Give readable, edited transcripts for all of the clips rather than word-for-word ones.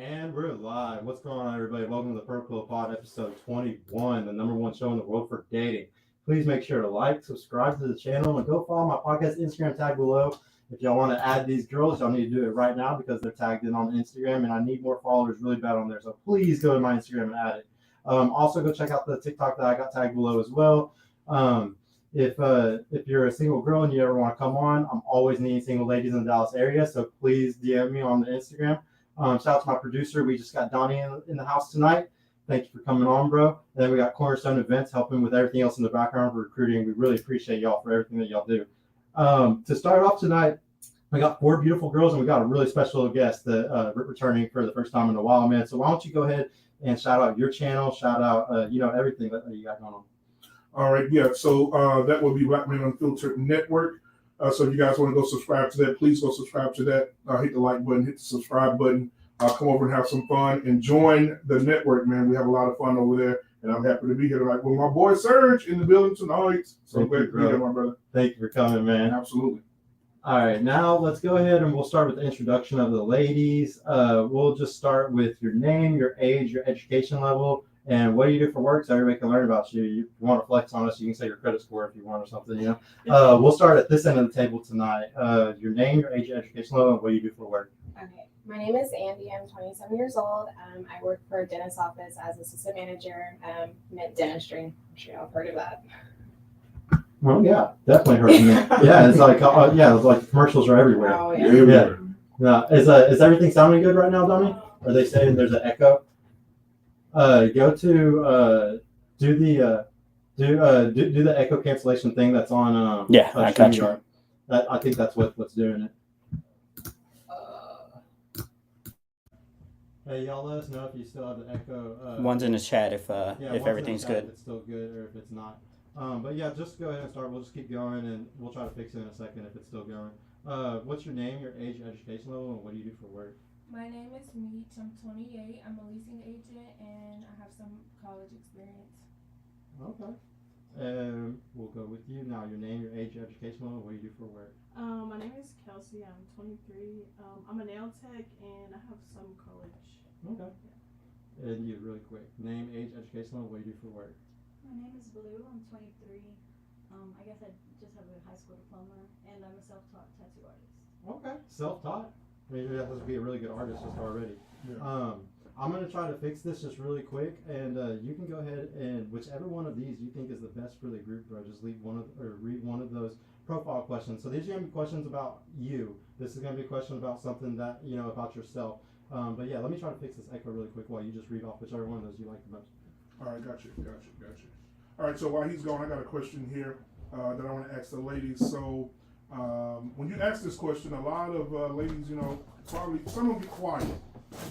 And we're live. What's going on, everybody? Welcome to the Purple Pod, episode 21, the #1 show in the world for dating. Please make sure to like, subscribe to the channel, and go follow my podcast Instagram tag below. If y'all want to add these girls, y'all need to do it right now because they're tagged in on Instagram, and I need more followers really bad on there. So please go to my Instagram and add it. Also, go check out the TikTok that I got tagged below as well. If you're a single girl and you ever want to come on, I'm always needing single ladies in the Dallas area. So please DM me on the Instagram. Shout out to my producer. We just got Donnie in the house tonight. Thank you for coming on, bro. And then we got Cornerstone Events helping with everything else in the background for recruiting. We really appreciate y'all for everything that y'all do. To start off tonight, we got 4 beautiful girls, and we got a really special guest that returning for the first time in a while, man. So why don't you go ahead and shout out your channel, shout out everything that you got going on. All right, yeah. So that will be Black Men Unfiltered Network. So if you guys want to go subscribe to that, please go subscribe to that. Hit the like button, hit the subscribe button. Come over and have some fun and join the network, man. We have a lot of fun over there, and I'm happy to be here tonight with my boy Serge in the building tonight. So glad to be here, my brother. Thank you for coming, man. Absolutely. All right, now let's go ahead and we'll start with the introduction of the ladies. We'll just start with your name, your age, your education level, and what do you do for work so everybody can learn about you. If you want to flex on us, you can say your credit score if you want or something, We'll start at this end of the table tonight. Your name, your age, your education level, and what do you do for work. Okay, my name is Andy. I'm 27 years old. I work for a dentist's office as assistant manager, mid dentistry. I'm sure y'all have heard of that. Well, yeah, definitely heard of it. Yeah, it's like it's like commercials are everywhere. Oh, yeah. Yeah. Now, is everything sounding good right now, Donnie? Are they saying there's an echo? Go to do the echo cancellation thing that's on I got you. I think that's what's doing it. Hey, y'all let us know if you still have the echo. One's in the chat if one's everything's in the chat good. if it's still good or if it's not. But yeah, just go ahead and start. We'll just keep going and we'll try to fix it in a second if it's still going. What's your name, your age, your education level, and what do you do for work? My name is Meech. I'm 28. I'm a leasing agent and I have some college experience. Okay. And we'll go with you now. Your name, your age, your education level, what do you do for work? My name is Kelsey. I'm 23. I'm a nail tech and I have some college. Okay. And you, really quick. Name, age, education level, what do you do for work? My name is Blue. I'm 23. I guess I just have a high school diploma, and I'm a self-taught tattoo artist. Okay. Self-taught? I mean, you have to be a really good artist just already. Yeah. I'm going to try to fix this just really quick, and you can go ahead and whichever one of these you think is the best for the group, bro, just read one of those profile questions. So these are going to be questions about you. This is going to be a question about something that, about yourself. But yeah, let me try to fix this echo really quick while you just read off whichever one of those you like the most. All right, got you. All right, so while he's going, I got a question here that I want to ask the ladies. So when you ask this question, a lot of ladies, probably some will be quiet,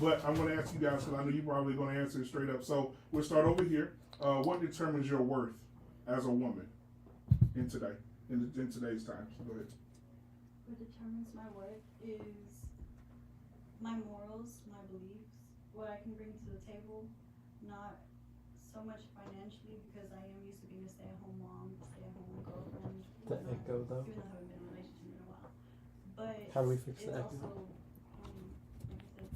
but I'm going to ask you guys because I know you're probably going to answer it straight up. So we'll start over here. What determines your worth as a woman in today's time? So go ahead. What determines my worth is my morals, my beliefs, what I can bring to the table, not so much financially because I am used to being a stay-at-home mom, stay-at-home girlfriend. The echo, though. Even though I haven't been in a relationship in a while. But how do we fix it's the echo? also, like I said,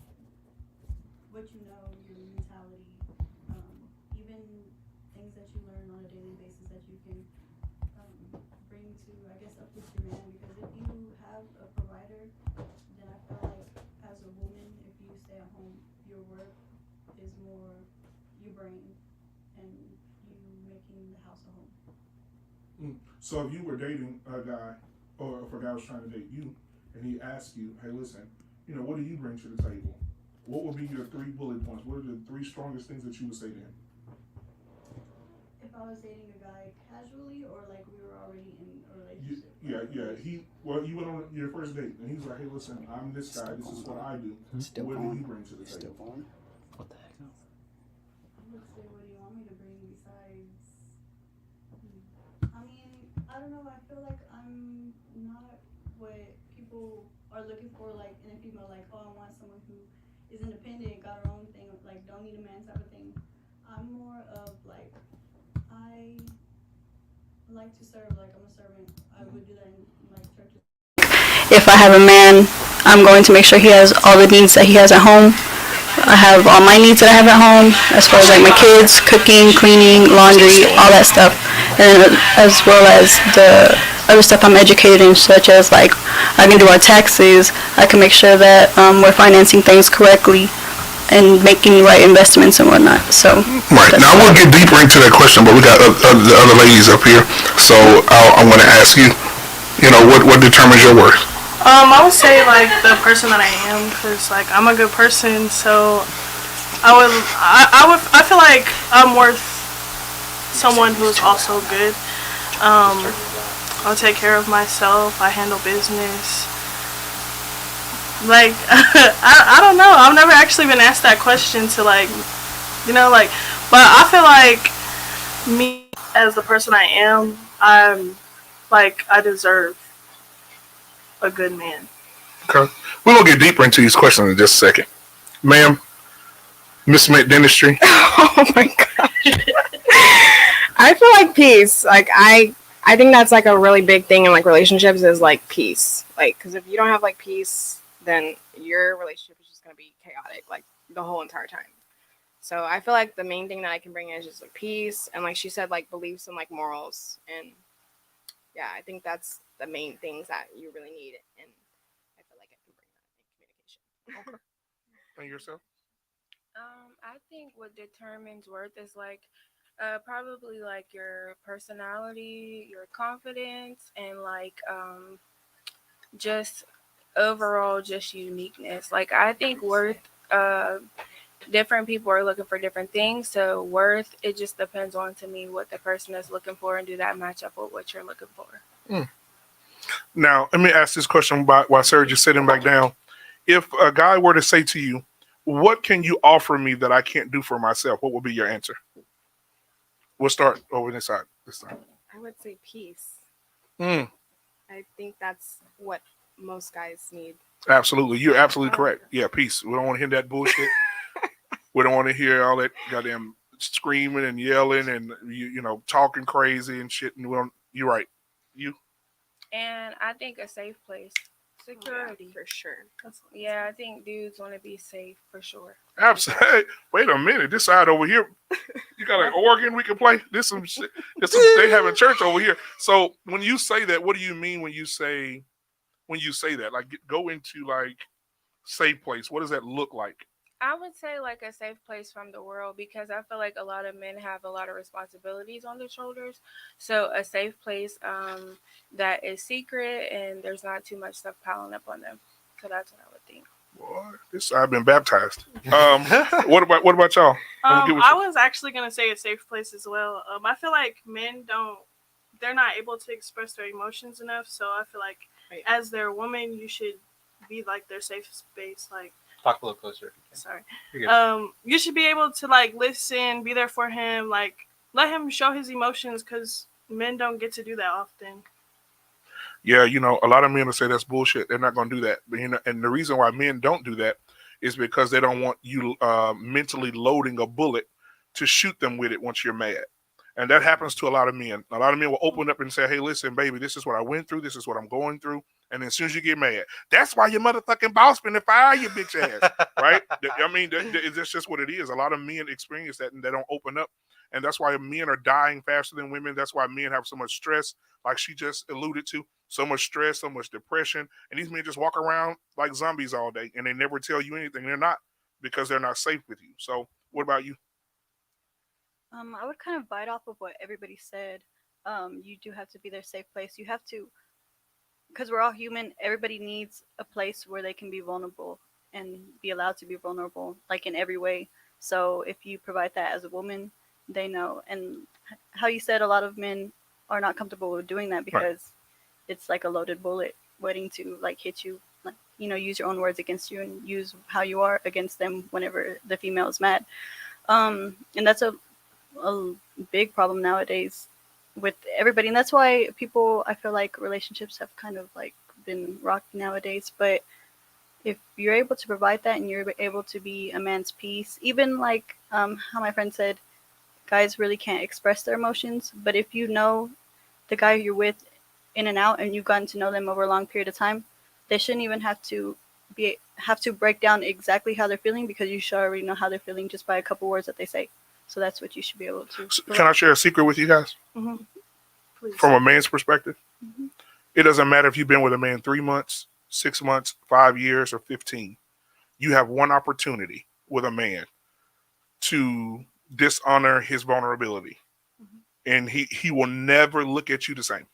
what you know, your mentality, even things that you learn on a daily basis that you can bring to, I guess, uplift your man. Because if you have a provider, then I feel like as a woman, if you stay at home, your work is more you bring and you making the house a home. So if you were dating a guy, or if a guy was trying to date you, and he asked you, hey, listen, what do you bring to the table? What would be your 3 bullet points? What are the 3 strongest things that you would say to him? If I was dating a guy casually or like we were already in a relationship? You went on your first date, and he's like, hey, listen, I'm this guy. This is what I do. What do you bring to the table? What the heck? I would say, what do you want me to bring besides? I mean, I don't know. I feel like I'm not what people are looking for, like in a female. Like, oh, I want someone who is independent, got her own thing, like don't need a man type of thing. I'm more of like I like to serve. Like I'm a servant. I would do that in like churches. If I have a man, I'm going to make sure he has all the needs that he has at home. I have all my needs that I have at home, as far as like my kids, cooking, cleaning, laundry, all that stuff, and as well as the other stuff I'm educated in, such as like I can do our taxes, I can make sure that we're financing things correctly and making right investments and whatnot. So Right. Now we'll get deeper into that question, but we got the other ladies up here, so I'm going to ask you, what determines your worth? I would say like the person that I am, cause like I'm a good person, so I feel like I'm worth someone who's also good. I'll take care of myself. I handle business. Like I don't know. I've never actually been asked that question to like, but I feel like me as the person I am, I deserve a good man. Okay. We're going to get deeper into these questions in just a second. Ma'am, Miss Mint Dentistry. Oh my gosh. I feel like peace. Like I think that's like a really big thing in like relationships is like peace. Like, because if you don't have like peace, then your relationship is just gonna be chaotic like the whole entire time. So I feel like the main thing that I can bring in is just like peace and like she said like beliefs and like morals, and yeah, I think that's the main things that you really need, and I feel like I can bring that in communication. Okay. And yourself? I think what determines worth is like probably like your personality, your confidence, and like just overall just uniqueness. Like I think worth different people are looking for different things. So worth, it just depends on to me what the person is looking for and do that match up with what you're looking for. Now, let me ask this question while Sarah just sitting back down. If a guy were to say to you, what can you offer me that I can't do for myself? What would be your answer? We'll start over this side this time. I would say peace. I think that's what most guys need. Absolutely. You're absolutely correct. Yeah, peace. We don't want to hear that bullshit. We don't want to hear all that goddamn screaming and yelling and talking crazy and shit. And you're right. You? And I think a safe place. Security. Yeah, for sure. Yeah, I think dudes want to be safe for sure. Absolutely. Wait a minute. This side over here, you got an organ we can play? This some shit. They have a church over here. So when you say that, what do you mean when you say that? Like, go into like safe place. What does that look like? I would say like a safe place from the world, because I feel like a lot of men have a lot of responsibilities on their shoulders. So a safe place that is secret and there's not too much stuff piling up on them. So that's what I would think. Boy, I've been baptized. What about y'all? I was actually gonna say a safe place as well. I feel like men they're not able to express their emotions enough. So I feel like as their woman, you should be like their safe space. Like, talk a little closer. Sorry. You should be able to like listen, be there for him, like let him show his emotions, because men don't get to do that often. Yeah, a lot of men will say that's bullshit. They're not going to do that. But, and the reason why men don't do that is because they don't want you mentally loading a bullet to shoot them with it once you're mad. And that happens to a lot of men. A lot of men will open up and say, hey, listen, baby, this is what I went through. This is what I'm going through. And then as soon as you get mad, that's why your motherfucking boss finna fire you, bitch ass. Right? I mean, that's just what it is. A lot of men experience that and they don't open up. And that's why men are dying faster than women. That's why men have so much stress, like she just alluded to. So much stress, so much depression. And these men just walk around like zombies all day and they never tell you anything. They're not, because they're not safe with you. So what about you? I would kind of bite off of what everybody said. You do have to be their safe place. You have to, because we're all human, everybody needs a place where they can be vulnerable and be allowed to be vulnerable, like in every way. So if you provide that as a woman, they know. And how you said, a lot of men are not comfortable with doing that because it's like a loaded bullet waiting to like hit you, like, use your own words against you and use how you are against them whenever the female is mad. And that's a big problem nowadays with everybody, and that's why I feel like relationships have kind of like been rocked nowadays. But if you're able to provide that and you're able to be a man's peace, even like how my friend said, guys really can't express their emotions, but if you know the guy you're with in and out and you've gotten to know them over a long period of time, they shouldn't even have to have to break down exactly how they're feeling, because you should already know how they're feeling just by a couple words that they say. So that's what you should be able to. Can I share a secret with you guys? Mm-hmm. Please. From a man's perspective, Mm-hmm. it doesn't matter if you've been with a man 3 months, 6 months, 5 years, or 15. You have one opportunity with a man to dishonor his vulnerability. Mm-hmm. And he will never look at you the same.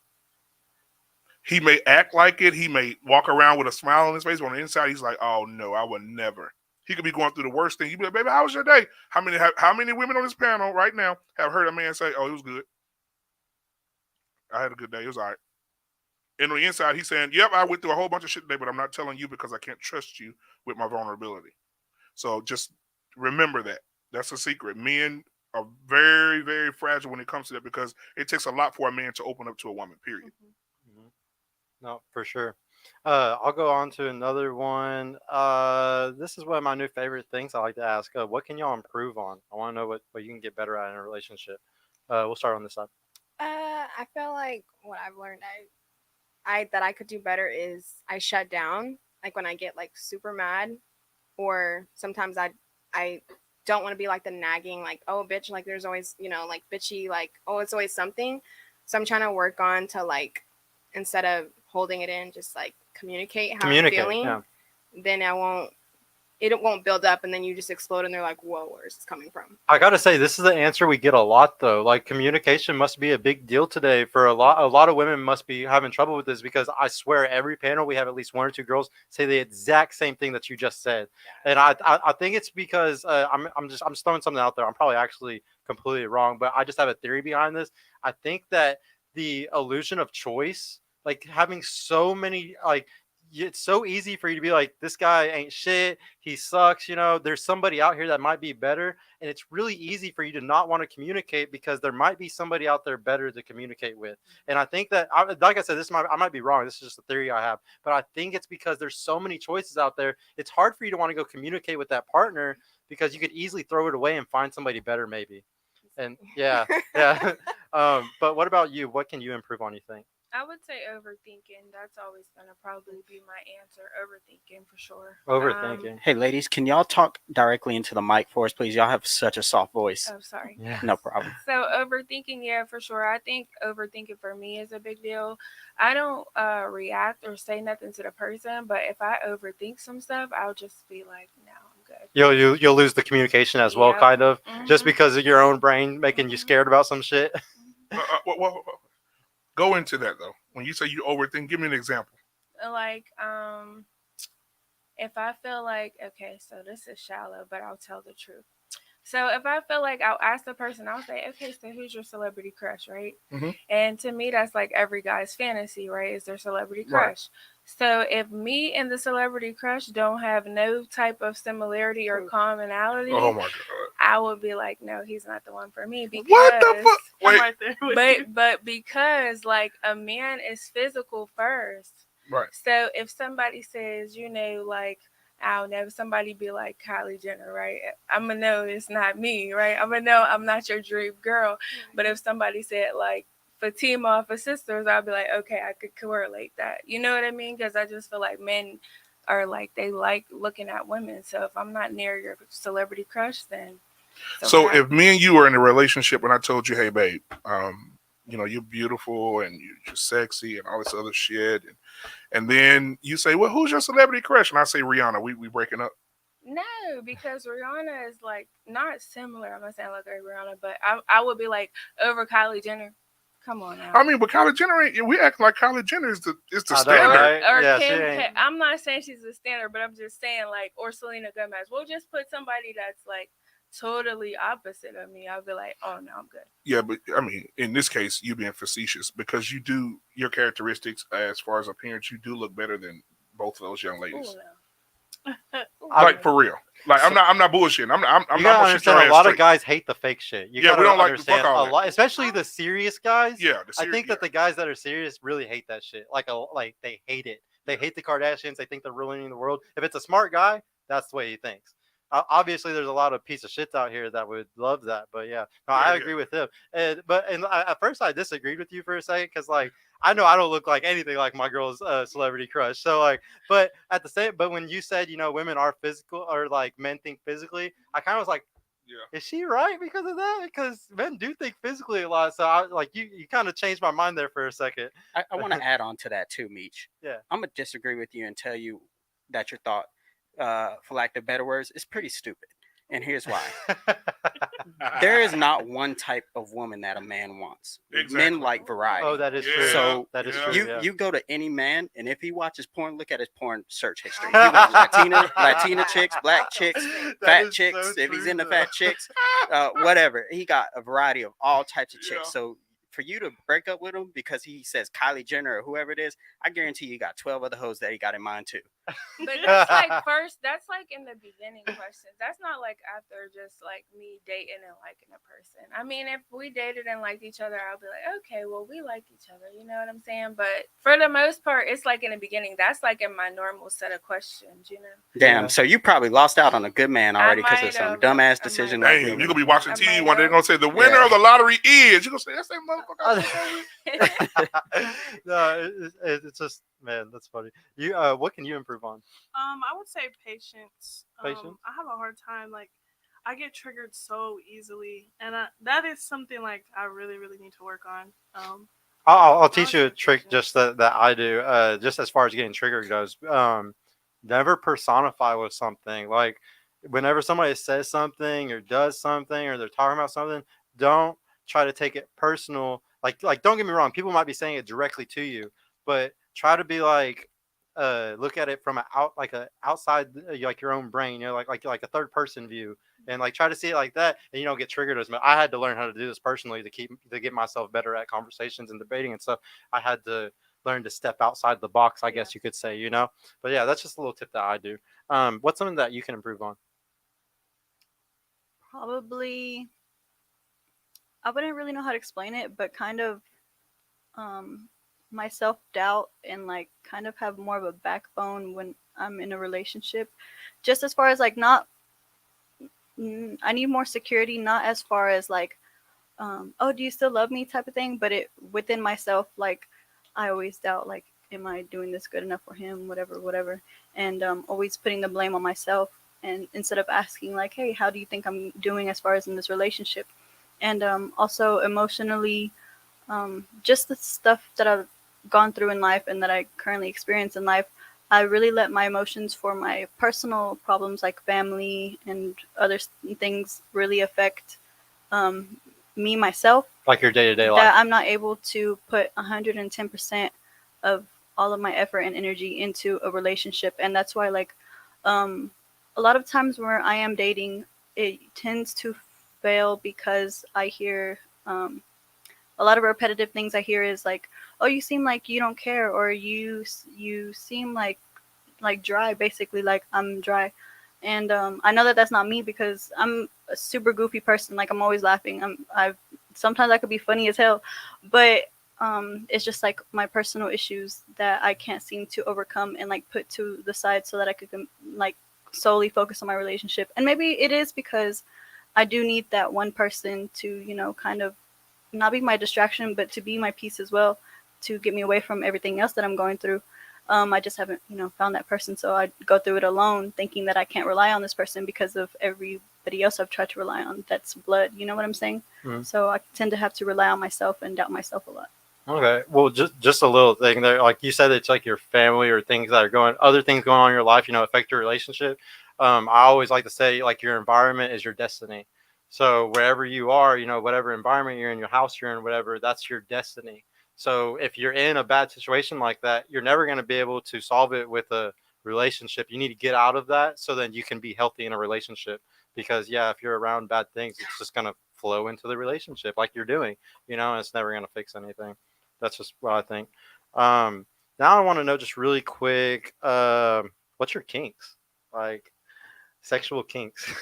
He may act like it. He may walk around with a smile on his face. But on the inside, he's like, oh, no, I would never. He could be going through the worst thing. You'd be like, baby, how was your day? How many women on this panel right now have heard a man say, oh, it was good. I had a good day. It was all right. And on the inside, he's saying, yep, I went through a whole bunch of shit today, but I'm not telling you because I can't trust you with my vulnerability. So just remember that. That's a secret. Men are very, very fragile when it comes to that, because it takes a lot for a man to open up to a woman, period. No, for sure. I'll go on to another one. This is one of my new favorite things I like to ask. What can y'all improve on? I want to know what you can get better at in a relationship. We'll start on this side. I feel like what I've learned that I could do better is I shut down, like when I get like super mad, or sometimes I don't want to be like the nagging, like, oh bitch, like there's always, like bitchy, like, oh, it's always something. So I'm trying to work on to, like, instead of holding it in, just like communicate how I'm feeling. Yeah. Then it won't build up, and then you just explode, and they're like, whoa, where's this coming from? I gotta say, this is the answer we get a lot, though. Like, communication must be a big deal today for a lot. A lot of women must be having trouble with this, because I swear every panel we have at least one or two girls say the exact same thing that you just said, and I think it's because I'm just throwing something out there. I'm probably actually completely wrong, but I just have a theory behind this. I think that the illusion of choice, like having so many, like, it's so easy for you to be like, this guy ain't shit, he sucks, there's somebody out here that might be better, and it's really easy for you to not want to communicate, because there might be somebody out there better to communicate with. And I think that, like I said, I might be wrong, this is just a theory I have, but I think it's because there's so many choices out there, it's hard for you to want to go communicate with that partner, because you could easily throw it away and find somebody better, maybe. And yeah. But what about you? What can you improve on, you think? I would say overthinking. That's always gonna probably be my answer. Overthinking for sure. Overthinking. Hey, ladies, can y'all talk directly into the mic for us, please? Y'all have such a soft voice. Oh, sorry. Yeah. No problem. So overthinking, yeah, for sure. I think overthinking for me is a big deal. I don't react or say nothing to the person, but if I overthink some stuff, I'll just be like, no, I'm good. You'll lose the communication as well, Yep. kind of, just Mhm. because of your own brain making you scared about some shit. Go into that, though. When you say you overthink, give me an example. Like, if I feel like, okay, so this is shallow, but I'll tell the truth. So if I feel like, I'll ask the person, I'll say, okay, so who's your celebrity crush, right? Mhm. And to me, that's like every guy's fantasy, right? Is their celebrity crush. Right. So if me and the celebrity crush don't have no type of similarity or commonality, Oh my god! I would be like, no, he's not the one for me. Because, What the fuck? I'm Wait, right there with you. but because like a man is physical first. right? So if somebody says, like, I don't know, if somebody be like Kylie Jenner, right? I'm gonna know it's not me, right? I'm gonna know I'm not your dream girl. But if somebody said like Fatima for sisters, I'll be like, okay, I could correlate that. You know what I mean? Because I just feel like men are like, they like looking at women. So if I'm not near your celebrity crush, then So if me and you were in a relationship and I told you, hey babe, you're beautiful and you're sexy and all this other shit, and then you say, well, who's your celebrity crush? And I say Rihanna, we breaking up. No, because Rihanna is like not similar. I'm not saying like Rihanna, but I would be like over Kylie Jenner. Come on now. I mean, but Kylie Jenner, we act like Kylie Jenner is the standard. Right? Or Yeah, Kim, I'm not saying she's the standard, but I'm just saying like, or Selena Gomez. We'll just put somebody that's like totally opposite of me. I'll be like, oh no, I'm good. Yeah, but I mean, in this case, you being facetious, because you do, your characteristics as far as appearance, you do look better than both of those young ladies. Ooh, no. Like for real. Like I'm not bullshitting. I'm You not gotta understand, a lot of guys hate the fake shit. We don't like the fuck all a lot, especially the serious guys. Yeah, I think that the guys that are serious really hate that shit. Like they hate it. They hate the Kardashians. They think they're ruining the world. If it's a smart guy, that's the way he thinks. Obviously, there's a lot of piece of shits out here that would love that, but yeah, I agree with him. But at first, I disagreed with you for a second, because like I know I don't look like anything like my girl's celebrity crush. So like, but at the same, but when you said women are physical or like men think physically, I kind of was like, Yeah. is she right because of that? Because men do think physically a lot. So I like you kind of changed my mind there for a second. I want to add on to that too, Meech. Yeah. I'm gonna disagree with you and tell you that your thought, for lack of better words, is pretty stupid. And here's why. There is not one type of woman that a man wants. Exactly. Men like variety. Oh, that is true. So that is yeah. true. you go to any man, and if he watches porn, look at his porn search history. He wants Latina chicks, black chicks, That fat is chicks. so If he's true, into though. fat chicks, whatever. He got a variety of all types of chicks. Yeah. So for you to break up with him because he says Kylie Jenner or whoever it is, I guarantee you got 12 other hoes that he got in mind too. But that's like that's like in the beginning questions. That's not like after just like me dating and liking a person. I mean, if we dated and liked each other, I'll be like, okay, well, we like each other. You know what I'm saying? But for the most part, it's like in the beginning. That's like in my normal set of questions, you know? Damn, Yeah. so you probably lost out on a good man already because of some dumbass decision. Damn, Like you gonna be watching I TV might one day. They're gonna say the winner Yeah. of the lottery is. You gonna say that's that motherfucker. No, it's just man, that's funny. You what can you improve on? I would say patience. Patience? I have a hard time. Like, I get triggered so easily, and that is something like I really, really need to work on. I'll teach you a Okay, trick patience. just that I do. Just as far as getting triggered goes, never personify with something. Like whenever somebody says something or does something or they're talking about something, don't try to take it personal. Like don't get me wrong, people might be saying it directly to you, but try to be like look at it from a outside like your own brain, like a third person view, and like try to see it like that, and you don't get triggered as much. I had to learn how to do this personally to get myself better at conversations and debating and stuff. I had to learn to step outside the box, I guess you could say, But yeah, that's just a little tip that I do. What's something that you can improve on? Probably, I wouldn't really know how to explain it, but kind of my self doubt and like kind of have more of a backbone when I'm in a relationship. Just as far as like not, I need more security, not as far as like, oh, do you still love me type of thing, but it within myself, like I always doubt, like, am I doing this good enough for him, whatever, and always putting the blame on myself, and instead of asking like, hey, how do you think I'm doing as far as in this relationship, and also emotionally, just the stuff that I've gone through in life and that I currently experience in life. I really let my emotions for my personal problems like family and other things really affect me myself, Like your day-to-day that life. I'm not able to put 110% of all of my effort and energy into a relationship. And that's why like a lot of times where I am dating, it tends to fail because I hear a lot of repetitive things I hear is like, oh, you seem like you don't care, or you seem like dry, basically, like I'm dry. And I know that that's not me because I'm a super goofy person. Like I'm always laughing. I've sometimes I could be funny as hell, but it's just like my personal issues that I can't seem to overcome and like put to the side so that I could like solely focus on my relationship. And maybe it is because I do need that one person to kind of not be my distraction, but to be my peace as well, to get me away from everything else that I'm going through. I just haven't, found that person. So I go through it alone, thinking that I can't rely on this person because of everybody else I've tried to rely on. That's blood. You know what I'm saying? Mhm. So I tend to have to rely on myself and doubt myself a lot. Okay, well, just a little thing there. Like you said, it's like your family or things that are other things going on in your life, affect your relationship. I always like to say, like, your environment is your destiny. So wherever you are, whatever environment you're in, your house you're in, whatever, that's your destiny. So if you're in a bad situation like that, you're never going to be able to solve it with a relationship. You need to get out of that so then you can be healthy in a relationship. Because yeah, if you're around bad things, it's just going to flow into the relationship like you're doing, and it's never going to fix anything. That's just what I think. Now I want to know just really quick, what's your kinks? Like sexual kinks.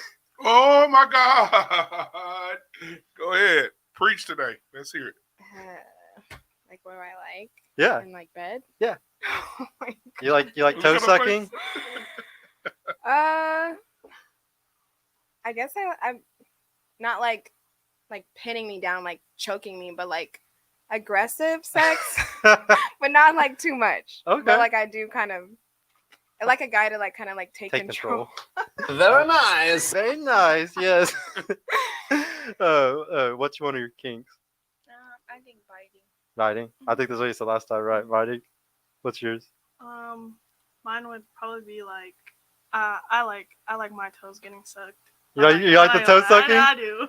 Oh my God! Go ahead, preach today. Let's hear it. Like what do I like? Yeah. In like bed? Yeah. Oh my You like toe Look at her sucking? face. I guess I'm not like pinning me down, like choking me, but like aggressive sex, but not like too much. Okay. But like I do kind of. I like a guy to like kind of like take control. Very nice. Very nice. Yes. What's one of your kinks? I think biting. Riding. I think that's what you said last time, right? Riding. What's yours? Mine would probably be like, I like my toes getting sucked. You like the toe sucking? I do.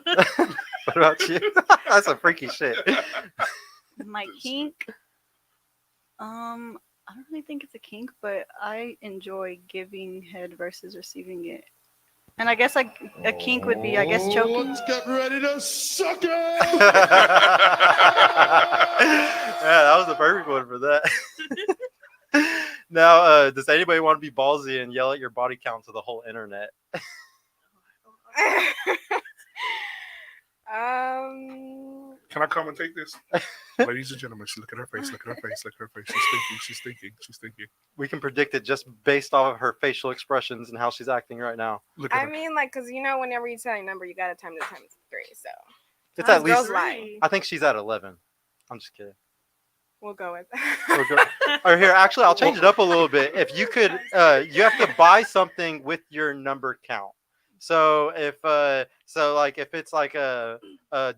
What about you? That's some freaky shit. My kink. I don't really think it's a kink, but I enjoy giving head versus receiving it. And I guess like a kink would be, I guess, choking. Let's get ready to suck it. Yeah, that was the perfect one for that. Now, does anybody want to be ballsy and yell at your body count to the whole internet? Can I come and take this? Ladies and gentlemen, look at her face. Look at her face. Look at her face. She's thinking. She's thinking. We can predict it just based off of her facial expressions and how she's acting right now. Look at I her. mean, like, cause whenever you tell a number, you gotta times it times 3. So It's at least. girls lie. I think she's at 11. I'm just kidding. We'll go with. Or here, actually, I'll change it up a little bit. If you could, you have to buy something with your number count. So if if it's like a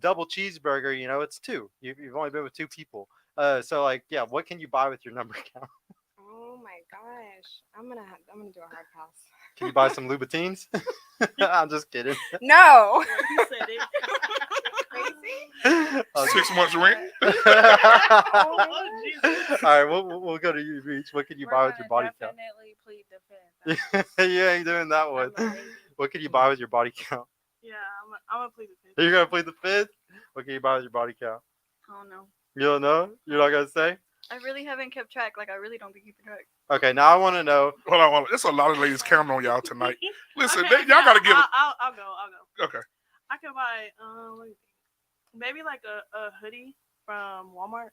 double cheeseburger, it's 2. You've only been with 2 people. So like, yeah, what can you buy with your number count? Oh my gosh, I'm gonna do a hard pass. Can you buy some Louboutins? I'm just kidding. No. You said it. Crazy. 6 months rent. Oh, Jesus. All right, we'll go to you, Reach. What can you buy with your body count? Definitely plead the fifth. You ain't doing that one. What can you buy with your body count? Yeah, I'm gonna plead the fifth. You're gonna plead the 5th? What can you buy with your body count? I don't know. You don't know? You're not gonna say? I really haven't kept track. Like, I really don't be keeping track. Okay, now I want to know. Hold on. There's a lot of ladies counting on y'all tonight. Listen, Okay, y'all gotta give it. I'll go. Okay. I could buy let me think. Maybe like a hoodie from Walmart.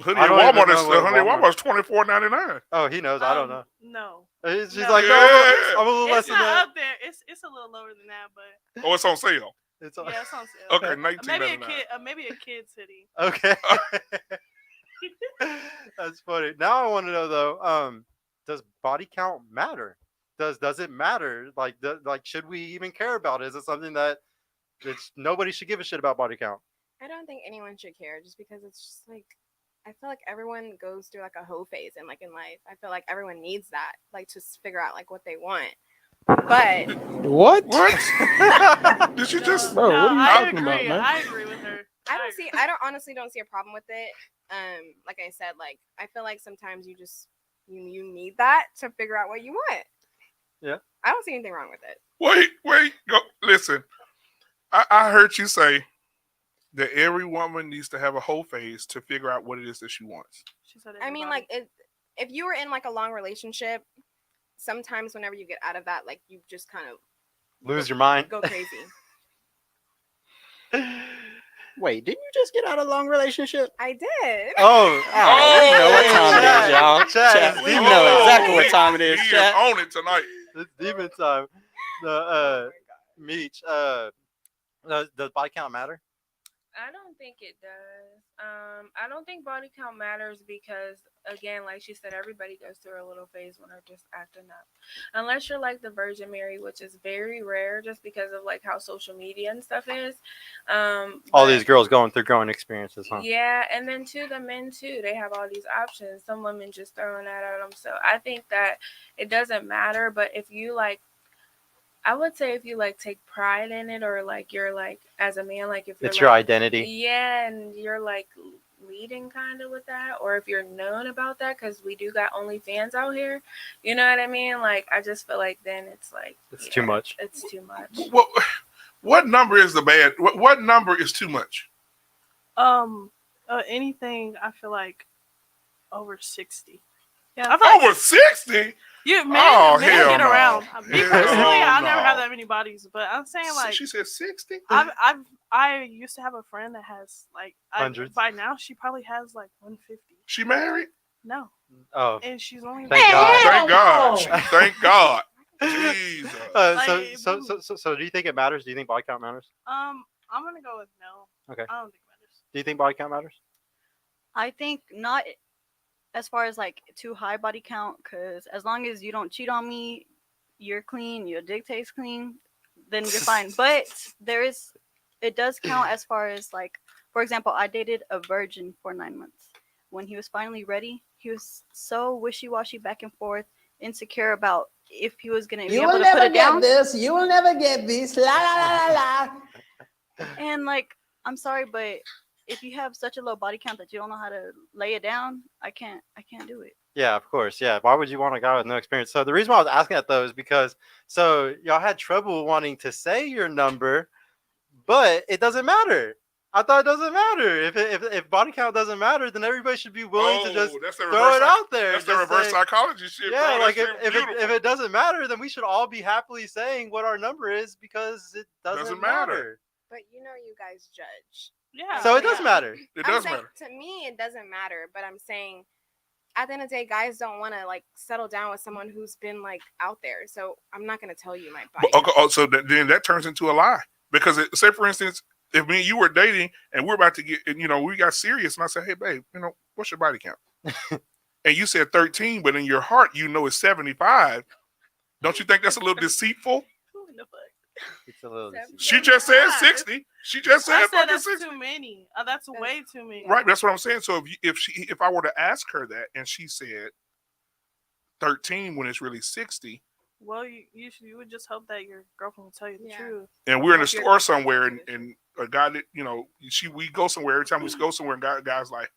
Hoodie I at don't even Walmart know is what Walmart's $24.99. Oh, he knows. I don't know. No. She's No. like, Yeah. oh, I'm a little less It's than not that. up there. It's a little lower than that, but Oh, it's on sale. It's yeah, it's on sale. Okay, Maybe a $19.99. kid, maybe a kid's hoodie. Okay. That's funny. Now I want to know though, does body count matter? Does it matter? Like, should we even care about it? Is it something that nobody should give a shit about body count? I don't think anyone should care, just because it's just like, I feel like everyone goes through like a hoe phase in life. I feel like everyone needs that, like, to figure out like what they want. But What? What? Did you just? Bro, what are you I talking agree. about, man? I agree with her. I honestly don't see a problem with it. Like I said, like, I feel like sometimes you need that to figure out what you want. Yeah. I don't see anything wrong with it. Wait. Go. Listen. I heard you say that every woman needs to have a whole phase to figure out what it is that she wants. She said I mean, like, if you were in like a long relationship, sometimes whenever you get out of that, like, you just kind of Lose your mind. go crazy. Wait, didn't you just get out of a long relationship? I did. Oh, we know what time it is, y'all. Chat, Chat, it's we demon know time. exactly what time it is, He is chat. on it tonight. It's demon time. Meech, does body count matter? I don't think it does. I don't think body count matters because, again, like she said, everybody goes through a little phase when they're just acting up. Unless you're like the Virgin Mary, which is very rare just because of like how social media and stuff is. All these girls going through growing experiences, huh? Yeah, and then too, the men too, they have all these options. Some women just throwing that at them. So I think that it doesn't matter. But if you like, I would say if you like take pride in it, or like you're like as a man, like if you're It's like, your identity. yeah, and you're like leading kind of with that, or if you're known about that, because we do got OnlyFans out here, you know what I mean? Like, I just feel like then it's like It's too much. It's too much. What number is the bad? What number is too much? Anything I feel like over 60. Yeah, I feel like Over 60? men Oh, men hell get no. around. Me Hell personally, I no. never have that many bodies, but I'm saying like She said 60? I used to have a friend that has like Hundreds. by now she probably has like 150. She married? No, Oh, and she's only Thank God. Thank God. Thank God. Jesus. Like, so do you think it matters? Do you think body count matters? I'm gonna go with no. Okay. I don't think it matters. Do you think body count matters? I think not as far as like too high body count, because as long as you don't cheat on me, you're clean, your dick tastes clean, then you're fine. But it does count as far as like, for example, I dated a virgin for 9 months. When he was finally ready, he was so wishy-washy, back and forth, insecure about if he was gonna be able to put it down. this. You will never get this. La la la la la. And like, I'm sorry, but if you have such a low body count that you don't know how to lay it down, I can't do it. Yeah, of course. Yeah. Why would you want a guy with no experience? So the reason why I was asking that though is because y'all had trouble wanting to say your number, but it doesn't matter. I thought it doesn't matter. If body count doesn't matter, then everybody should be willing to just throw it out there. That's the reverse psychology shit. Yeah, bro. like if it doesn't matter, then we should all be happily saying what our number is because it doesn't matter. But you guys judge. Yeah. So it does matter. It does matter. To me, it doesn't matter. But I'm saying, at the end of the day, guys don't want to like settle down with someone who's been like out there. So I'm not going to tell you my body. Okay, so then that turns into a lie because say for instance, if me and you were dating and we're about to get, we got serious, and I said, "Hey, babe, what's your body count?" And you said 13, but in your heart, it's 75. Don't you think that's a little deceitful? Who in the fuck? It's a little. She just said 60. She just said I said fucking that's 60. too many. That's way too many. Right, that's what I'm saying. So if I were to ask her that and she said 13 when it's really 60, well, you would just hope that your girlfriend will tell you the truth. and we're in a store somewhere and a guy that we go somewhere every time we go somewhere and guys like,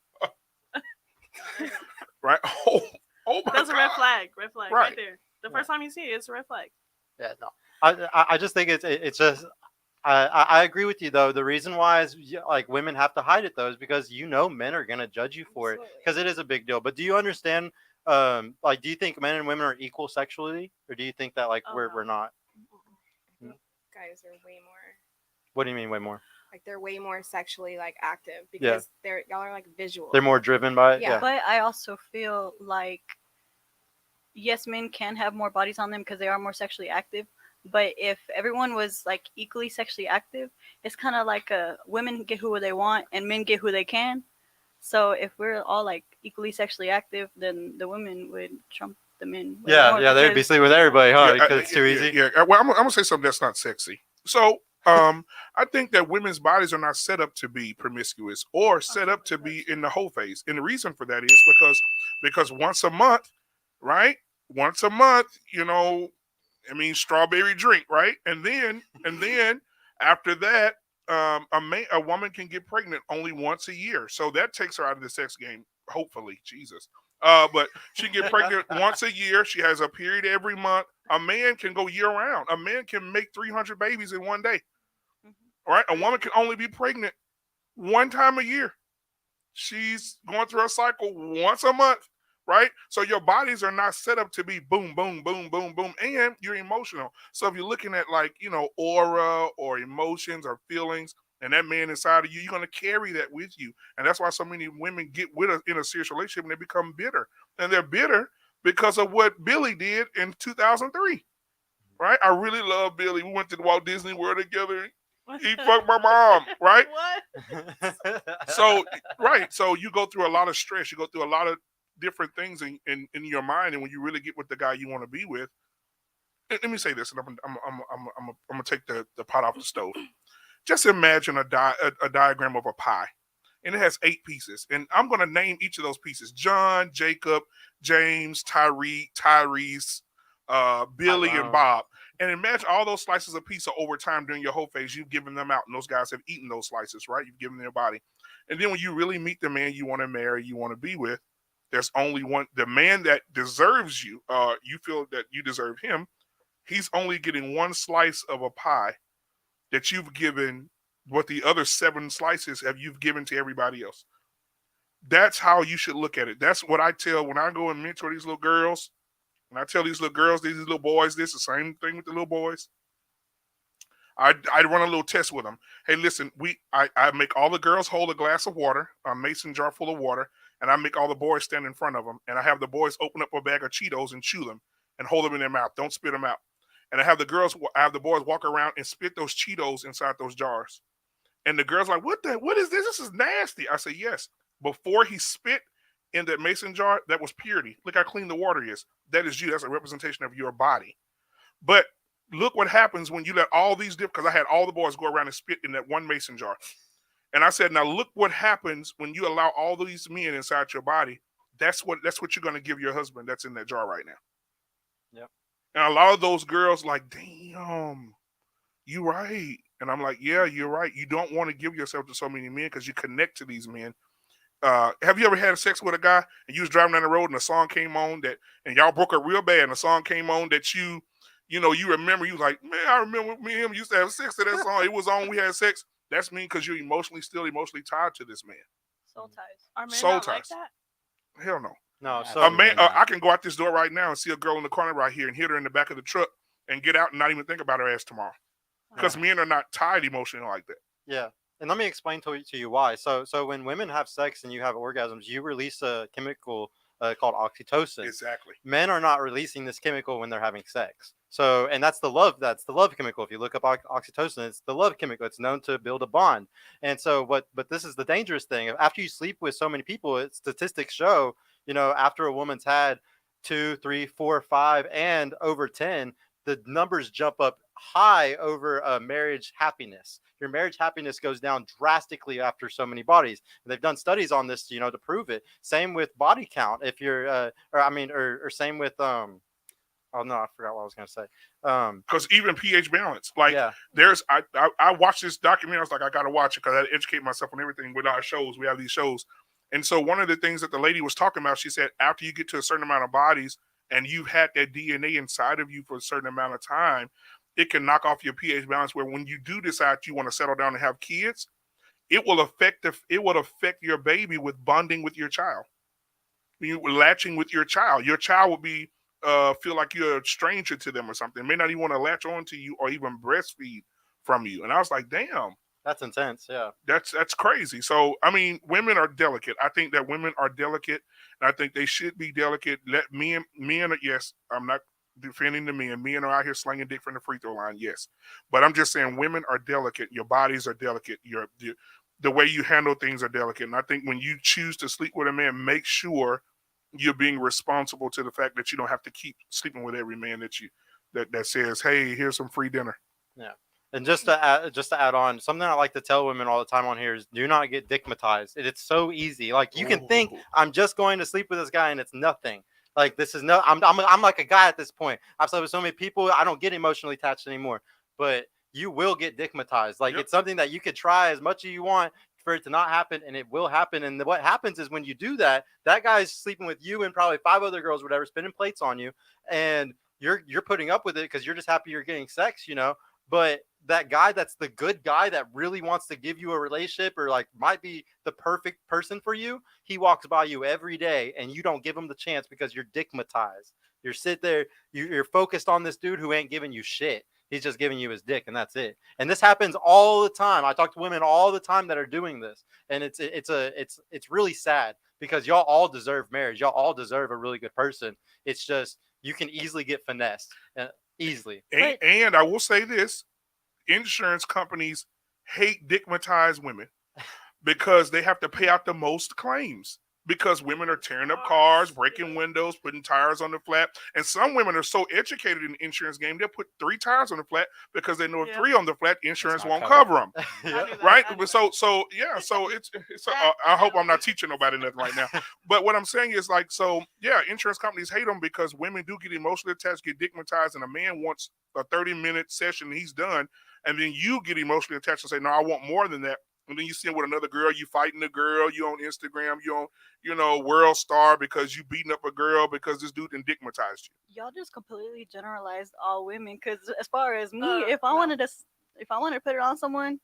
right? Oh my That's God. a red flag. Red flag Right. right there. The first time you see it, it's a red flag. Yeah, no. I just think it's just I agree with you though. The reason why is like women have to hide it though is because men are gonna judge you for it because it is a big deal. But do you understand? Like, do you think men and women are equal sexually, or do you think that like we're not? Guys are way more. What do you mean way more? Like they're way more sexually like active because y'all are like visual. They're more driven by it. Yeah. But I also feel like, yes, men can have more bodies on them because they are more sexually active. But if everyone was like equally sexually active, it's kind of like women get who they want and men get who they can. So if we're all like equally sexually active, then the women would trump the men. Yeah, they'd be sleeping with everybody, huh? Because it's too easy. Yeah. Well, I'm gonna say something that's not sexy. So, I think that women's bodies are not set up to be promiscuous or set up to be in the whole phase. And the reason for that is because once a month, right? Once a month, strawberry drink, right? And then after that, a woman can get pregnant only once a year. So that takes her out of the sex game, hopefully, Jesus. But she can get pregnant once a year. She has a period every month. A man can go year round. A man can make 300 babies in one day. All right? A woman can only be pregnant one time a year. She's going through a cycle once a month. Right? So your bodies are not set up to be boom, boom, boom, boom, boom. And you're emotional. So if you're looking at aura or emotions or feelings and that man inside of you, you're going to carry that with you. And that's why so many women get in a serious relationship and they become bitter. And they're bitter because of what Billy did in 2003. Right? I really love Billy. We went to the Walt Disney World together. He fucked my mom. Right? What? So you go through a lot of stress. You go through a lot of different things in your mind, and when you really get with the guy you want to be with, let me say this, and I'm gonna take the pot off the stove. Just imagine a diagram of a pie, and it has 8 pieces, and I'm gonna name each of those pieces: John, Jacob, James, Tyrese, Billy, and Bob. And imagine all those slices of pizza over time during your whole phase. You've given them out, and those guys have eaten those slices, right? You've given them their body, and then when you really meet the man you want to marry, you want to be with, there's only one, the man that deserves you, you feel that you deserve him, he's only getting one slice of a pie that you've given, what the other 7 slices you've given to everybody else. That's how you should look at it. That's what I tell when I go and mentor these little girls. When I tell these little girls, these little boys, this the same thing with the little boys. I run a little test with them. Hey, listen, I make all the girls hold a glass of water, a mason jar full of water, and I make all the boys stand in front of them, and I have the boys open up a bag of Cheetos and chew them and hold them in their mouth. Don't spit them out. And I have the boys walk around and spit those Cheetos inside those jars. And the girl's like, what is this? This is nasty. I say, yes. Before he spit in that mason jar, that was purity. Look how clean the water is. That is you. That's a representation of your body. But look what happens when you let all these because I had all the boys go around and spit in that one mason jar. And I said, now look what happens when you allow all these men inside your body. That's what you're going to give your husband that's in that jar right now. Yep. And a lot of those girls like, damn, you right. And I'm like, yeah, you're right. You don't want to give yourself to so many men because you connect to these men. Have you ever had sex with a guy and you was driving down the road and a song came on and y'all broke up real bad and a song came on that you remember, you was like, man, I remember me and him used to have sex to that song. It was on, we had sex. That's mean because you're still emotionally tied to this man. Soul ties. Are men Soul not ties. like that? Hell no. No, so A man, I can go out this door right now and see a girl in the corner right here and hit her in the back of the truck and get out and not even think about her ass tomorrow. Because men are not tied emotionally like that. Yeah. And let me explain to you why. So when women have sex and you have orgasms, you release a chemical called oxytocin. Exactly. Men are not releasing this chemical when they're having sex. So, and that's the love chemical. If you look up oxytocin, it's the love chemical. It's known to build a bond. And so but this is the dangerous thing. After you sleep with so many people, statistics show, after a woman's had 2, 3, 4, 5, and over 10, the numbers jump up high over marriage happiness. Your marriage happiness goes down drastically after so many bodies. And they've done studies on this, to prove it. Same with body count. If you're, or same with, oh no, I forgot what I was going to say. Because even pH balance, like I watched this documentary. I was like, I got to watch it because I had to educate myself on everything with our shows. We have these shows. And so one of the things that the lady was talking about, she said, after you get to a certain amount of bodies and you've had that DNA inside of you for a certain amount of time, it can knock off your pH balance where when you do decide you want to settle down and have kids, it will affect your baby with bonding with your child. You latching with your child. Your child will be feel like you're a stranger to them or something. May not even want to latch on to you or even breastfeed from you. And I was like, damn. That's intense, yeah. That's crazy. So, I mean, women are delicate. I think that women are delicate, and I think they should be delicate. Let men, yes, I'm not defending the men. Men are out here slinging dick from the free throw line, yes. But I'm just saying women are delicate. Your bodies are delicate. The way you handle things are delicate. And I think when you choose to sleep with a man, make sure you're being responsible to the fact that you don't have to keep sleeping with every man that says, hey, here's some free dinner. Yeah. And just to add on, something I like to tell women all the time on here is do not get dickmatized. It's so easy. Like you can think I'm just going to sleep with this guy and it's nothing. Like this is I'm like a guy at this point. I've slept with so many people. I don't get emotionally attached anymore, but you will get dickmatized. Like it's something that you could try as much as you want for it to not happen, and it will happen. And what happens is when you do that, that guy's sleeping with you and probably 5 other girls, whatever, spinning plates on you, and you're putting up with it because you're just happy you're getting sex, But that guy that's the good guy that really wants to give you a relationship or like might be the perfect person for you, he walks by you every day and you don't give him the chance because you're dickmatized. You're sit there, you're focused on this dude who ain't giving you shit. He's just giving you his dick and that's it. And this happens all the time. I talk to women all the time that are doing this. And it's really sad because y'all all deserve marriage. Y'all all deserve a really good person. It's just, you can easily get finessed easily. And I will say this, insurance companies hate dickmatized women because they have to pay out the most claims because women are tearing up cars, breaking windows, putting tires on the flat. And some women are so educated in the insurance game, they'll put 3 tires on the flat because they know if 3 on the flat, insurance won't cover them. Right? So I hope I'm not teaching nobody nothing right now. But what I'm saying is insurance companies hate them because women do get emotionally attached, get dickmatized, and a man wants a 30-minute session and he's done. And then you get emotionally attached and say, no, I want more than that. And then you see it with another girl, you fighting a girl, you on Instagram, you on, World Star because you beating up a girl because this dude dickmatized you. Y'all just completely generalized all women. Because as far as me, if I wanted to put it on someone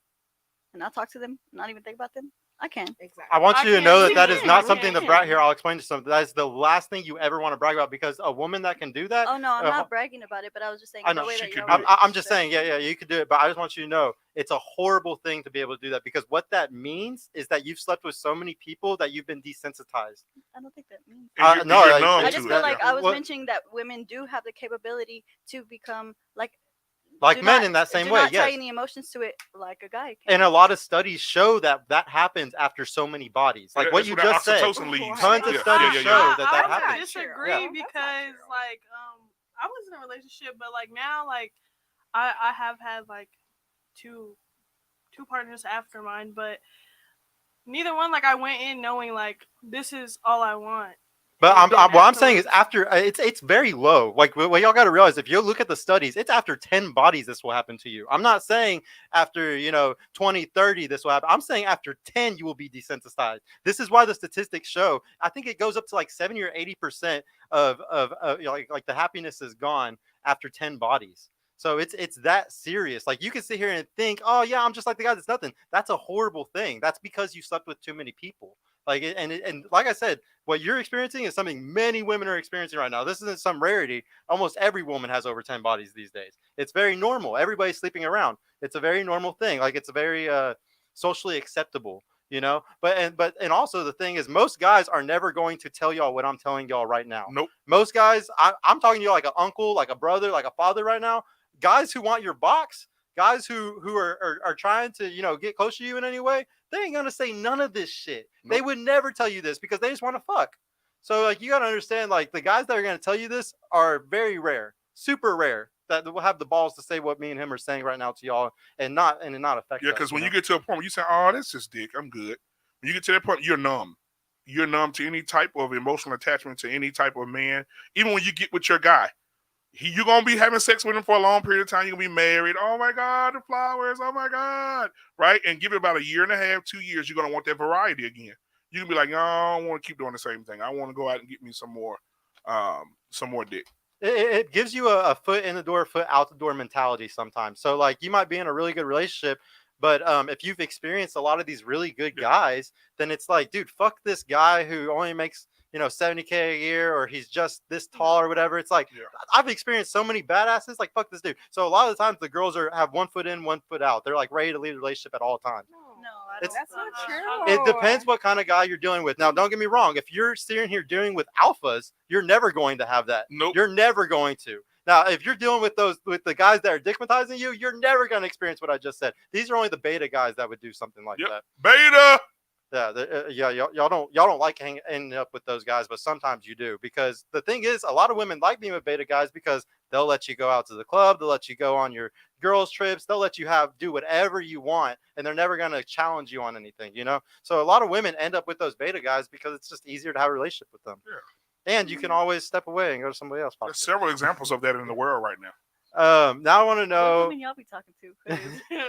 and not talk to them, not even think about them, I can. Exactly. I want you to know that is not something to brag here. I'll explain to something. That is the last thing you ever want to brag about because a woman that can do that. Oh no, I'm not bragging about it, but I was just saying. I know. I'm just saying, yeah, you could do it, but I just want you to know it's a horrible thing to be able to do that because what that means is that you've slept with so many people that you've been desensitized. I don't think that means. I just feel like I was mentioning that women do have the capability to become like like Do men not- in that same do way. not tie Yes. any emotions to it like a guy can. And a lot of studies show that that happens after so many bodies. Like Yeah, what that's you where that just said. oxytocin leaves. Tons of Yeah, studies yeah, yeah, show yeah. that I that would happens. disagree Yeah. because like I was in a relationship, but like now like I have had like two partners after mine, but neither one like I went in knowing like this is all I want. But And then what I'm saying is afterwards- after it's very low. Like what y'all got to realize, if you look at the studies, it's after 10 bodies this will happen to you. I'm not saying after 20, 30 this will happen. I'm saying after 10 you will be desensitized. This is why the statistics show. I think it goes up to like 70 or 80% of like the happiness is gone after 10 bodies. So it's that serious. Like you can sit here and think, oh yeah, I'm just like the guy that's nothing. That's a horrible thing. That's because you slept with too many people. Like and like I said, what you're experiencing is something many women are experiencing right now. This isn't some rarity. Almost every woman has over 10 bodies these days. It's very normal. Everybody's sleeping around. It's a very normal thing. Like it's a very socially acceptable, But also the thing is, most guys are never going to tell y'all what I'm telling y'all right now. Nope. Most guys, I'm talking to you like an uncle, like a brother, like a father right now. Guys who want your box, guys who are trying to get close to you in any way, they ain't gonna say none of this shit. Nope. They would never tell you this because they just want to fuck. So like you gotta understand, like the guys that are gonna tell you this are very rare, super rare, that will have the balls to say what me and him are saying right now to y'all and not affect. Yeah, because when you get to a point where you say, "Oh, that's just dick, I'm good," when you get to that point, you're numb. You're numb to any type of emotional attachment to any type of man. Even when you get with your guy, you're gonna be having sex with him for a long period of time. You're gonna be married. Oh my God, the flowers. Oh my God, right? And give it about a year and a half, 2 years. You're gonna want that variety again. You can be like, no, I don't want to keep doing the same thing. I want to go out and get me some more dick. It gives you a foot in the door, foot out the door mentality sometimes. So like you might be in a really good relationship, but if you've experienced a lot of these really good guys, then it's like, dude, fuck this guy who only makes 70K a year, or he's just this tall or whatever. It's like I've experienced so many badasses. Like fuck this dude. So a lot of the times the girls have 1 foot in, 1 foot out. They're like ready to leave the relationship at all times. That's not true. It depends what kind of guy you're dealing with. Now, don't get me wrong. If you're sitting here dealing with alphas, you're never going to have that. Nope. You're never going to. Now, if you're dealing with the guys that are dickmatizing you, you're never going to experience what I just said. These are only the beta guys that would do something like that. Beta. Yeah, y'all don't like ending up with those guys, but sometimes you do, because the thing is, a lot of women like being with beta guys because they'll let you go out to the club, they'll let you go on your girls trips, they'll let you do whatever you want, and they're never going to challenge you on anything, So a lot of women end up with those beta guys because it's just easier to have a relationship with them. Yeah. And you can always step away and go to somebody else. There's several examples of that in the world right now. Now I want to What know. women y'all be talking to? 'Cause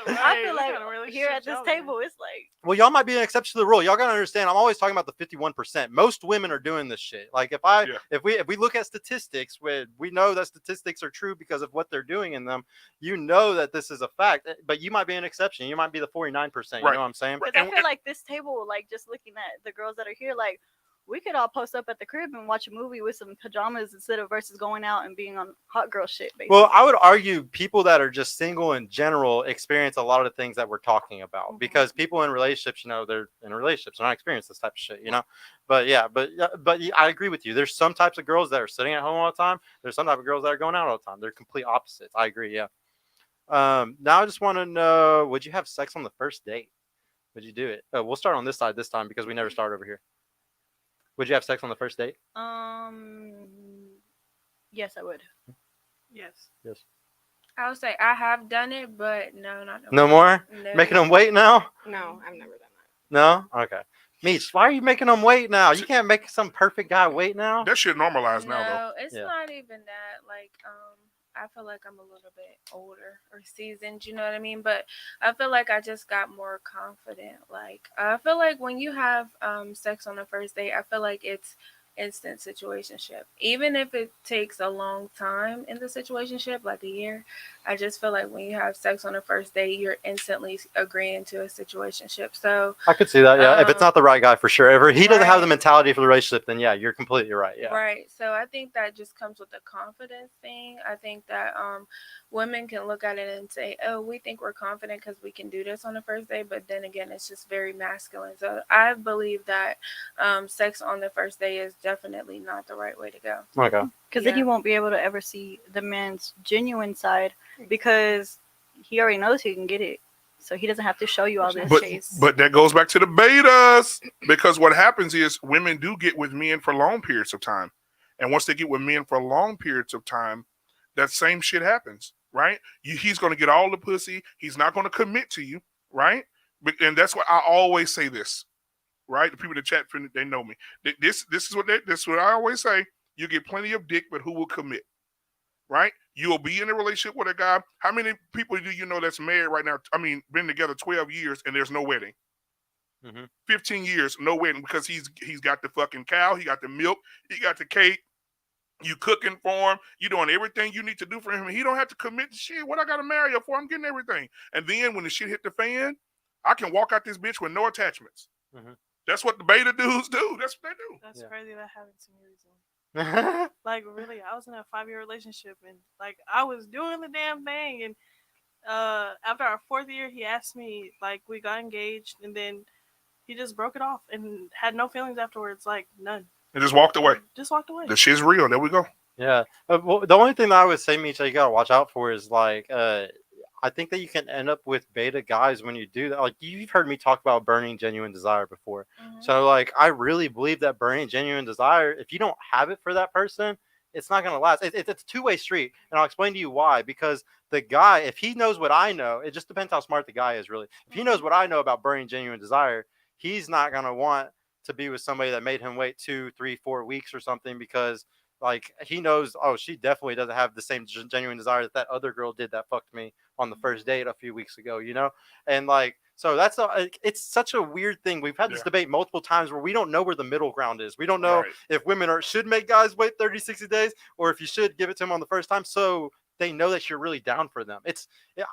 I feel like here at this table, it's like. Well, y'all might be an exception to the rule. Y'all gotta understand. I'm always talking about the 51%. Most women are doing this shit. Like if we look at statistics, we know that statistics are true because of what they're doing in them. You know that this is a fact, but you might be an exception. You might be the 49%. You know what I'm saying? Because I feel like this table, like just looking at the girls that are here, like. We could all post up at the crib and watch a movie with some pajamas instead of versus going out and being on hot girl shit, basically. Well, I would argue people that are just single in general experience a lot of the things that we're talking about, because people in relationships, they're in relationships, they're not experiencing this type of shit, But I agree with you. There's some types of girls that are sitting at home all the time. There's some type of girls that are going out all the time. They're complete opposites. I agree. Yeah. Now I just want to know, would you have sex on the first date? Would you do it? We'll start on this side this time because we never start over here. Would you have sex on the first date? Yes, I would. Yes. I would say I have done it, but no, not no more. No. Making them wait now? No, I've never done that. No. Okay. Meech, why are you making them wait now? You can't make some perfect guy wait now. That shit normalized now, though. No, it's not even that. Like, I feel like I'm a little bit older or seasoned, you know what I mean? But I feel like I just got more confident. Like, I feel like when you have sex on the first date, I feel like it's instant situationship. Even if it takes a long time in the situationship, like a year, I just feel like when you have sex on the first date, you're instantly agreeing to a situationship. So I could see that, yeah. If it's not the right guy, for sure. If he doesn't have the Right. mentality for the relationship, then yeah, you're completely right. Yeah. Right. So I think that just comes with the confidence thing. I think that women can look at it and say, oh, we think we're confident because we can do this on the first day. But then again, it's just very masculine. So I believe that sex on the first day is definitely not the right way to go. Okay. Because then you won't be able to ever see the man's genuine side because he already knows he can get it. So he doesn't have to show you all this chase. But that goes back to the betas, because what happens is women do get with men for long periods of time. And once they get with men for long periods of time, that same shit happens, right? He's going to get all the pussy. He's not going to commit to you, right? And that's why I always say this, right? The people in the chat, they know me. This is what I always say. You get plenty of dick, but who will commit, right? You'll be in a relationship with a guy. How many people do you know that's married right now? I mean, been together 12 years and there's no wedding. 15 years, no wedding, because he's got the fucking cow, he got the milk, he got the cake. You cooking for him. You doing everything you need to do for him. And he don't have to commit to shit. What I got to marry her for? I'm getting everything. And then when the shit hit the fan, I can walk out this bitch with no attachments. That's what the beta dudes do. That's what they do. That's crazy. That happened to me recently. Like, really, I was in a 5-year relationship, and like I was doing the damn thing. And after our 4th year, he asked me, like, we got engaged, and then he just broke it off and had no feelings afterwards. Like, none. And just walked away. Just walked away. The shit's real. There we go. Yeah. Well, the only thing that I would say, Misha, you gotta watch out for is like, I think that you can end up with beta guys when you do that. Like, you've heard me talk about burning genuine desire before. So like, I really believe that burning genuine desire, if you don't have it for that person, it's not gonna last. It's a two-way street, and I'll explain to you why. Because the guy, if he knows what I know, it just depends how smart the guy is, really. If he knows what I know about burning genuine desire, he's not gonna want to be with somebody that made him wait 2, 3, 4 weeks or something, because like he knows, oh, she definitely doesn't have the same genuine desire that other girl did that fucked me on the first date a few weeks ago, you know? And like, so that's it's such a weird thing. We've had this debate multiple times where we don't know where the middle ground is. We don't know if women should make guys wait 30, 60 days, or if you should give it to them on the first time, so they know that you're really down for them.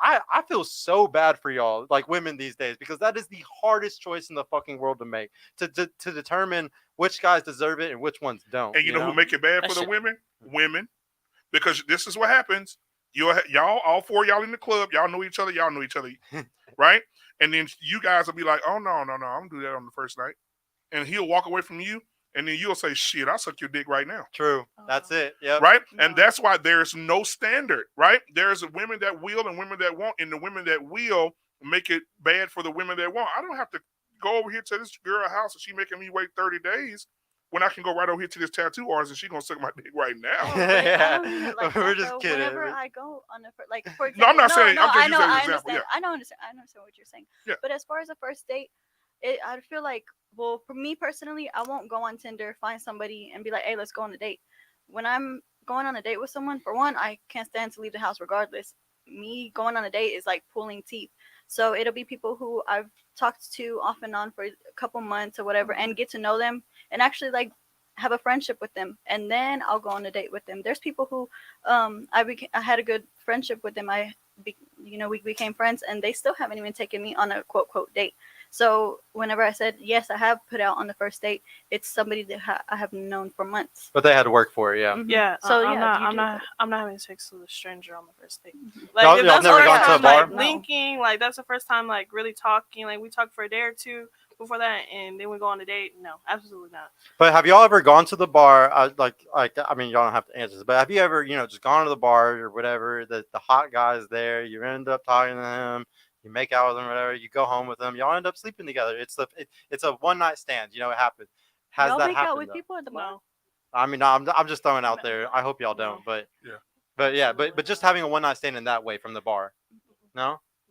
I feel so bad for y'all, like women these days, because that is the hardest choice in the fucking world to make, to determine which guys deserve it and which ones don't. And you know who make it bad for the women? Women. Because this is what happens. Y'all, all 4 of y'all in the club, y'all know each other, right? And then you guys will be like, oh, no, I'm going to do that on the first night. And he'll walk away from you. And then you'll say, shit, I'll suck your dick right now. True. That's it. Yeah. Right? And that's why there's no standard, right? There's women that will and women that won't. And the women that will make it bad for the women that won't. I don't have to go over here to this girl's house and she making me wait 30 days when I can go right over here to this tattoo artist and she's going to suck my dick right now. Like we're that, just though. kidding. Whenever I go on the first, like, for example, No, I'm not saying. No, I'm just I know, using I an example. understand. Yeah. I understand what you're saying. Yeah. But as far as the first date, I feel like, well, for me personally, I won't go on Tinder, find somebody, and be like, hey, let's go on a date. When I'm going on a date with someone, for one, I can't stand to leave the house regardless. Me going on a date is like pulling teeth. So it'll be people who I've talked to off and on for a couple months or whatever, and get to know them and actually like have a friendship with them, and then I'll go on a date with them. There's people who I had a good friendship with them. We became friends, and they still haven't even taken me on a quote date. So whenever I said yes, I have put out on the first date, it's somebody that I have known for months. But they had to work for it, yeah. Mhm. Yeah. So I'm yeah, not having sex with a stranger on the first date. Y'all if that's never the gone first to a time, bar? like, linking, like that's the first time like really talking. Like we talked for a day or two before that, and then we go on a date. No, absolutely not. But have y'all ever gone to the bar? I mean, y'all don't have to answer this, but have you ever, just gone to the bar or whatever? The hot guy's there. You end up talking to him. You make out with them, whatever. You go home with them. Y'all end up sleeping together. It's a one night stand. It happens. Has y'all that make happened? out with Though? people at the bar? I mean, I'm just throwing out there. I hope y'all don't. But but just having a one night stand in that way from the bar.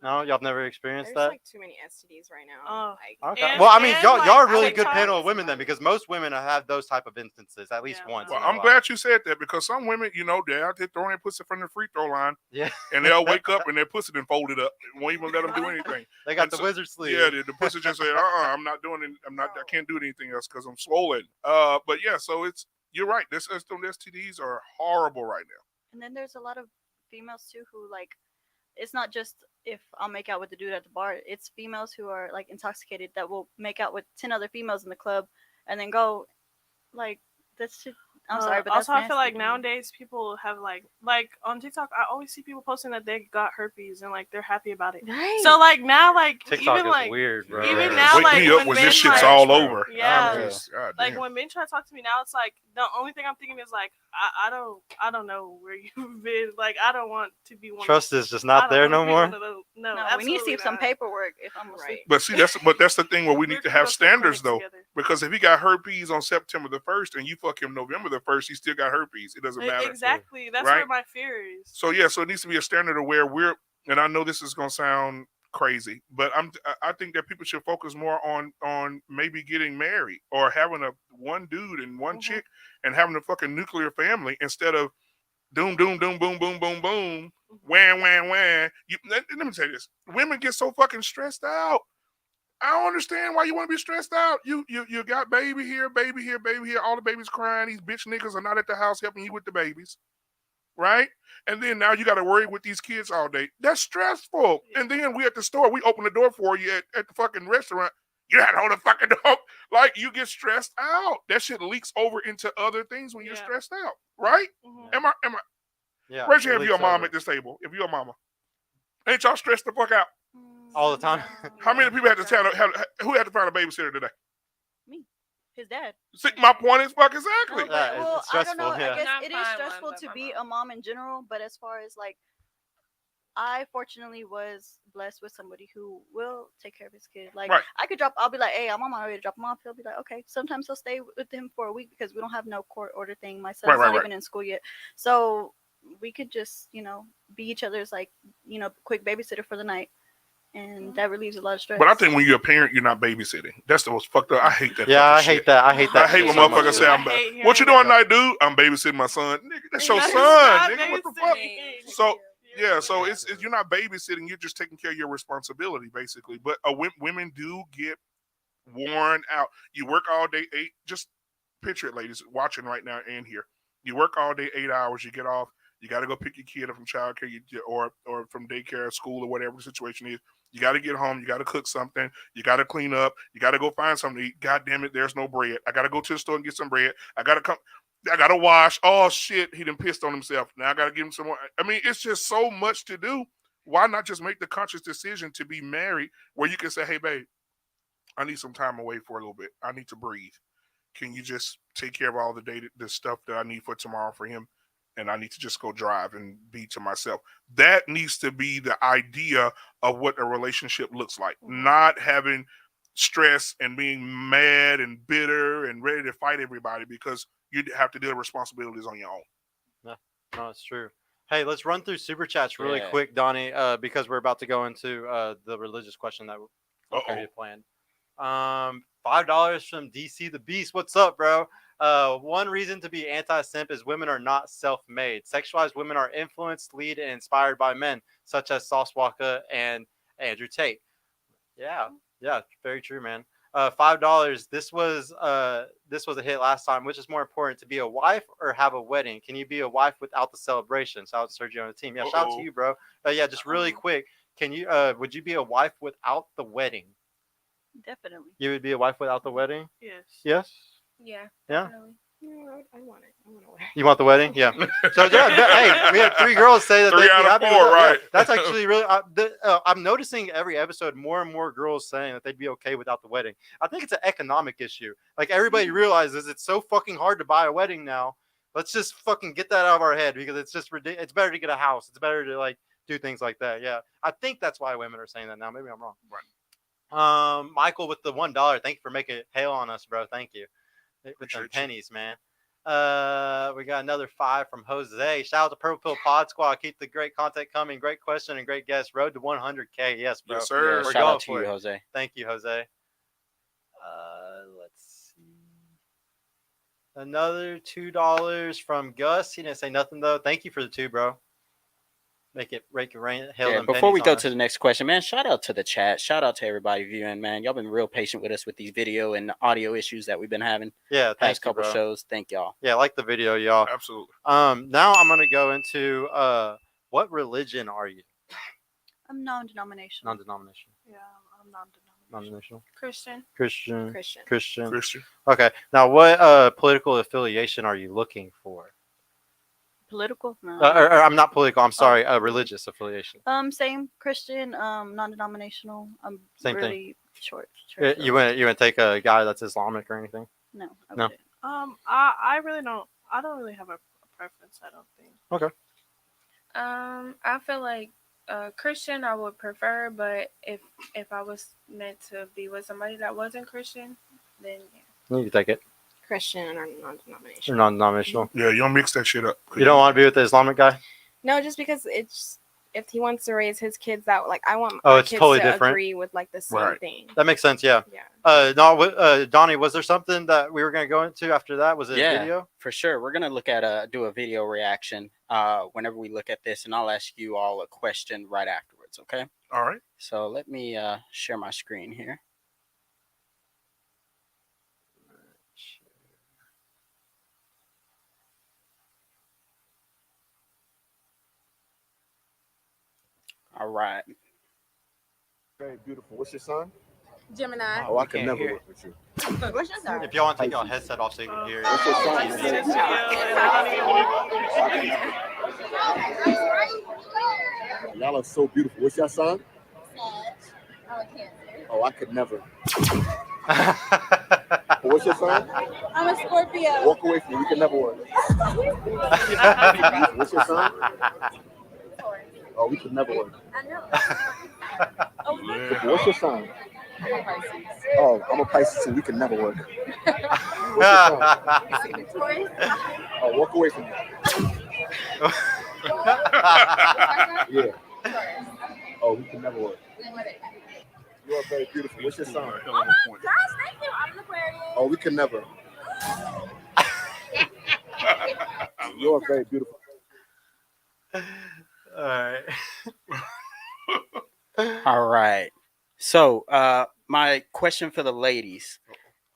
No, y'all have never experienced There's that. like too many STDs right now. Okay. Well, I mean, y'all are a really good panel of women then, because most women have those type of instances at least once. Well, I'm glad you said that, because some women, they're out there throwing their pussy from the free throw line. Yeah. And they'll wake up and their pussy done folded up. It won't even let them do anything. They got the wizard sleeve. Yeah, the pussy just said, I'm not doing it. I can't do anything else because I'm swollen. But yeah, so you're right. Them STDs are horrible right now. And then there's a lot of females too who like, it's not just if I'll make out with the dude at the bar. It's females who are like intoxicated that will make out with 10 other females in the club and then go like, that's just, I'm sorry, but also that's I feel like nasty. nowadays people have like on TikTok. I always see people posting that they got herpes and like they're happy about it. Right. So like now like TikTok even is like weird, bro. even now Wake like me up when when men this shit's like, all over. Yeah. I'm just, God like damn. when men try to talk to me now, it's like the only thing I'm thinking is like I don't know where you've been. Like I don't want to be one. Trust is just not there no more. No, No, we need to see some paperwork if I'm asleep. But see, that's the thing where we need to have standards though, together. because if he got herpes on September the 1st and you fuck him November the 1st, he still got herpes. It doesn't matter. Exactly. That's right? where my fear is. So yeah, so it needs to be a standard of where we're. And I know this is gonna sound crazy, but I think that people should focus more on maybe getting married or having a one dude and one chick and having a fucking nuclear family instead of doom boom boom boom boom wham wham wham. Let me tell you this: women get so fucking stressed out. I don't understand why you want to be stressed out. You got baby here, baby here, baby here. All the babies crying. These bitch niggas are not at the house helping you with the babies, right? And then now you got to worry with these kids all day. That's stressful. And then we at the store, we open the door for you at the fucking restaurant. You had to hold the fucking door. Like you get stressed out. That shit leaks over into other things when you're stressed out, right? Am I? Yeah. Raise your hand if you're a mom at this table. If you're a mama, ain't y'all stressed the fuck out? All the time. How many people had to who had to find a babysitter today? Me, his dad. See, my point is fuck exactly. No, but, well, it's I don't know. stressful, yeah. I guess Not it is fine stressful one, but to my be mom. a mom in general, but as far as like, I fortunately was blessed with somebody who will take care of his kid. Like Right. I'll be like, hey, I'm on my way to drop him off. He'll be like, okay. Sometimes he'll stay with him for a week because we don't have no court order thing. My son's not even in school yet, so we could just be each other's like quick babysitter for the night. And that relieves a lot of stress. But I think when you're a parent, you're not babysitting. That's the most fucked up. I hate that. Yeah, I fucking hate shit. that. I hate that. I hate when so much, motherfuckers dude. say, "What you doing tonight, dude?" I'm babysitting my son. Nigga, that's your son, nigga. What the fuck? So yeah, so it's you're not babysitting. You're just taking care of your responsibility, basically. But women do get worn out. You work all day, just picture it, ladies, watching right now and here. You work all day, 8 hours. You get off. You got to go pick your kid up from childcare or from daycare, school, or whatever the situation is. You got to get home. You got to cook something. You got to clean up. You got to go find something to eat. God damn it, there's no bread. I got to go to the store and get some bread. I got to wash. Oh, shit, he done pissed on himself. Now I got to give him some more. I mean, it's just so much to do. Why not just make the conscious decision to be married where you can say, hey, babe, I need some time away for a little bit. I need to breathe. Can you just take care of all the stuff that I need for tomorrow for him? And I need to just go drive and be to myself. That needs to be the idea of what a relationship looks like. Not having stress and being mad and bitter and ready to fight everybody because you have to deal with responsibilities on your own. No, it's true. Hey, let's run through super chats really Yeah. quick, Donnie, because we're about to go into the religious question that we planned. $5 from DC the Beast. What's up, bro? One reason to be anti-simp is women are not self-made. Sexualized women are influenced, lead, and inspired by men, such as Sauce Walker and Andrew Tate. Yeah, very true, man. $5. This was a hit last time. Which is more important, to be a wife or have a wedding? Can you be a wife without the celebration? Shout out to Sergio on the team. Yeah, shout out to you, bro. Yeah, just really quick. Can you? Would you be a wife without the wedding? Definitely. You would be a wife without the wedding? Yes. Yes. Yeah. Yeah. Definitely. I want it. I want to wear. You want the wedding? Yeah. So yeah, hey, we had 3 girls say that 3 they'd be out of happy 4, with that. right? Yeah, that's actually really. I'm noticing every episode more and more girls saying that they'd be okay without the wedding. I think it's an economic issue. Like everybody realizes it's so fucking hard to buy a wedding now. Let's just fucking get that out of our head because it's just ridiculous. It's better to get a house. It's better to like do things like that. Yeah, I think that's why women are saying that now. Maybe I'm wrong. Right. Michael with the $1. Thank you for making it hail on us, bro. Thank you. With some pennies, man. We got another 5 from Jose. Shout out to Purple Pill Pod Squad. Keep the great content coming. Great question and great guest. Road to 100K. Yes, bro. Yes, sir. Yeah, We're shout going out to for you, it. Jose. Thank you, Jose. Let's see. Another $2 from Gus. He didn't say nothing though. Thank you for the 2, bro. Make it rain. Hail Yeah, them before we pennies go on to us. the next question, man, shout out to the chat. Shout out to everybody viewing, man. Y'all been real patient with us with these video and audio issues that we've been having. Yeah, thank past you, couple bro. shows. Thank y'all. Yeah, like the video, y'all. Absolutely. Now I'm gonna go into what religion are you? I'm non-denominational. Non-denominational. Yeah, I'm non-denominational. non-denominational? Christian. Christian. Christian. Christian. Christian. Okay. Now, what political affiliation are you looking for? Political? No. Or I'm not political. I'm sorry. Religious affiliation. Same Christian, non-denominational. I'm Same thing. really short. You wouldn't take a guy that's Islamic or anything? No. I No. wouldn't. I really don't. I don't really have a preference. I don't think. Okay. I feel like Christian I would prefer, but if I was meant to be with somebody that wasn't Christian, then yeah. You can take it. Christian or Or non-denominational. non-denominational. Yeah, you don't mix that shit up. You don't want to be with the Islamic guy? No, just because it's if he wants to raise his kids that like I want Oh, my it's kids totally to different. agree with like the same Right. thing. That makes sense. Yeah. Yeah. No, Donnie, was there something that we were going to go into after that? Was it a Yeah. video? For sure. We're gonna look at do a video reaction whenever we look at this, and I'll ask you all a question right afterwards. Okay. All right. So let me share my screen here. All right. Very beautiful. What's your son? Gemini. Oh, I could can't never hear work with you. What's your sign? If y'all want to take your headset off so you can hear it. What's your son? I've seen this video and I don't even. Y'all are so beautiful. What's your son? Oh, Cancer. Oh, I could never. What's your son? I'm a Scorpio. Walk away from me. We can never work. What's your son? Oh, we could never work. I know. What's your son? I'm a Pisces. Oh, I'm a Pisces too. We can never work. What's your son? Taurus. Oh, walk away from me. Yeah. Oh, we can never work. You are very beautiful. What's your sign? Oh my gosh, thank you. I'm an Aquarius. Oh, we can never. You are very beautiful. All right. All right. So, my question for the ladies: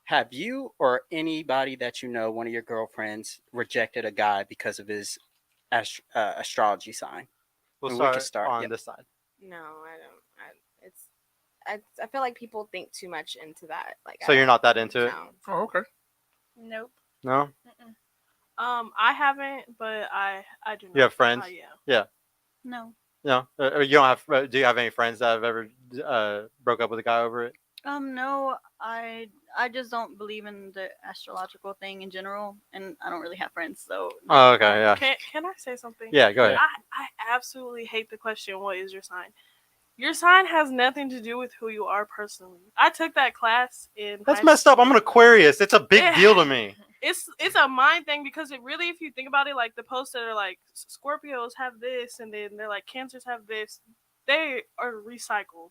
have you or anybody that you know, one of your girlfriends, rejected a guy because of his astrology sign? We'll And start, we can start on yep. this side. No, I don't. I feel like people think too much into that. Like, So you're not that into it? No. Oh, okay. Nope. No? I haven't, but I do. You have friends? Yeah. Yeah. No. No? Or you don't have, do you have any friends that have ever broke up with a guy over it? No, I just don't believe in the astrological thing in general, and I don't really have friends, so. Oh, okay, yeah. Can I say something? Yeah, go ahead. I absolutely hate the question, what is your sign? Your sign has nothing to do with who you are personally. I took that class in That's high messed up. school. I'm an Aquarius. It's a big Yeah. deal to me. It's a mind thing because it really, if you think about it, like the posts that are like Scorpios have this and then they're like Cancers have this, they are recycled.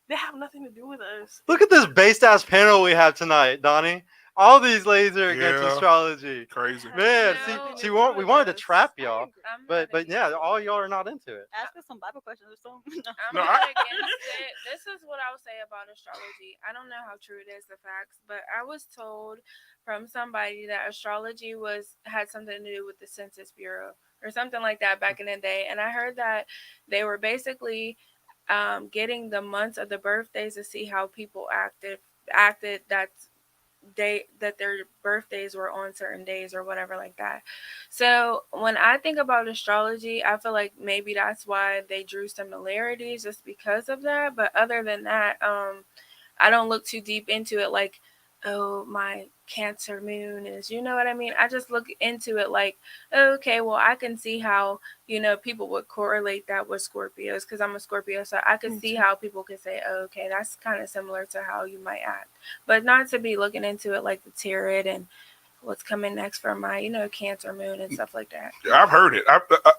They have nothing to do with us. Look at this based ass panel we have tonight, Donnie. All these ladies are against Yeah. astrology. Crazy. Man, No, we wanted to trap y'all, I'm but not yeah, all y'all are not into it. Ask us some Bible questions or something. I'm No, not I- against it. This is what I would say about astrology. I don't know how true it is, the facts, but I was told from somebody that astrology had something to do with the Census Bureau or something like that back in the day. And I heard that they were basically getting the months of the birthdays to see how people acted that their birthdays were on certain days or whatever like that. So when I think about astrology, I feel like maybe that's why they drew similarities just because of that. But other than that, I don't look too deep into it like, oh, my Cancer moon is, you know what I mean? I just look into it like, okay, well, I can see how, people would correlate that with Scorpios because I'm a Scorpio. So I could see how people could say, oh, okay, that's kind of similar to how you might act. But not to be looking into it like the tarot and what's coming next for my, Cancer moon and stuff like that. Yeah, I've heard it.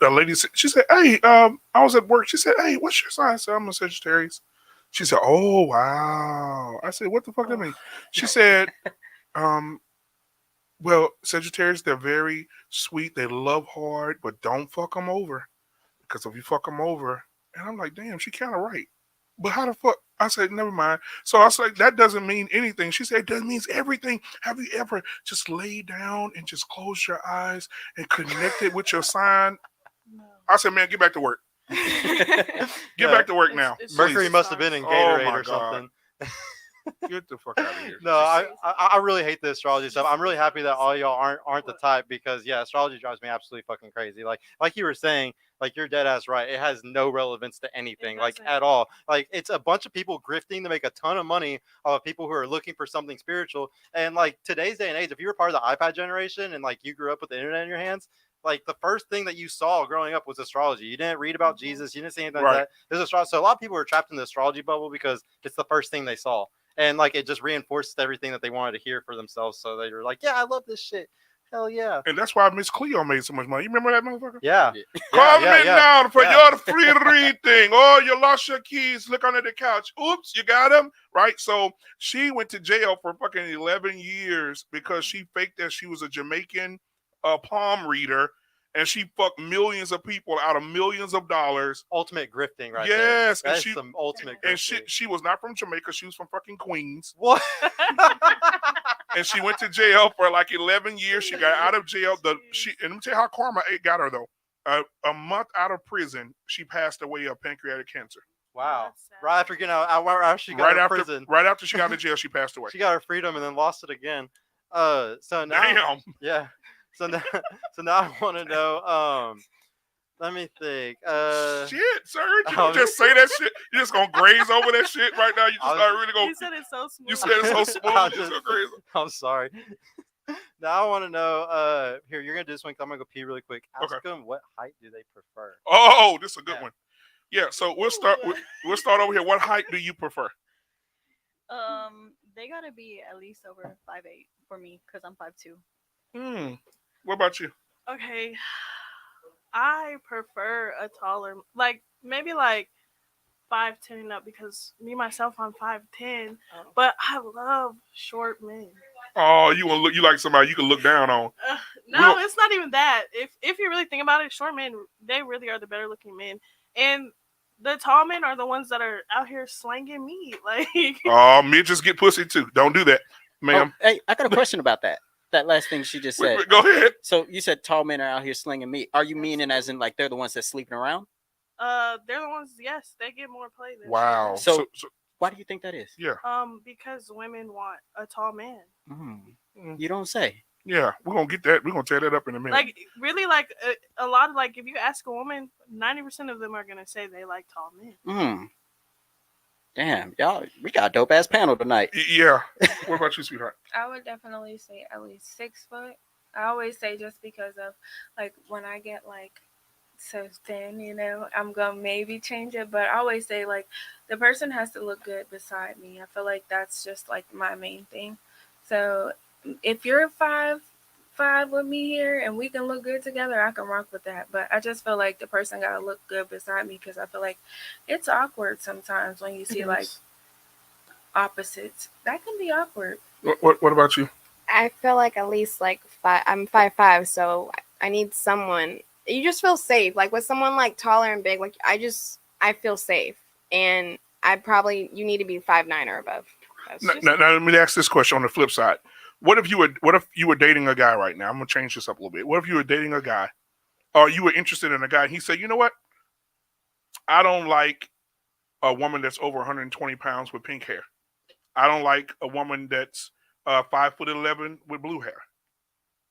The lady said, she said, hey, I was at work. She said, hey, what's your sign? I said, I'm a Sagittarius. She said, oh, wow. I said, what the fuck that mean? She said, well, Sagittarius, they're very sweet. They love hard, but don't fuck them over. Because if you fuck them over, and I'm like, damn, she kind of right. But how the fuck? I said, never mind. So I was like, that doesn't mean anything. She said, it means everything. Have you ever just laid down and just closed your eyes and connected with your sign? No. I said, man, get back to work. Get back to work now. Mercury please. must have been in Oh Gatorade my or God. something. Get the fuck out of here. No, I really hate the astrology stuff. I'm really happy that all y'all aren't the type because yeah, astrology drives me absolutely fucking crazy. Like you were saying, like you're dead ass right. It has no relevance to anything, like at all. Like it's a bunch of people grifting to make a ton of money off of people who are looking for something spiritual. And like today's day and age, if you were part of the iPad generation and like you grew up with the internet in your hands, like the first thing that you saw growing up was astrology. You didn't read about Jesus. You didn't see anything like that. There's astrology. So a lot of people are trapped in the astrology bubble because it's the first thing they saw. And like it just reinforced everything that they wanted to hear for themselves. So they were like, "Yeah, I love this shit. Hell yeah!" And that's why Miss Cleo made so much money. You remember that motherfucker? Yeah. Call me now for your free reading. Oh, you lost your keys. Look under the couch. Oops, you got them. Right. So she went to jail for fucking 11 years because she faked that she was a Jamaican palm reader. And she fucked millions of people out of millions of dollars. Ultimate grifting, right? Yes, there. and That's some ultimate grifting. And she was not from Jamaica. She was from fucking Queens. What? And she went to jail for like 11 years. She got out of jail. And let me tell you how karma got her though. A month out of prison, she passed away of pancreatic cancer. Wow! Right after she got out of prison. Right after she got out of jail, she passed away. She got her freedom and then lost it again. So now, damn. Yeah. So now I want to know. Let me think. Shit, sir. You don't just say that shit. You're just gonna graze over that shit right now. You just are really gonna. You said it so smooth. You said it so smooth. Just go graze. I'm sorry. Now I want to know. Here, you're gonna do this one. I'm gonna go pee really quick. Ask them what height do they prefer. Oh, this is a good one. Yeah. So we'll start. We'll start over here. What height do you prefer? They gotta be at least over 5'8" for me because I'm 5'2". What about you? Okay, I prefer a taller, like maybe like 5'10" up because me myself I'm 5'10", but I love short men. Oh, you want to look? You like somebody you can look down on? No, it's not even that. If you really think about it, short men they really are the better looking men, and the tall men are the ones that are out here slanging meat. Like, oh, midgets get pussy too. Don't do that, ma'am. Oh, hey, I got a question about that. That last thing she just said. Wait, go ahead. So you said tall men are out here slinging meat. Are you meaning as in like they're the ones that's sleeping around? They're the ones. Yes, they get more play than. Wow. So why do you think that is? Yeah. Because women want a tall man. You don't say. Yeah, we're gonna get that. We're gonna tear that up in a minute. Like really, like a lot of like if you ask a woman, 90% of them are gonna say they like tall men. Damn, y'all, we got a dope ass panel tonight. Yeah. What about you, sweetheart? I would definitely say at least 6 foot. I always say just because of like when I get like so thin, you know, I'm gonna maybe change it, but I always say like the person has to look good beside me. I feel like that's just like my main thing. So if you're 5'5" with me here and we can look good together, I can rock with that. But I just feel like the person gotta look good beside me because I feel like it's awkward sometimes when you see like opposites. That can be awkward. What about you? I feel like at least like I'm 5'5", so I need someone. You just feel safe, like with someone like taller and big. Like I feel safe, and you need to be 5'9" or above. Now, let me ask this question on the flip side. What if you were dating a guy right now? I'm gonna change this up a little bit. What if you were dating a guy, or you were interested in a guy, and he said, "You know what? I don't like a woman that's over 120 pounds with pink hair. I don't like a woman that's 5'11" with blue hair.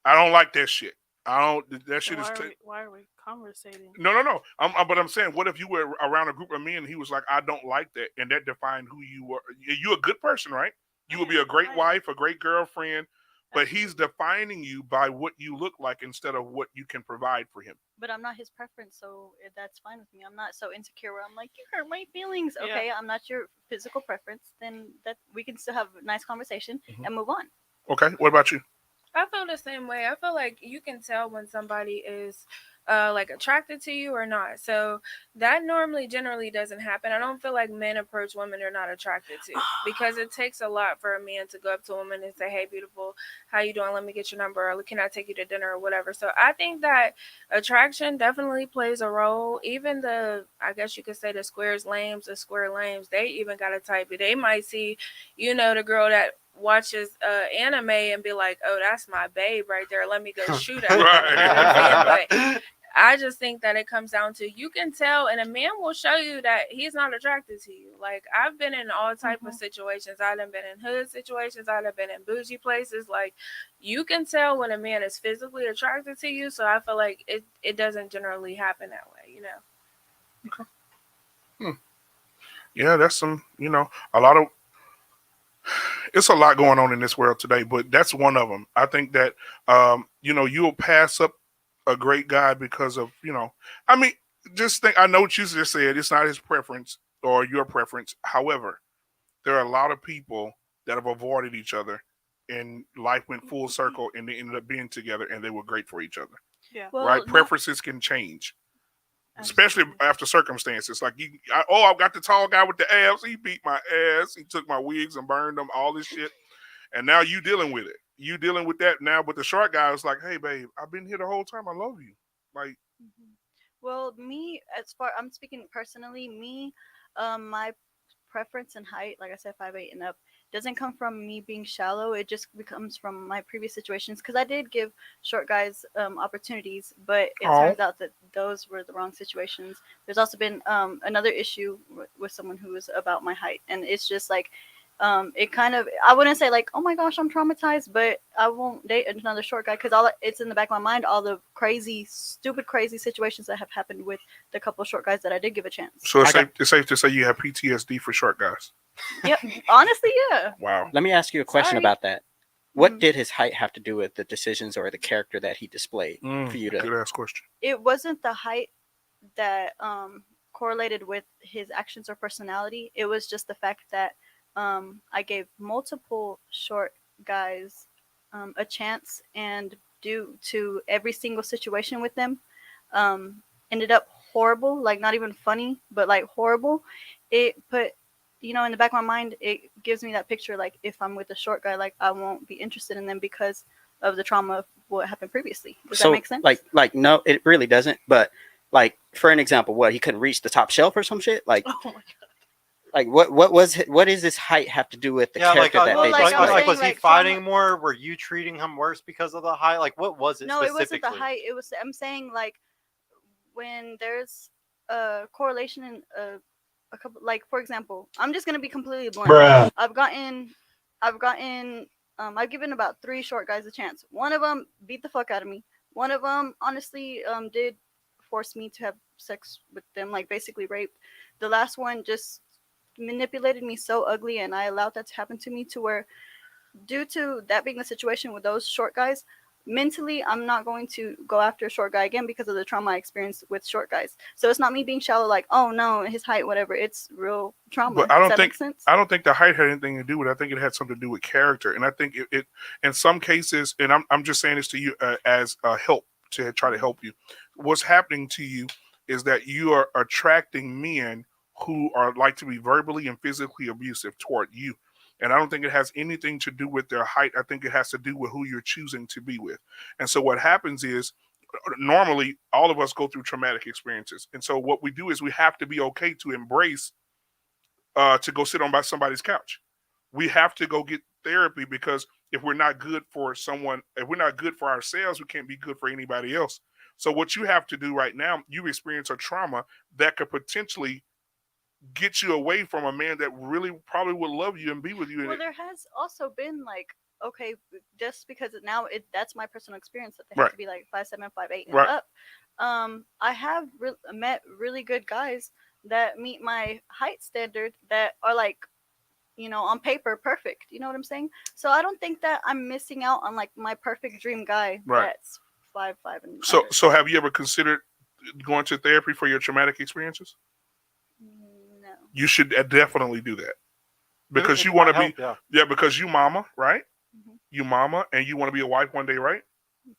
I don't like that shit. That shit is. Why are we conversating? No. But I'm saying, what if you were around a group of men and he was like, "I don't like that," and that defined who you were. You're a good person, right? You would be a great wife, a great girlfriend, but he's defining you by what you look like instead of what you can provide for him. But I'm not his preference, so that's fine with me. I'm not so insecure where I'm like, you hurt my feelings. Okay, I'm not your physical preference. Then that we can still have a nice conversation and move on. Okay, what about you? I feel the same way. I feel like you can tell when somebody is like attracted to you or not. So that generally doesn't happen. I don't feel like men approach women they're not attracted to because it takes a lot for a man to go up to a woman and say, "Hey, beautiful, how you doing? Let me get your number. Or can I take you to dinner or whatever." So I think that attraction definitely plays a role. Even I guess you could say the square lames, they even got a type. They might see, the girl that watches anime and be like, "Oh, that's my babe right there. Let me go shoot at her." Right. But I just think that it comes down to you can tell, and a man will show you that he's not attracted to you. Like I've been in all type of situations. I've been in hood situations. I've been in bougie places. Like you can tell when a man is physically attracted to you. So I feel like it doesn't generally happen that way. You know. Yeah, that's some. A lot of. It's a lot going on in this world today, but that's one of them. I think that you'll pass up a great guy because of I mean, just think. I know what you just said. It's not his preference or your preference. However, there are a lot of people that have avoided each other, and life went full circle, and they ended up being together, and they were great for each other. Yeah. Right? Preferences can change. Especially after circumstances like I've got the tall guy with the abs. He beat my ass. He took my wigs and burned them. All this shit, and now you dealing with it. You dealing with that now. But the short guy is like, "Hey, babe, I've been here the whole time. I love you." Like, Well, me, as far I'm speaking personally, me, my preference in height, like I said, 5'8" and up, doesn't come from me being shallow. It just becomes from my previous situations because I did give short guys opportunities, but it turns out that those were the wrong situations. There's also been another issue with someone who was about my height, and it's just like it kind of, I wouldn't say like, oh my gosh, I'm traumatized, but I won't date another short guy because it's in the back of my mind, all the crazy, stupid, crazy situations that have happened with the couple short guys that I did give a chance. so it's safe to say you have PTSD for short guys. Yep, honestly, yeah. Wow. Let me ask you a question Sorry. about that. What did his height have to do with the decisions or the character that he displayed for you to? Good ass question. It wasn't the height that correlated with his actions or personality. It was just the fact that I gave multiple short guys a chance, and due to every single situation with them, ended up horrible. Like not even funny, but like horrible. It put, in the back of my mind, it gives me that picture. Like if I'm with a short guy, like I won't be interested in them because of the trauma of what happened previously. Does that make sense? Like no, it really doesn't. But like for an example, what he couldn't reach the top shelf or some shit. Like, Oh my god. Like what does this height have to do with the character that they displayed? saying, was he like, fighting trauma- more? Were you treating him worse because of the height? Like what was it? No, it specifically? wasn't the height. It was, I'm saying like when there's a correlation in a couple, like for example, I'm just gonna be completely blunt. Bruh. I've given about 3 short guys a chance. One of them beat the fuck out of me. One of them honestly did force me to have sex with them, like basically rape. The last one just manipulated me so ugly, and I allowed that to happen to me, to where due to that being the situation with those short guys, mentally I'm not going to go after a short guy again because of the trauma I experienced with short guys. So it's not me being shallow, like, oh no, his height, whatever. It's real trauma. But I don't Does that think make sense? I don't think the height had anything to do with it. I think it had something to do with character, and I think it in some cases, and I'm just saying this to you as a help to try to help you. What's happening to you is that you are attracting men who are like to be verbally and physically abusive toward you. And I don't think it has anything to do with their height. I think it has to do with who you're choosing to be with. And so what happens is normally all of us go through traumatic experiences. And so what we do is we have to be okay to embrace to go sit on by somebody's couch. We have to go get therapy because if we're not good for someone, if we're not good for ourselves, we can't be good for anybody else. So what you have to do right now, you experience a trauma that could potentially get you away from a man that really probably would love you and be with you. Well, there has also been like, okay, just because now that's my personal experience that they have to be like 5'7", 5'8", and up. I have met really good guys that meet my height standard that are like, on paper perfect. You know what I'm saying? So I don't think that I'm missing out on like my perfect dream guy that's 5'5" and So have you ever considered going to therapy for your traumatic experiences? No. You should definitely do that because you want to be because you mama, right? Mm-hmm. You mama, and you want to be a wife one day, right?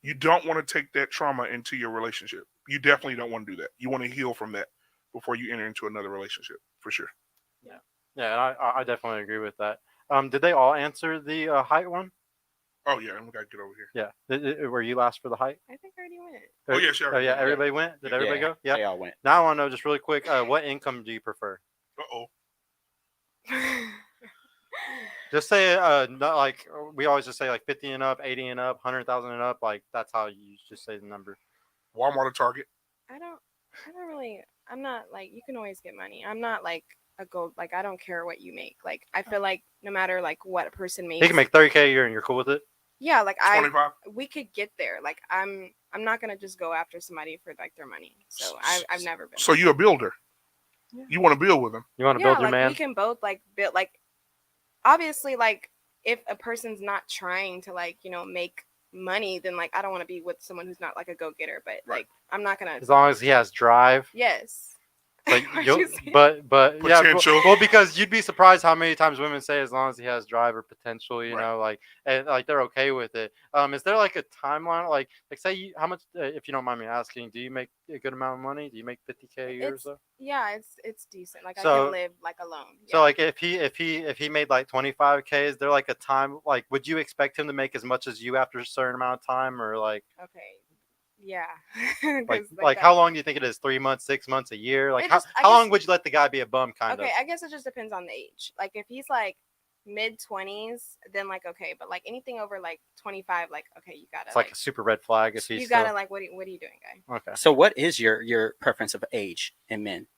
You don't want to take that trauma into your relationship. You definitely don't want to do that. You want to heal from that before you enter into another relationship, for sure. Yeah, I definitely agree with that. Did they all answer the height one? Oh yeah, we gotta get over here. Yeah, were you last for the height? I think I already went. Oh yeah, sure. Oh yeah, everybody went. Did everybody go? Yeah, they all went. Now I want to know just really quick, what income do you prefer? Just say not like we always just say like 50 and up, 80 and up, 100,000 and up. Like that's how you just say the number. Walmart or Target? I don't really. I'm not like you can always get money. I'm not like a gold. Like I don't care what you make. Like I feel like no matter like what a person makes. He can make 30K a year, and you're cool with it. Yeah, like 25. we could get there. Like I'm not gonna just go after somebody for like their money. So I've never been. So you're a builder. Yeah. You want to build with him. You want to Yeah, build your like man. we can both like build. Like obviously, like if a person's not trying to like make money, then like I don't want to be with someone who's not like a go getter. But like I'm not gonna. As long as he has drive. Yes. But What'd you'll, you say? but yeah, Potential. well, because you'd be surprised how many times women say as long as he has drive or potential, you know, like and like they're okay with it. Is there like a timeline, like say how much, if you don't mind me asking, do you make a good amount of money? Do you make 50K a year or so? Yeah, it's decent. Like I So- can live like alone. So like if he made like 25K, is there like a time, like would you expect him to make as much as you after a certain amount of time, or like Okay. Yeah. like how long do you think it is? 3 months, 6 months, a year? Like It how, just- I how guess- long would you let the guy be a bum kind Okay, of? I guess it just depends on the age. Like if he's like mid-20s, then like okay, but like anything over like 25, like okay, you gotta. It's like a super red flag if he's you still... gotta like what are you doing, guy? Okay. So what is your preference of age in men?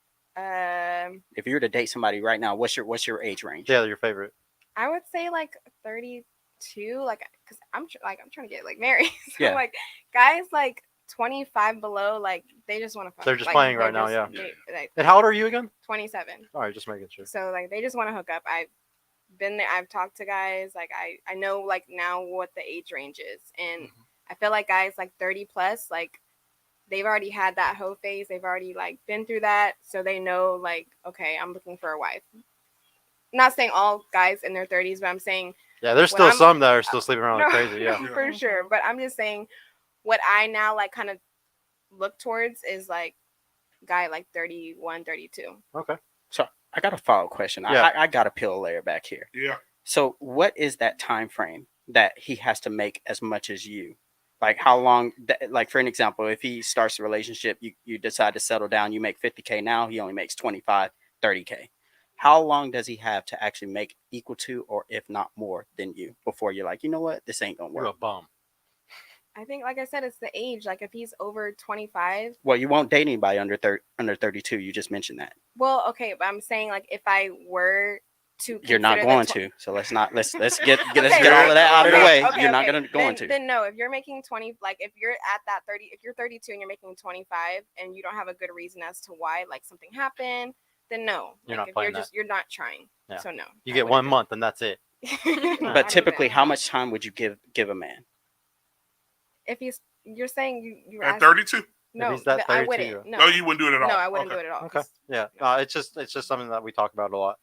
If you were to date somebody right now, what's your age range? Yeah, your favorite. I would say like 32, like because I'm trying to get like married. So Yeah. like guys like 25 below, like they just want to. They're just playing right now, yeah. Like, And how old are you again? 27. All right, just making sure. So like they just want to hook up. I've been there. I've talked to guys. Like I know like now what the age range is, and I feel like guys like 30 plus, like they've already had that hoe phase. They've already like been through that, so they know like okay, I'm looking for a wife. Not saying all guys in their 30s, but I'm saying Yeah, there's what still I'm- some that are still sleeping around like No, crazy. Yeah. for sure. But I'm just saying what I now like kind of look towards is like guy like 31, 32. Okay. So I got a follow-up question. Yeah. I got a peel a layer back here. Yeah. So what is that time frame that he has to make as much as you? Like how long? Like for an example, if he starts a relationship, you decide to settle down, you make 50K now, he only makes 25, 30K. How long does he have to actually make equal to, or if not more than you, before you're like, you know what, this ain't gonna work? You're a bum. I think, like I said, it's the age. Like if he's over 25. Well, you won't date anybody under 32. You just mentioned that. Well, okay, but I'm saying like if I were to, You're not consider going the to. So let's get Okay, all of that out of the way. okay, You're not okay. going to. Then no, if you're making 20, like if you're at that 30, if you're 32 and you're making 25, and you don't have a good reason as to why, like something happened, then no. You're like not if playing you're not trying. Yeah. So no. You I get wouldn't 1 do month and that's it. it. Not But typically, even. how much time would you give a man? If you're saying you At asked- 32. No, he's that I 32, wouldn't. No, you wouldn't do it at all. No, I wouldn't Okay. do it at all. Okay. 'cause- Yeah. It's just something that we talk about a lot.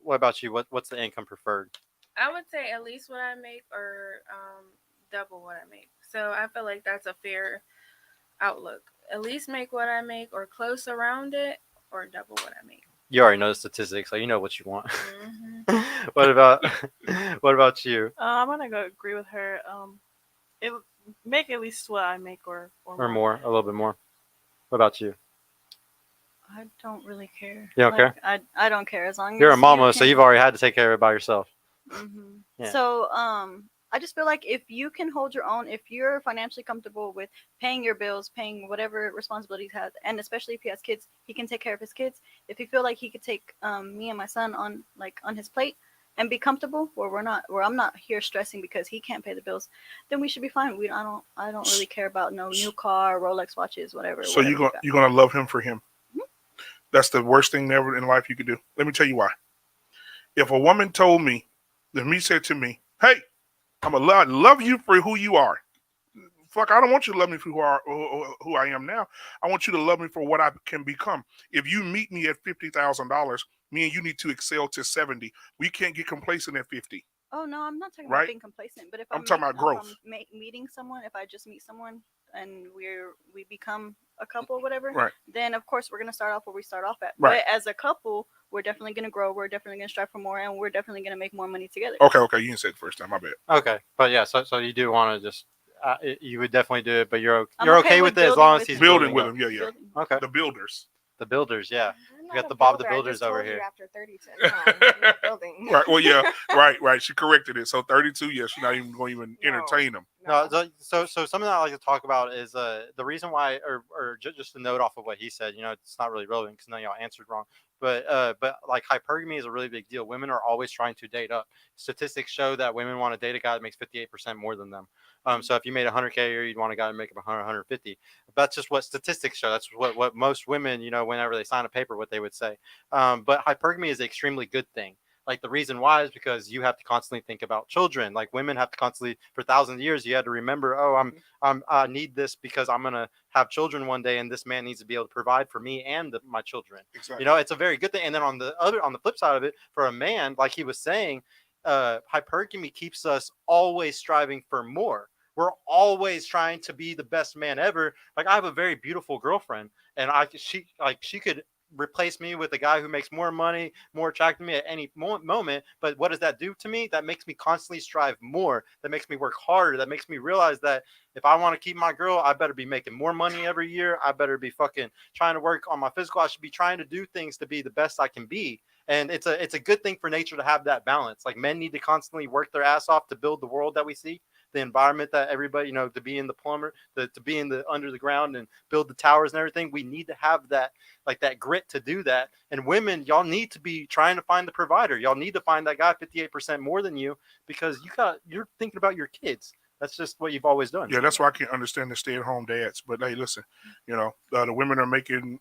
What about you? What's the income preferred? I would say at least what I make or double what I make. So I feel like that's a fair outlook. At least make what I make or close around it or double what I make. You already know the statistics, so you know what you want. Mm-hmm. what about you? I'm gonna go agree with her. It make at least what I make or More, a little bit more. What about you? I don't really care. You don't care? I don't care as long You're as a mama, you so can- you've already had to take care of it by yourself. Mhm. Yeah. So I just feel like if you can hold your own, if you're financially comfortable with paying your bills, paying whatever responsibilities he has, and especially if he has kids, he can take care of his kids. If you feel like he could take me and my son on his plate and be comfortable, where I'm not here stressing because he can't pay the bills, then we should be fine. I don't really care about no new car, Rolex watches, whatever. So you're gonna love him for him. That's the worst thing ever in life you could do. Let me tell you why. If a woman told me, if me said to me, "Hey, I'm gonna love you for who you are. Fuck, I don't want you to love me for who I am now. I want you to love me for what I can become. If you meet me at $50,000, me and you need to excel to 70. We can't get complacent at 50. Oh no, I'm not talking Right? about being complacent, but if I'm talking about growth. If I'm meeting someone, if I just meet someone and we become a couple, whatever, Right. then of course we're gonna start off where we start off at. Right. But as a couple, we're definitely gonna grow. We're definitely gonna strive for more, and we're definitely gonna make more money together. Okay, you didn't say it the first time. My bad. Okay, but yeah, so you do want to just you would definitely do it, but you're I'm okay okay with with it as long as he's building with up. him. Yeah. Okay. The builders. The builders, yeah. I'm You not got a the Bob the builder. I Builders just over told you here. After 32, no, I'm not building. Right. Well, yeah. Right. She corrected it. So 32. Yeah, she's not even going to even entertain them. No, so something that I like to talk about is the reason why, or just a note off of what he said. It's not really relevant because none of y'all answered wrong. But like hypergamy is a really big deal. Women are always trying to date up. Statistics show that women want to date a guy that makes 58% more than them. So if you made 100K a year, you'd want a guy to make up 100, 150. That's just what statistics show. That's what most women, whenever they sign a paper, what they would say. But hypergamy is an extremely good thing. Like the reason why is because you have to constantly think about children. Like women have to constantly, for thousands of years, you had to remember, I need this because I'm gonna have children one day, and this man needs to be able to provide for me and my children. Exactly. It's a very good thing. And then on the flip side of it, for a man, like he was saying, hypergamy keeps us always striving for more. We're always trying to be the best man ever. Like I have a very beautiful girlfriend, and she could replace me with a guy who makes more money, more attractive to me at any moment. But what does that do to me? That makes me constantly strive more. That makes me work harder. That makes me realize that if I want to keep my girl, I better be making more money every year. I better be fucking trying to work on my physical. I should be trying to do things to be the best I can be. And it's a good thing for nature to have that balance. Like men need to constantly work their ass off to build the world that we see, the environment that everybody, to be in the plumber, to be in the under the ground and build the towers and everything. We need to have that, like that grit to do that. And women, y'all need to be trying to find the provider. Y'all need to find that guy 58% more than you because you're thinking about your kids. That's just what you've always done. Yeah, that's why I can't understand the stay-at-home dads. But hey, listen, the women are making,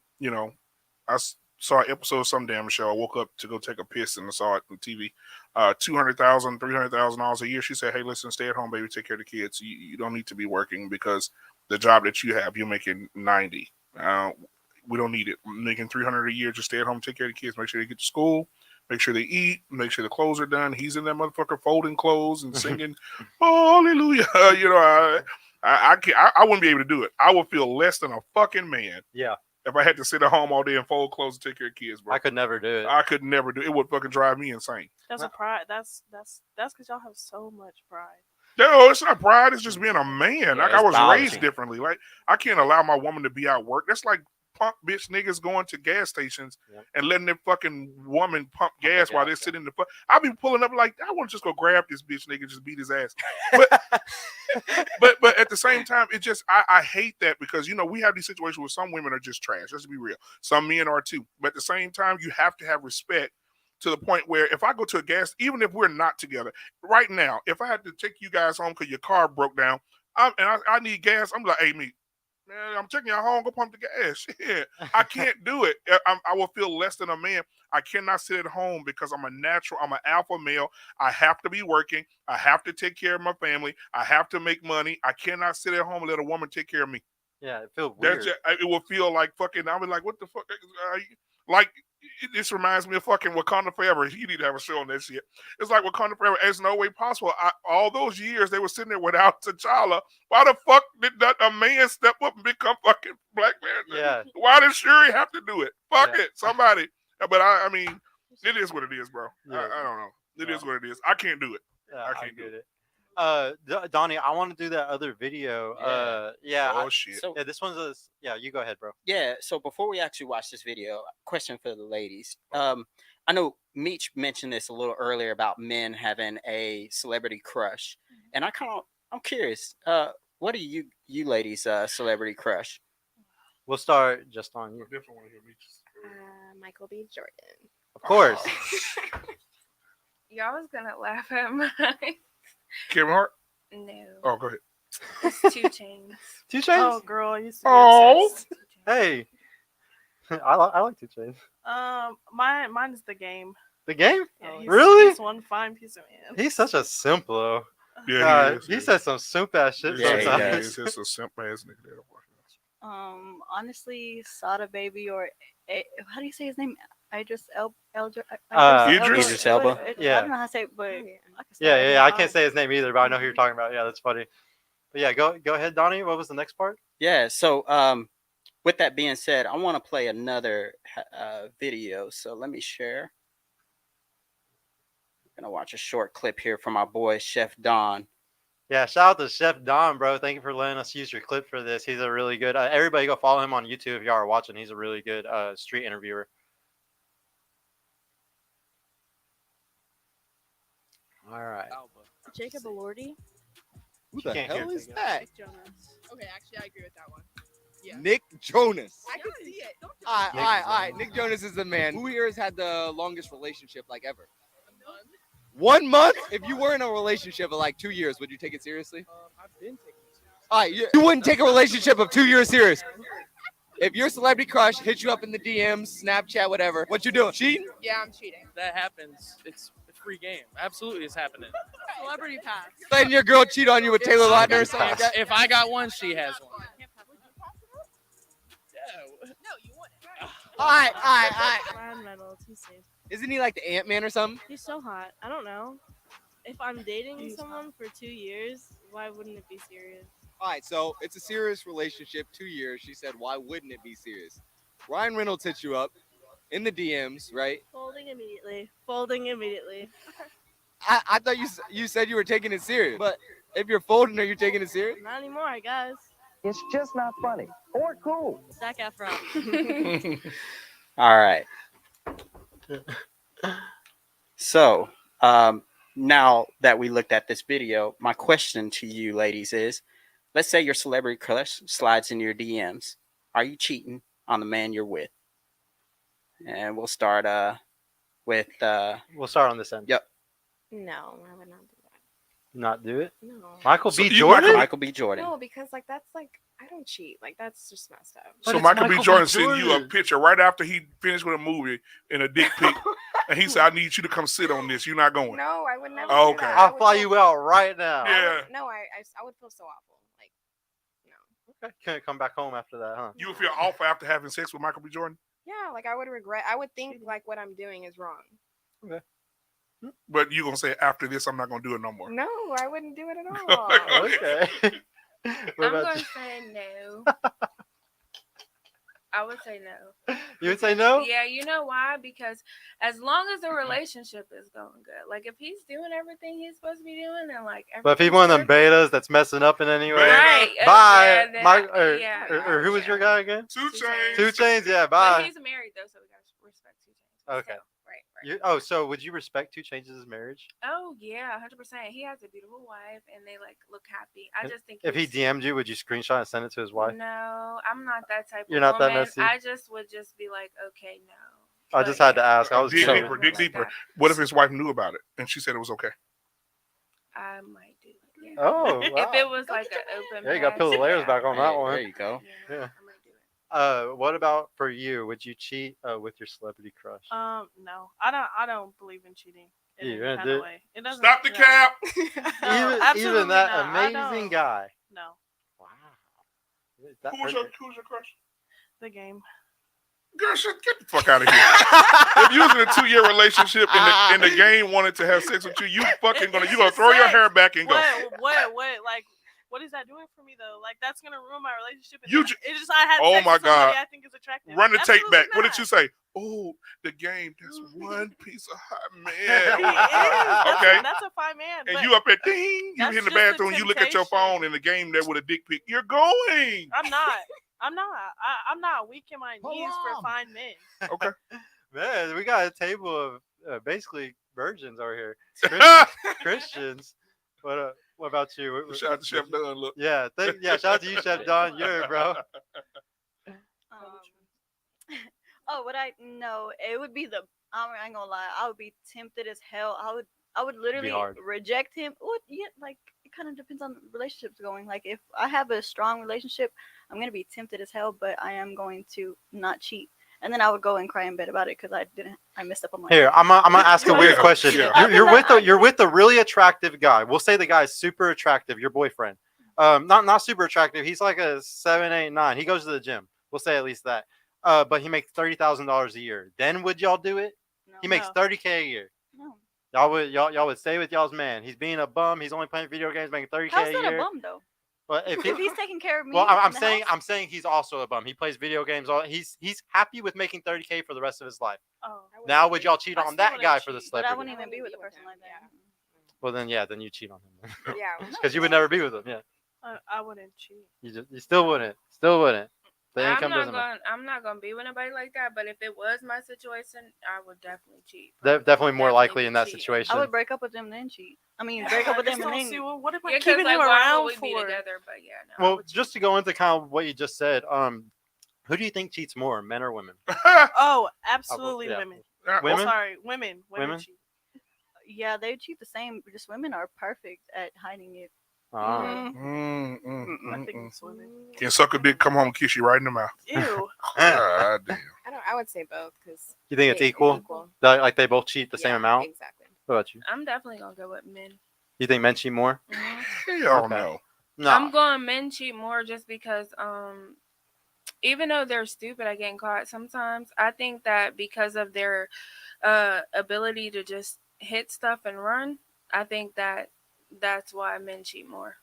I saw an episode of some damn show. I woke up to go take a piss and I saw it on TV. $200,000, $300,000 a year. She said, "Hey, listen, stay at home, baby, take care of the kids. You don't need to be working because the job that you have, you're making 90. We don't need it. I'm making 300 a year. Just stay at home, take care of the kids. Make sure they get to school. Make sure they eat. Make sure the clothes are done." He's in that motherfucker folding clothes and singing, "Hallelujah." I can't. I wouldn't be able to do it. I would feel less than a fucking man. Yeah. If I had to sit at home all day and fold clothes and take care of kids, bro. I could never do it. I could never do it. It would fucking drive me insane. That's a pride. That's because y'all have so much pride. No, it's not pride. It's just being a man. Yeah, Like I it's was biology. raised differently. Like I can't allow my woman to be out work. That's like pump bitch niggas going to gas stations and letting their fucking woman pump gas while they're sitting in the fuck. I'll be pulling up like I want to just go grab this bitch nigga and just beat his ass. But at the same time, it just I hate that because we have these situations where some women are just trash. Let's be real. Some men are too. But at the same time, you have to have respect to the point where if I go to a gas, even if we're not together, right now, if I had to take you guys home because your car broke down, I need gas, I'm like, "Hey, me, man, I'm taking you home. Go pump the gas." Shit, I can't do it. I will feel less than a man. I cannot sit at home because I'm an alpha male. I have to be working. I have to take care of my family. I have to make money. I cannot sit at home and let a woman take care of me. Yeah, it feels weird. It will feel like fucking. I'll be like, "What the fuck?" Like this reminds me of fucking Wakanda Forever. You need to have a show on that shit. It's like Wakanda Forever. There's no way possible. All those years they were sitting there without T'Challa. Why the fuck did not a man step up and become fucking Black Panther? Yeah. Why did Shuri have to do it? Fuck it, somebody. But I mean, it is what it is, bro. Yeah. I don't know. It is what it is. I can't do it. Yeah, I can't do it. Donnie, I want to do that other video. Oh shit. So Yeah, this one's you go ahead, bro. yeah, so before we actually watch this video, question for the ladies. I know Meech mentioned this a little earlier about men having a celebrity crush, and I'm curious. What are you ladies' celebrity crush? We'll start just on you. I definitely want to hear Meech's. Michael B. Jordan. Of course. Y'all was gonna laugh at mine. Kevin Hart? No. Oh, go ahead. It's 2 Chainz. 2 Chainz? Oh, girl, you. Oh. Hey. I like 2 Chainz. Mine is The Game. The Game? Yeah, Really? He's one fine piece of man. He's such a simp, though. Yeah, he says some simp ass shit sometimes. He's a simp ass nigga. Honestly, Sada Baby or how do you say his name? Idris Elba. Idris Elba. Yeah. I don't know how to say it, but I can't say his name either, but I know who you're talking about. Yeah, that's funny. But yeah, go ahead, Donnie. What was the next part? Yeah, so with that being said, I want to play another video. So let me share. I'm gonna watch a short clip here from my boy Chef Don. Yeah, shout out to Chef Don, bro. Thank you for letting us use your clip for this. He's a really good. Everybody go follow him on YouTube if y'all are watching. He's a really good street interviewer. All right. Jacob Elordi. Who the Can't hell hear is that? Nick Jonas. Okay, actually, I agree with that one. Yeah. Nick Jonas. I can see it. Don't All right. Nick Jonas is the man. Who here has had the longest relationship like ever? 1 month? If you were in a relationship of like 2 years, would you take it seriously? I've been taking it seriously. All right, you wouldn't take a relationship of 2 years serious. If your celebrity crush hits you up in the DMs, Snapchat, whatever, what you doing? Cheating? Yeah, I'm cheating. That happens. It's a free game. Absolutely, it's happening. Celebrity pass. Letting your girl cheat on you with Taylor Lautner or something like that? If I got one, she has one. No, you wouldn't. All right. Ryan Reynolds, he's safe. Isn't he like the Ant-Man or something? He's so hot. I don't know. If I'm dating someone for 2 years, why wouldn't it be serious? All right, so it's a serious relationship, 2 years. She said, why wouldn't it be serious? Ryan Reynolds hits you up in the DMs, right? Folding immediately. Folding immediately. I thought you said you were taking it serious. But if you're folding, are you taking it serious? Not anymore, I guess. It's just not funny or cool. Zac Efron. All right. So, now that we looked at this video, my question to you ladies is, let's say your celebrity crush slides in your DMs. Are you cheating on the man you're with? And we'll start with We'll start on this end. Yep. No, I would not do that. Not do it. No. Michael So B. you- Jordan. Michael B. Jordan. No, because like that's like I don't cheat. Like that's just messed up. So Michael B. Jordan sent you a picture right after he finished with a movie in a dick pic, and he said, "I need you to come sit on this. You're not going." No, I would never. Oh, do okay. that. I I'll would fly feel- you out right now. Yeah. No, I would feel so awful. Like no. Okay. Can't come back home after that, huh? You would feel awful after having sex with Michael B. Jordan, Yeah, like I would regret. I would think like what I'm doing is wrong. Okay. but you gonna say after this, I'm not gonna do it no more. No, I wouldn't do it at all. Okay. What I'm about going you? to say no. I would say no. You would say no? Yeah, you know why? Because as long as the relationship is going good, like if he's doing everything he's supposed to be doing, and like But if he's one of them betas that's messing up in any way, Right, bye. yeah, My, yeah, or who was your guy again? 2 Chainz. 2 Chainz, yeah, But bye. he's married though, so we gotta respect 2 Chainz. Okay. Right. Oh, so would you respect 2 Chainz' marriage? Oh yeah, 100%. He has a beautiful wife, and they like look happy. I just think If he he's- DM'd you, would you screenshot and send it to his wife? No, I'm not that type You're of not that woman. messy? I just would just be like, okay, no. I just had to ask. I was dig curious. deeper. Dig deeper. What if his wife knew about it and she said it was okay? I might do it. Yeah. Oh, If wow. it was like an open. Yeah, you got to peel the match, layers yeah. back on that Hey, one. there you go. Yeah. What about for you? Would you cheat with your celebrity crush? No, I don't believe in cheating. In You any gonna kind do of it? way. It doesn't. Stop the no. cap. No, even absolutely that not. I amazing don't. guy. No, Wow. That Who's person- your crush? the game. Girl, shit, get the fuck out of here. If you was in a 2-year relationship and the game wanted to have sex with you, you gonna throw your hair back and go. What? Like, what is that doing for me though? Like, that's gonna ruin my relationship. And You then ju- it's just I had Oh sex my with somebody God. I think is attractive. Run the tape Absolutely back. What did not. you say? Oh, the game. That's one piece of hot He man. is. Okay. That's a fine man. And but you up at ding, you that's in the just a bathroom, you look at your temptation. phone and the game there with a dick pic. You're going. I'm not. I'm not weak in my knees for fine men. Okay. Man, we got a table of basically virgins over here. Christians. What about you? Shout out to Chef Dunn. Look. Yeah, shout out to you, Chef Don. You're bro. Oh, would I? No, it would be the. I ain't gonna lie. I would be tempted as hell. I would literally hard. reject him. What? Yeah, like it kind of depends on the relationships going. Like if I have a strong relationship, I'm gonna be tempted as hell, but I am going to not cheat. And then I would go and cry in bed about it because I messed up on my. Here, I'm gonna ask a weird Yeah, question. yeah. You're with a really attractive guy. We'll say the guy is super attractive. Your boyfriend, not super attractive. He's like a 7, 8, 9. He goes to the gym. We'll say at least that. But he makes $30,000 a year. Then would y'all do it? No. He makes No. $30K a year. No. Y'all would stay with y'all's man. He's being a bum. He's only playing video games, making $30K How's a that year. a bum though? But if If he's taking care of me. well, in I'm the saying house- he's also a bum. He plays video games. He's happy with making $30K for the rest of his life. Oh. Now would y'all cheat I on still that wouldn't guy for the cheat, But I celebrity? wouldn't even be with a person like that. Well then you cheat on him. Yeah. Because you would never be with him. Yeah. I wouldn't cheat. You still wouldn't. Still wouldn't. The income I'm doesn't matter. not gonna be with nobody like that. But if it was my situation, I would definitely cheat. Definitely more Definitely likely be in that cheating. situation. I would break up with them then cheat. I mean, break up with them and then. See, well, what am I Yeah, 'cause, keeping like, him why around would we be for? together? But yeah, no. Well, just to go into kind of what you just said, who do you think cheats more, men or women? Oh, absolutely yeah. women. Women? Sorry, women. Women? Cheat. Yeah, they cheat the same. Just women are perfect at hiding it. Ah. I think it's women. Can suck a dick, come home and kiss you right in the mouth. Ew. God damn. I would say both because You think it's equal? Like they both cheat the same amount? Exactly. What about you? I'm definitely gonna go with men. You think men cheat more? Hell no. I'm going men cheat more just because even though they're stupid at getting caught sometimes, I think that because of their ability to just hit stuff and run, I think that that's why men cheat more.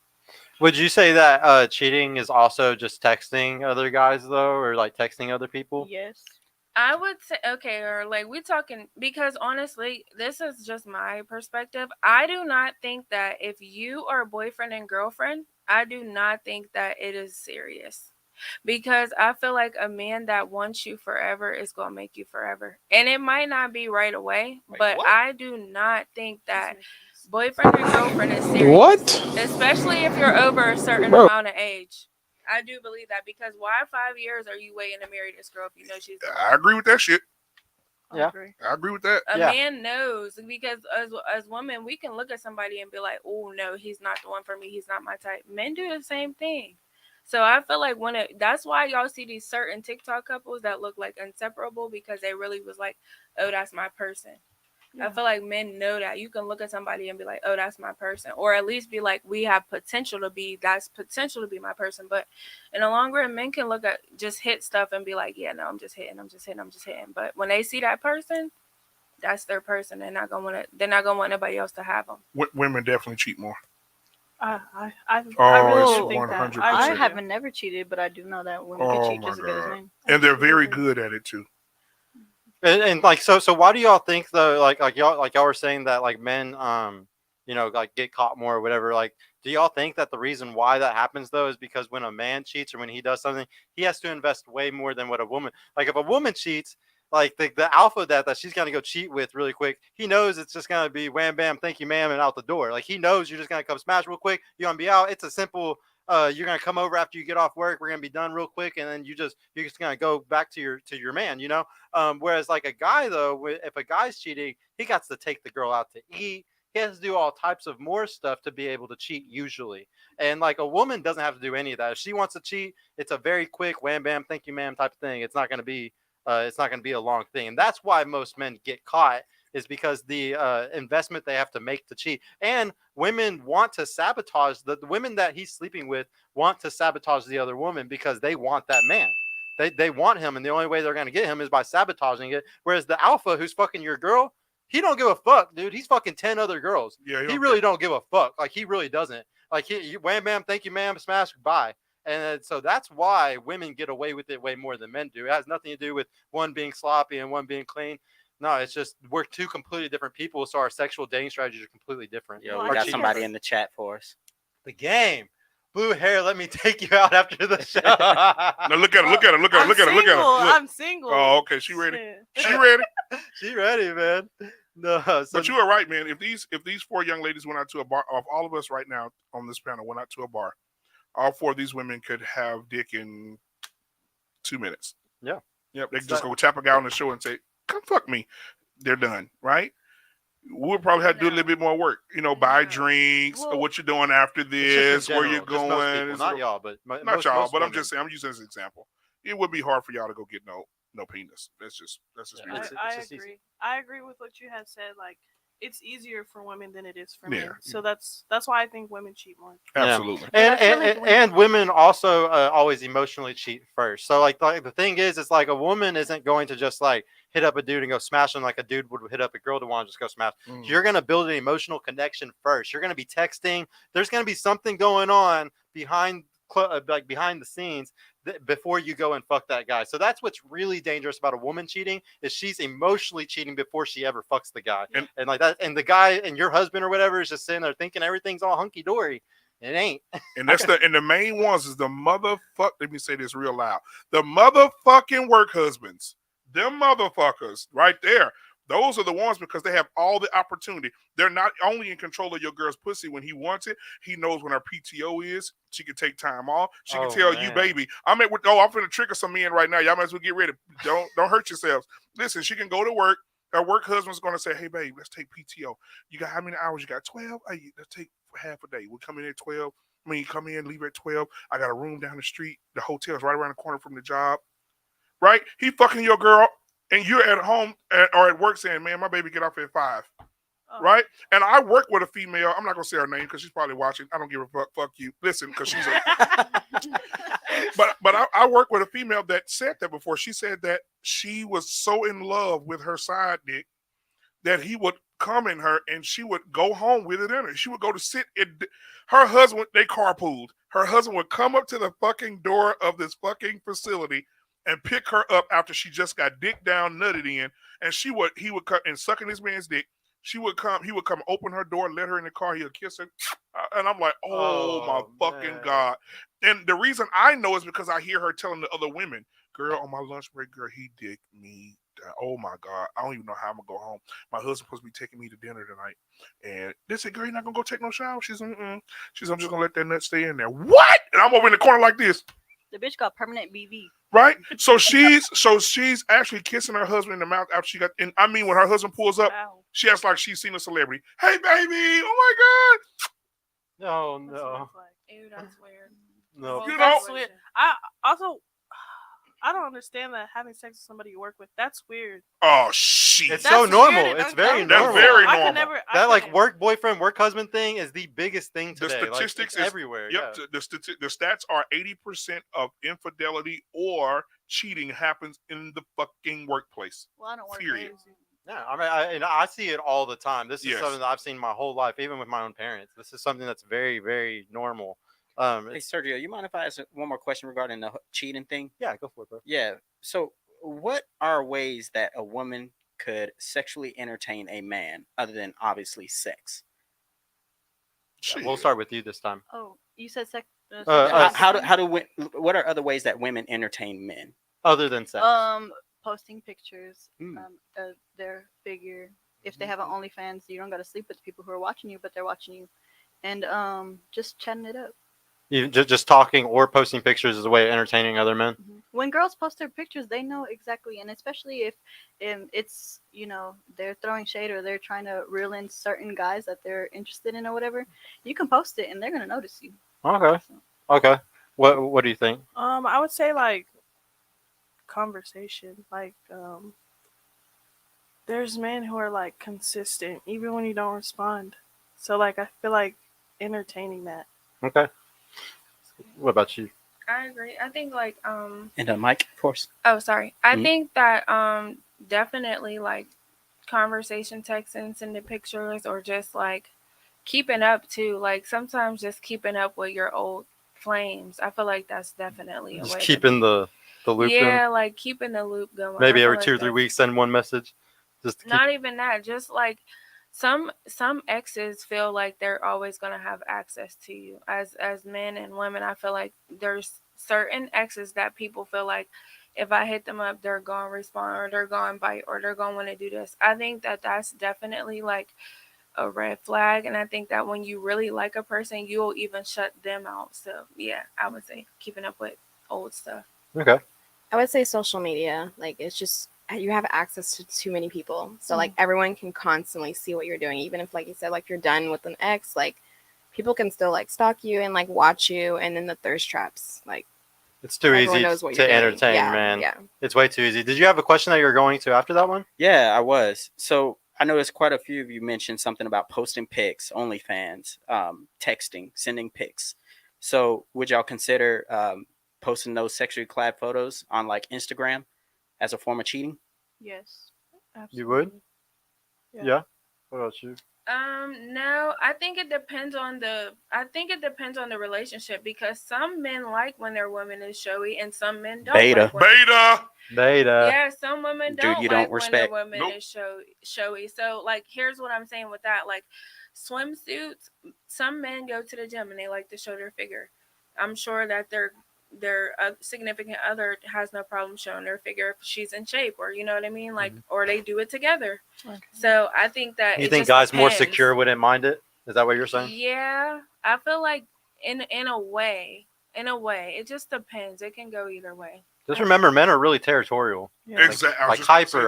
Would you say that cheating is also just texting other guys though, or like texting other people? Yes. I would say okay, or like we talking because honestly, this is just my perspective. I do not think that if you are boyfriend and girlfriend, I do not think that it is serious. Because I feel like a man that wants you forever is gonna make you forever. And it might not be right away, but I do not think that boyfriend and girlfriend is serious. What? Especially if you're over a certain Bro. amount of age. I do believe that because why 5 years are you waiting to marry this girl if you know she's I agree with that shit. Yeah. I agree with that. a man knows because as women we can look at somebody and be like, oh no, he's not the one for me, he's not my type. Men do the same thing. So I feel like that's why y'all see these certain TikTok couples that look like inseparable because they really was like, oh, that's my person. I feel like men know that you can look at somebody and be like, oh, that's my person, or at least be like, we have potential to be my person. But in the long run, men can look at just hit stuff and be like, yeah, no, I'm just hitting. But when they see that person, that's their person. They're not gonna want nobody else to have them. Women definitely cheat more. I Oh, really it's think that. 100%. I haven't never cheated, but I do know that women can Oh cheat my just as good as god. men. And they're very good at it too. And like so why do y'all think though like y'all were saying that like men like get caught more or whatever, like do y'all think that the reason why that happens though is because when a man cheats or when he does something he has to invest way more than what a woman, like if a woman cheats, like the alpha that she's gonna go cheat with really quick, he knows it's just gonna be wham bam thank you ma'am and out the door. Like he knows you're just gonna come smash real quick, you're gonna be out. It's a simple you're gonna come over after you get off work. We're gonna be done real quick, and then you're just gonna go back to your man, you know. Whereas like a guy though, if a guy's cheating, he got to take the girl out to eat. He has to do all types of more stuff to be able to cheat usually. And like a woman doesn't have to do any of that. If she wants to cheat, it's a very quick wham bam thank you ma'am type of thing. It's not gonna be a long thing, and that's why most men get caught. Is because the investment they have to make to cheat. And women want to sabotage the women that he's sleeping with want to sabotage the other woman because they want that man. They want him, and the only way they're going to get him is by sabotaging it. Whereas the alpha who's fucking your girl, he don't give a fuck, dude. He's fucking 10 other girls. Yeah, he really don't give a fuck. Like he really doesn't. Like he wham bam, thank you, ma'am, smash, bye. And so that's why women get away with it way more than men do. It has nothing to do with one being sloppy and one being clean. No, it's just we're two completely different people, so our sexual dating strategies are completely different. Yo, we got somebody in the chat for us. The game. Blue hair, let me take you out after the show. No, look at her. I'm single. Oh, okay. She ready. She ready. She ready, man. No, but you are right, man. If these four young ladies went out to a bar, of all of us right now on this panel went out to a bar, all four of these women could have dick in 2 minutes. Yeah. Yep. They can just go tap a guy on the show and say, come fuck me. They're done, right? We'll probably have to do a little bit more work. Buy drinks, what you're doing after this, where you're going. People, not y'all, but not y'all. But women. I'm just saying, I'm using this as an example. It would be hard for y'all to go get no penis. That's just I agree with what you have said. Like it's easier for women than it is for men. So that's why I think women cheat more. Absolutely. Yeah. And women also always emotionally cheat first. So like the thing is, it's like a woman isn't going to just like hit up a dude and go smash him like a dude would hit up a girl to want to just go smash. You're going to build an emotional connection first. You're going to be texting. There's going to be something going on behind the scenes before you go and fuck that guy. So that's what's really dangerous about a woman cheating is she's emotionally cheating before she ever fucks the guy. And like that, and the guy and your husband or whatever is just sitting there thinking everything's all hunky dory. It ain't. And that's the main ones is the motherfuck. Let me say this real loud. The motherfucking work husbands. Them motherfuckers right there. Those are the ones because they have all the opportunity. They're not only in control of your girl's pussy when he wants it. He knows when her PTO is. She can take time off. She can tell you, baby, I'm finna trigger some men right now. Y'all might as well get ready. Don't hurt yourselves. Listen, she can go to work. Her work husband's gonna say, hey, babe, let's take PTO. You got how many hours? You got 12? Hey, let's take half a day. We'll come in at 12. I mean, come in, leave at 12. I got a room down the street. The hotel's right around the corner from the job. Right? He fucking your girl, and you're at home or at work saying, man, my baby get off at 5. Right? And I work with a female. I'm not going to say her name because she's probably watching. I don't give a fuck. Fuck you. Listen, because she's a... But I work with a female that said that before. She said that she was so in love with her side dick that he would come in her and she would go home with it in her. She would go to sit in her husband, they carpooled. Her husband would come up to the fucking door of this fucking facility and pick her up after she just got dick down, nutted in, and he would come and sucking this man's dick. He would come open her door, let her in the car, he'll kiss her. And I'm like, oh my fucking God. And the reason I know is because I hear her telling the other women, girl, on my lunch break, girl, he dicked me. Oh my God, I don't even know how I'm gonna go home. My husband's supposed to be taking me to dinner tonight. And they said, girl, you're not gonna go take no shower? She's I'm just gonna let that nut stay in there. What? And I'm over in the corner like this. The bitch got permanent BV. Right? So she's actually kissing her husband in the mouth after she got, and I mean when her husband pulls up, she acts like she's seen a celebrity. Hey baby, oh my God. No. Ew, that's weird. No. You know, That's weird. I don't understand that having sex with somebody you work with. That's weird. Oh shit. It's so normal. weird and It's very uncomfortable. normal. That's very I normal. could never. That like work boyfriend, work husband thing is the biggest thing The today. statistics like, is everywhere. Yep, Yeah. the stats are 80% of infidelity or cheating happens in the fucking workplace. Well, I don't work Period. Yeah, I mean, I see it all the time. This is Yes. something that I've seen my whole life, even with my own parents. This is something that's very, very normal. Hey, Sergio, you mind if I ask one more question regarding the cheating thing? Yeah, go for it, bro. Yeah. So, what are ways that a woman could sexually entertain a man other than obviously sex? We'll start with you this time. Oh, you said sex. What are other ways that women entertain men other than sex? Posting pictures of their figure. If they have an OnlyFans, you don't got to sleep with the people who are watching you, but they're watching you, and just chatting it up. Even just talking or posting pictures is a way of entertaining other men. When girls post their pictures, they know exactly, and especially if it's they're throwing shade or they're trying to reel in certain guys that they're interested in or whatever, you can post it and they're gonna notice you. Okay. What do you think? I would say like conversation. Like there's men who are like consistent even when you don't respond. So like I feel like entertaining that. Okay. What about you? I agree. I think like and the mic, of course. Oh, sorry. I think that definitely like conversation texting, sending pictures, or just like keeping up too. Like sometimes just keeping up with your old flames. I feel like that's definitely a Just way. keeping the loop Yeah, in. like keeping the loop going. Maybe I every feel 2 or like 3 weeks, send one message. Just to keep... Not even that. Just like some exes feel like they're always gonna have access to you. As men and women, I feel like there's certain exes that people feel like if I hit them up, they're gonna respond or they're gonna bite or they're gonna want to do this. I think that that's definitely like a red flag, and I think that when you really like a person, you'll even shut them out. So yeah, I would say keeping up with old stuff. Okay. I would say social media. Like it's just you have access to too many people, so like everyone can constantly see what you're doing, even if like you said, like you're done with an ex, like people can still like stalk you and like watch you, and then the thirst traps, like it's too easy to entertain, man. Yeah, it's way too easy. Did you have a question that you were going to after that one? Yeah, I was. So I noticed quite a few of you mentioned something about posting pics, OnlyFans, texting, sending pics. So would y'all consider posting those sexually clad photos on like Instagram as a form of cheating? Yes. Absolutely. You would? Yeah. What about you? No, I think it depends on the relationship because some men like when their woman is showy and some men don't. Beta. Like when, Beta. yeah, some women Dude, don't you like don't when their respect. woman is showy. So like here's what I'm saying with that. Like swimsuits, some men go to the gym and they like to show their figure. I'm sure that their significant other has no problem showing their figure if she's in shape or you know what I mean, like or they do it together. So I think that You it think just guys more depends. secure wouldn't mind it? Is that what you're saying? Yeah, I feel like in a way, it just depends. It can go either way. Just remember, men are really territorial. Yeah. Exactly. Like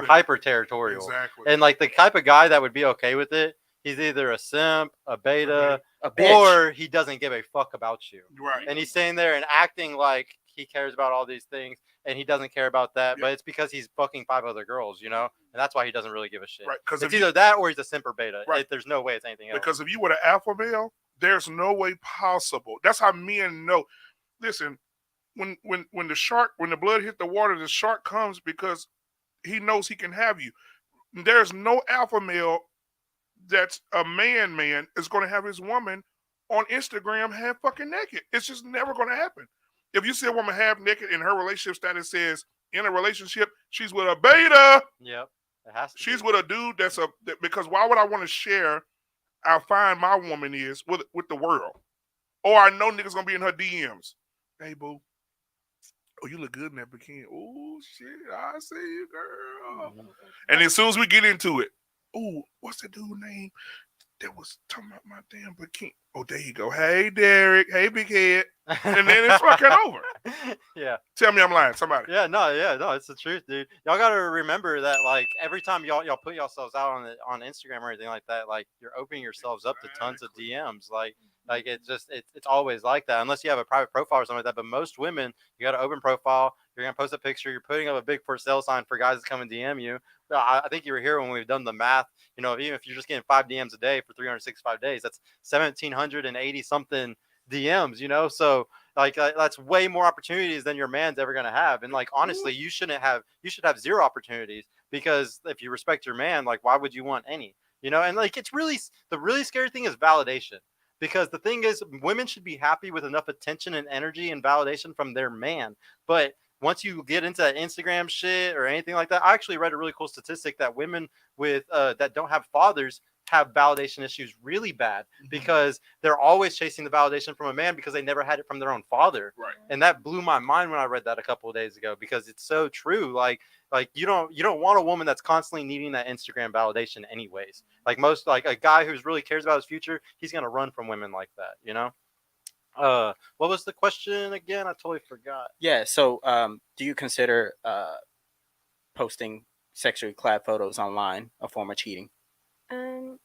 hyper territorial. Exactly. And like the type of guy that would be okay with it, he's either a simp, a beta, a bitch. or he doesn't give a fuck about you. Right. And he's sitting there and acting like he cares about all these things, and he doesn't care about that. But it's because he's fucking 5 other girls, you know, and that's why he doesn't really give a shit. Right. Because it's either that or he's a simp or beta. Right. There's no way it's anything else. Because if you were an alpha male, there's no way possible. That's how men know. Listen, when the blood hit the water, the shark comes because he knows he can have you. There's no alpha male that's a man is going to have his woman on Instagram half fucking naked. It's just never going to happen. If you see a woman half naked and her relationship status says in a relationship, she's with a beta. Yep. It has to she's with a dude because why would I want to share how fine my woman is with the world? Or I know niggas gonna be in her DMs. Hey boo. Oh, you look good in that bikini. Oh shit, I see you, girl. And as soon as we get into it, oh, what's that dude's name that was talking about my damn bikini? Oh, there you go. Hey, Derek. Hey, big head. And then it's fucking over. Yeah. Tell me I'm lying. Somebody. Yeah, no, it's the truth, dude. Y'all gotta remember that, like, every time y'all put yourselves out on Instagram or anything like that, like, you're opening yourselves up to tons of DMs. Like it's always like that, unless you have a private profile or something like that. But most women, you got an open profile. You're gonna post a picture. You're putting up a big for sale sign for guys to come and DM you. I think you were here when we've done the math. You know, even if you're just getting 5 DMs a day for 365 days, that's 1,780 something DMs. You know, so like that's way more opportunities than your man's ever gonna have. And like honestly, you should have 0 opportunities, because if you respect your man, like why would you want any? You know, and like it's really the really scary thing is validation. Because the thing is, women should be happy with enough attention and energy and validation from their man. But once you get into that Instagram shit or anything like that, I actually read a really cool statistic that women with that don't have fathers have validation issues really bad, because they're always chasing the validation from a man because they never had it from their own father. Right. And that blew my mind when I read that a couple of days ago, because it's so true. Like you don't want a woman that's constantly needing that Instagram validation anyways. Like a guy who's really cares about his future, he's gonna run from women like that, you know? What was the question again? I totally forgot. Yeah, so do you consider posting sexually clad photos online a form of cheating?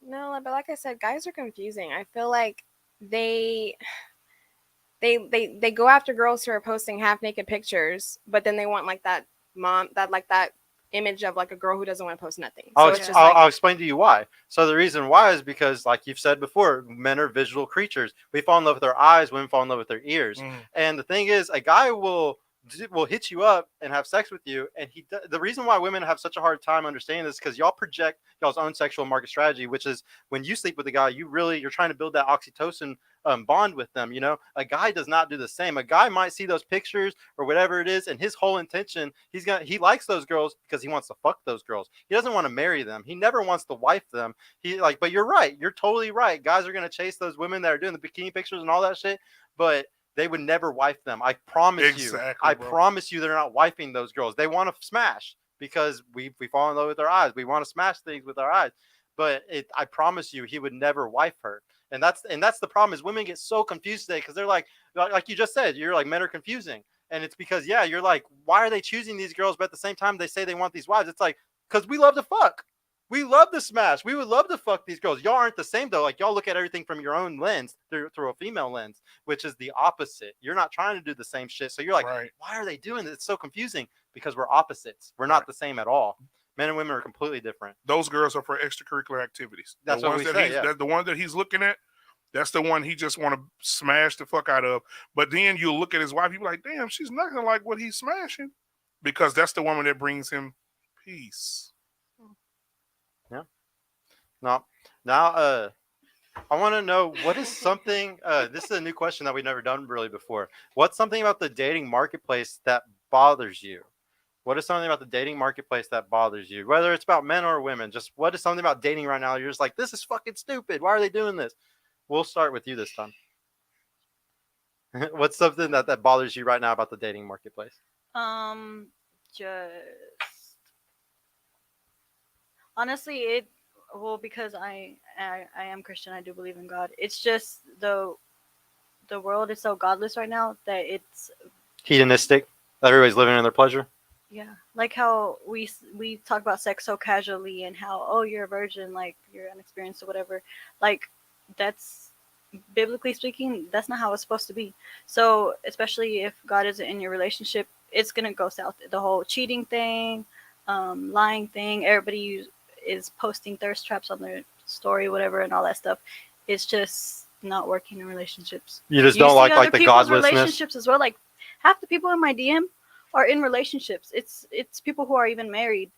No, but like I said, guys are confusing. I feel like they go after girls who are posting half naked pictures, but then they want like that image of like a girl who doesn't want to post nothing. So I'll explain to you why. So the reason why is because, like you've said before, men are visual creatures. We fall in love with our eyes, women fall in love with their ears. And the thing is, a guy will hit you up and have sex with you, and the reason why women have such a hard time understanding this is because y'all project y'all's own sexual market strategy, which is when you sleep with a guy, you're trying to build that oxytocin bond with them. You know, a guy does not do the same. A guy might see those pictures or whatever it is, and his whole intention, he likes those girls because he wants to fuck those girls. He doesn't want to marry them. He never wants to wife them. But you're right. You're totally right. Guys are gonna chase those women that are doing the bikini pictures and all that shit, but they would never wife them. I promise you. I promise you, they're not wifing those girls. They want to smash because we fall in love with our eyes. We want to smash things with our eyes. But I promise you, he would never wife her. And that's the problem, is women get so confused today because they're like you just said, you're like, men are confusing. And it's because, yeah, you're like, why are they choosing these girls? But at the same time, they say they want these wives. It's like, because we love to fuck. We love to smash. We would love to fuck these girls. Y'all aren't the same, though. Like, y'all look at everything from your own lens, through a female lens, which is the opposite. You're not trying to do the same shit. So you're like, why are they doing this? It's so confusing, because we're opposites. We're not the same at all. Men and women are completely different. Those girls are for extracurricular activities. That's what we say, yeah. The one that he's looking at, that's the one he just want to smash the fuck out of. But then you look at his wife, you be like, damn, she's nothing like what he's smashing. Because that's the woman that brings him peace. Yeah. No, Now, I want to know what is something. This is a new question that we've never done really before. What's something about the dating marketplace that bothers you? What is something about the dating marketplace that bothers you? Whether it's about men or women, just what is something about dating right now? You're just like, this is fucking stupid. Why are they doing this? We'll start with you this time. What's something that bothers you right now about the dating marketplace? Just honestly, it well because I am Christian. I do believe in God. It's just the world is so godless right now that it's Hedonistic. Everybody's living in their pleasure. yeah, like how we talk about sex so casually and how oh you're a virgin, like you're unexperienced or whatever. Like that's biblically speaking, that's not how it's supposed to be. So especially if God isn't in your relationship, it's gonna go south. The whole cheating thing, lying thing. Everybody is posting thirst traps on their story, whatever, and all that stuff. It's just not working in relationships. You just don't like the people's godlessness. relationships as well. Like half the people in my DM are in relationships. It's people who are even married.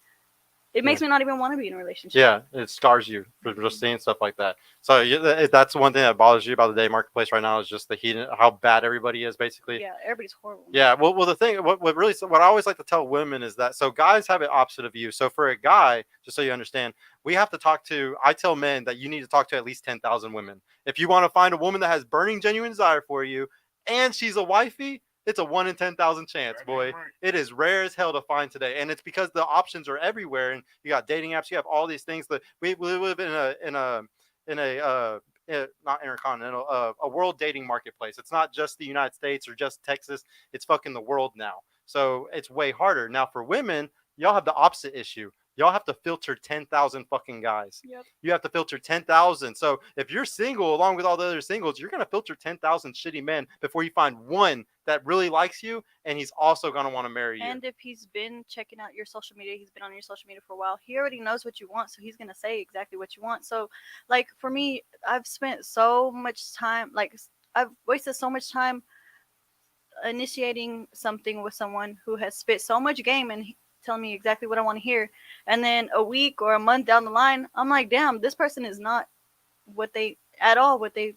It makes me not even want to be in a relationship. Yeah, it scars you for just seeing stuff like that. So that's one thing that bothers you about the dating marketplace right now is just the heat, how bad everybody is, basically. Yeah, everybody's horrible. Yeah, well, the thing, what I always like to tell women is that, so guys have it opposite of you. So for a guy, just so you understand, we have to talk to, I tell men that you need to talk to at least 10,000 women. If you want to find a woman that has burning, genuine desire for you, and she's a wifey, it's a 1 in 10,000 chance, boy. It is rare as hell to find today, and it's because the options are everywhere. And you got dating apps, you have all these things. That we live in a not intercontinental, a world dating marketplace. It's not just the United States or just Texas. It's fucking the world now. So it's way harder now for women. Y'all have the opposite issue. Y'all have to filter 10,000 fucking guys. Yep. You have to filter 10,000. So if you're single, along with all the other singles, you're going to filter 10,000 shitty men before you find one that really likes you, and he's also going to want to marry you. And if he's been checking out your social media, he's been on your social media for a while, he already knows what you want, so he's going to say exactly what you want. So, like, for me, I've spent so much time, like, I've wasted so much time initiating something with someone who has spit so much game and telling me exactly what I want to hear. And then a week or a month down the line, I'm like, damn, this person is not what they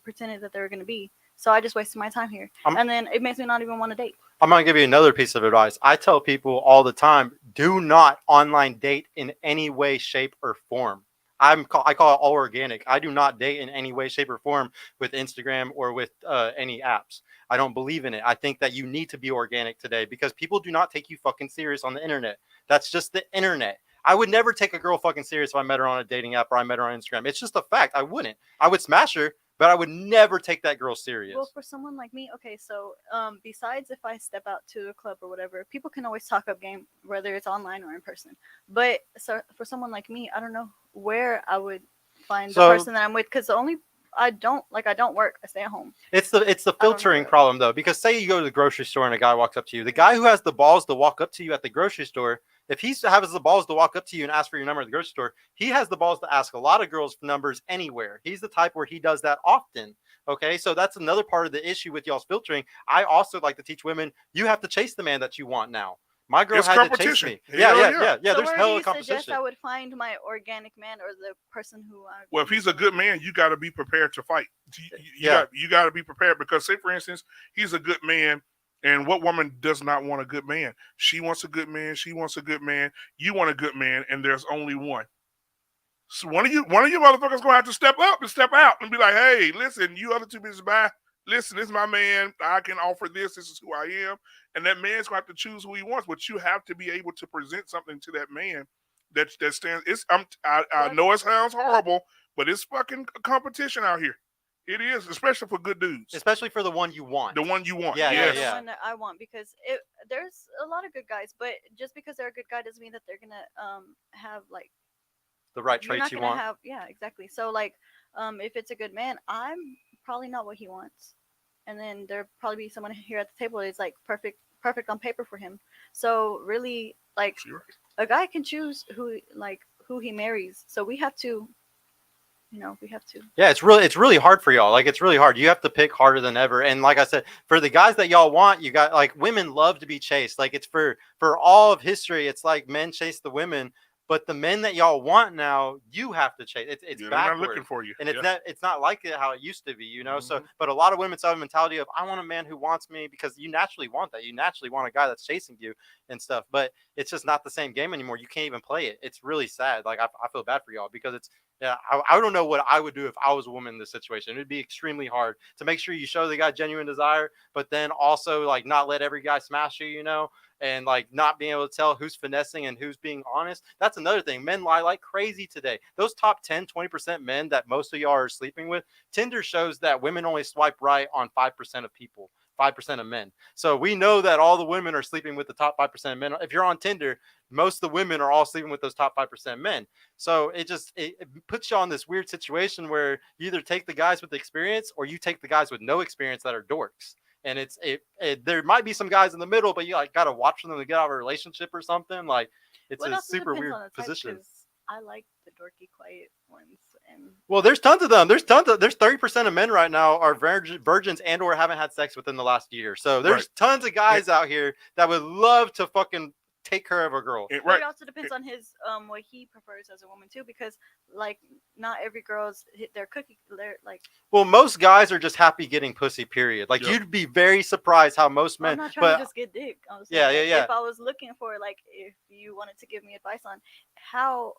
pretended that they were going to be. So I just wasted my time here. And then it makes me not even want to date. I'm going to give you another piece of advice. I tell people all the time, do not online date in any way, shape, or form. I call it all organic. I do not date in any way, shape, or form with Instagram or with any apps. I don't believe in it. I think that you need to be organic today because people do not take you fucking serious on the internet. That's just the internet. I would never take a girl fucking serious if I met her on a dating app or I met her on Instagram. It's just a fact. I wouldn't. I would smash her, but I would never take that girl serious. Well, for someone like me, okay, so besides if I step out to a club or whatever, people can always talk up game, whether it's online or in person. But so for someone like me, I don't know where I would find the person that I'm with, because I don't work. I stay at home. It's the filtering problem though, because say you go to the grocery store and a guy walks up to you. The guy who has the balls to walk up to you at the grocery store, if he has the balls to walk up to you and ask for your number at the grocery store, he has the balls to ask a lot of girls for numbers anywhere. He's the type where he does that often. Okay, so that's another part of the issue with y'all's filtering. I also like to teach women, you have to chase the man that you want now. My girl had to chase me. Yeah. So There's hella where do you suggest competition. I would find my organic man or the person who I... Well, if he's a good man, you got to be prepared to fight. You got to be prepared because, say, for instance, he's a good man, and what woman does not want a good man? She wants a good man. She wants a good man. You want a good man, and there's only one. So one of you motherfuckers gonna have to step up and step out and be like, hey, listen, you other two bitches, bye. Listen, this is my man. I can offer this. This is who I am. And that man's going to have to choose who he wants. But you have to be able to present something to that man that stands. I know it sounds horrible, but it's fucking competition out here. It is, especially for good dudes. Especially for the one you want. The one you want. Yeah. The one that I want, because there's a lot of good guys, but just because they're a good guy doesn't mean that they're going to have like the right traits you want. Yeah, exactly. So like, if it's a good man, I'm probably not what he wants, and then there'll probably be someone here at the table that's like perfect on paper for him. So really, like, a guy can choose who he marries. So we have to. Yeah, it's really hard for y'all. Like, it's really hard. You have to pick harder than ever. And like I said, for the guys that y'all want, you got, like, women love to be chased. Like, it's for all of history. It's like men chase the women. But the men that y'all want now, you have to chase. It's Yeah, they're not backwards. looking for you. And Yeah. it's not like it how it used to be, you know. So, but a lot of women have a mentality of I want a man who wants me because you naturally want that. You naturally want a guy that's chasing you and stuff. But it's just not the same game anymore. You can't even play it. It's really sad. Like I feel bad for y'all because it's I don't know what I would do if I was a woman in this situation. It'd be extremely hard to make sure you show the guy genuine desire, but then also like not let every guy smash you, you know. And like not being able to tell who's finessing and who's being honest. That's another thing. Men lie like crazy today. Those top 10, 20% men that most of y'all are sleeping with, Tinder shows that women only swipe right on 5% of people, 5% of men. So we know that all the women are sleeping with the top 5% of men. If you're on Tinder, most of the women are all sleeping with those top 5% men. So it puts you on this weird situation where you either take the guys with experience or you take the guys with no experience that are dorks. And there might be some guys in the middle, but you like got to watch them to get out of a relationship or something. Like it's a super weird position. I like the dorky, quiet ones. And well, there's tons of them. There's 30% of men right now are virgins and or haven't had sex within the last year. So there's tons of guys out here that would love to fucking take care of a girl. It also depends on his what he prefers as a woman too, because like not every girl's hit their cookie. They're like. Well, most guys are just happy getting pussy. Period. Like you'd be very surprised how most men. I'm not trying to just get dick. Yeah. If I was looking for like, if you wanted to give me advice on how,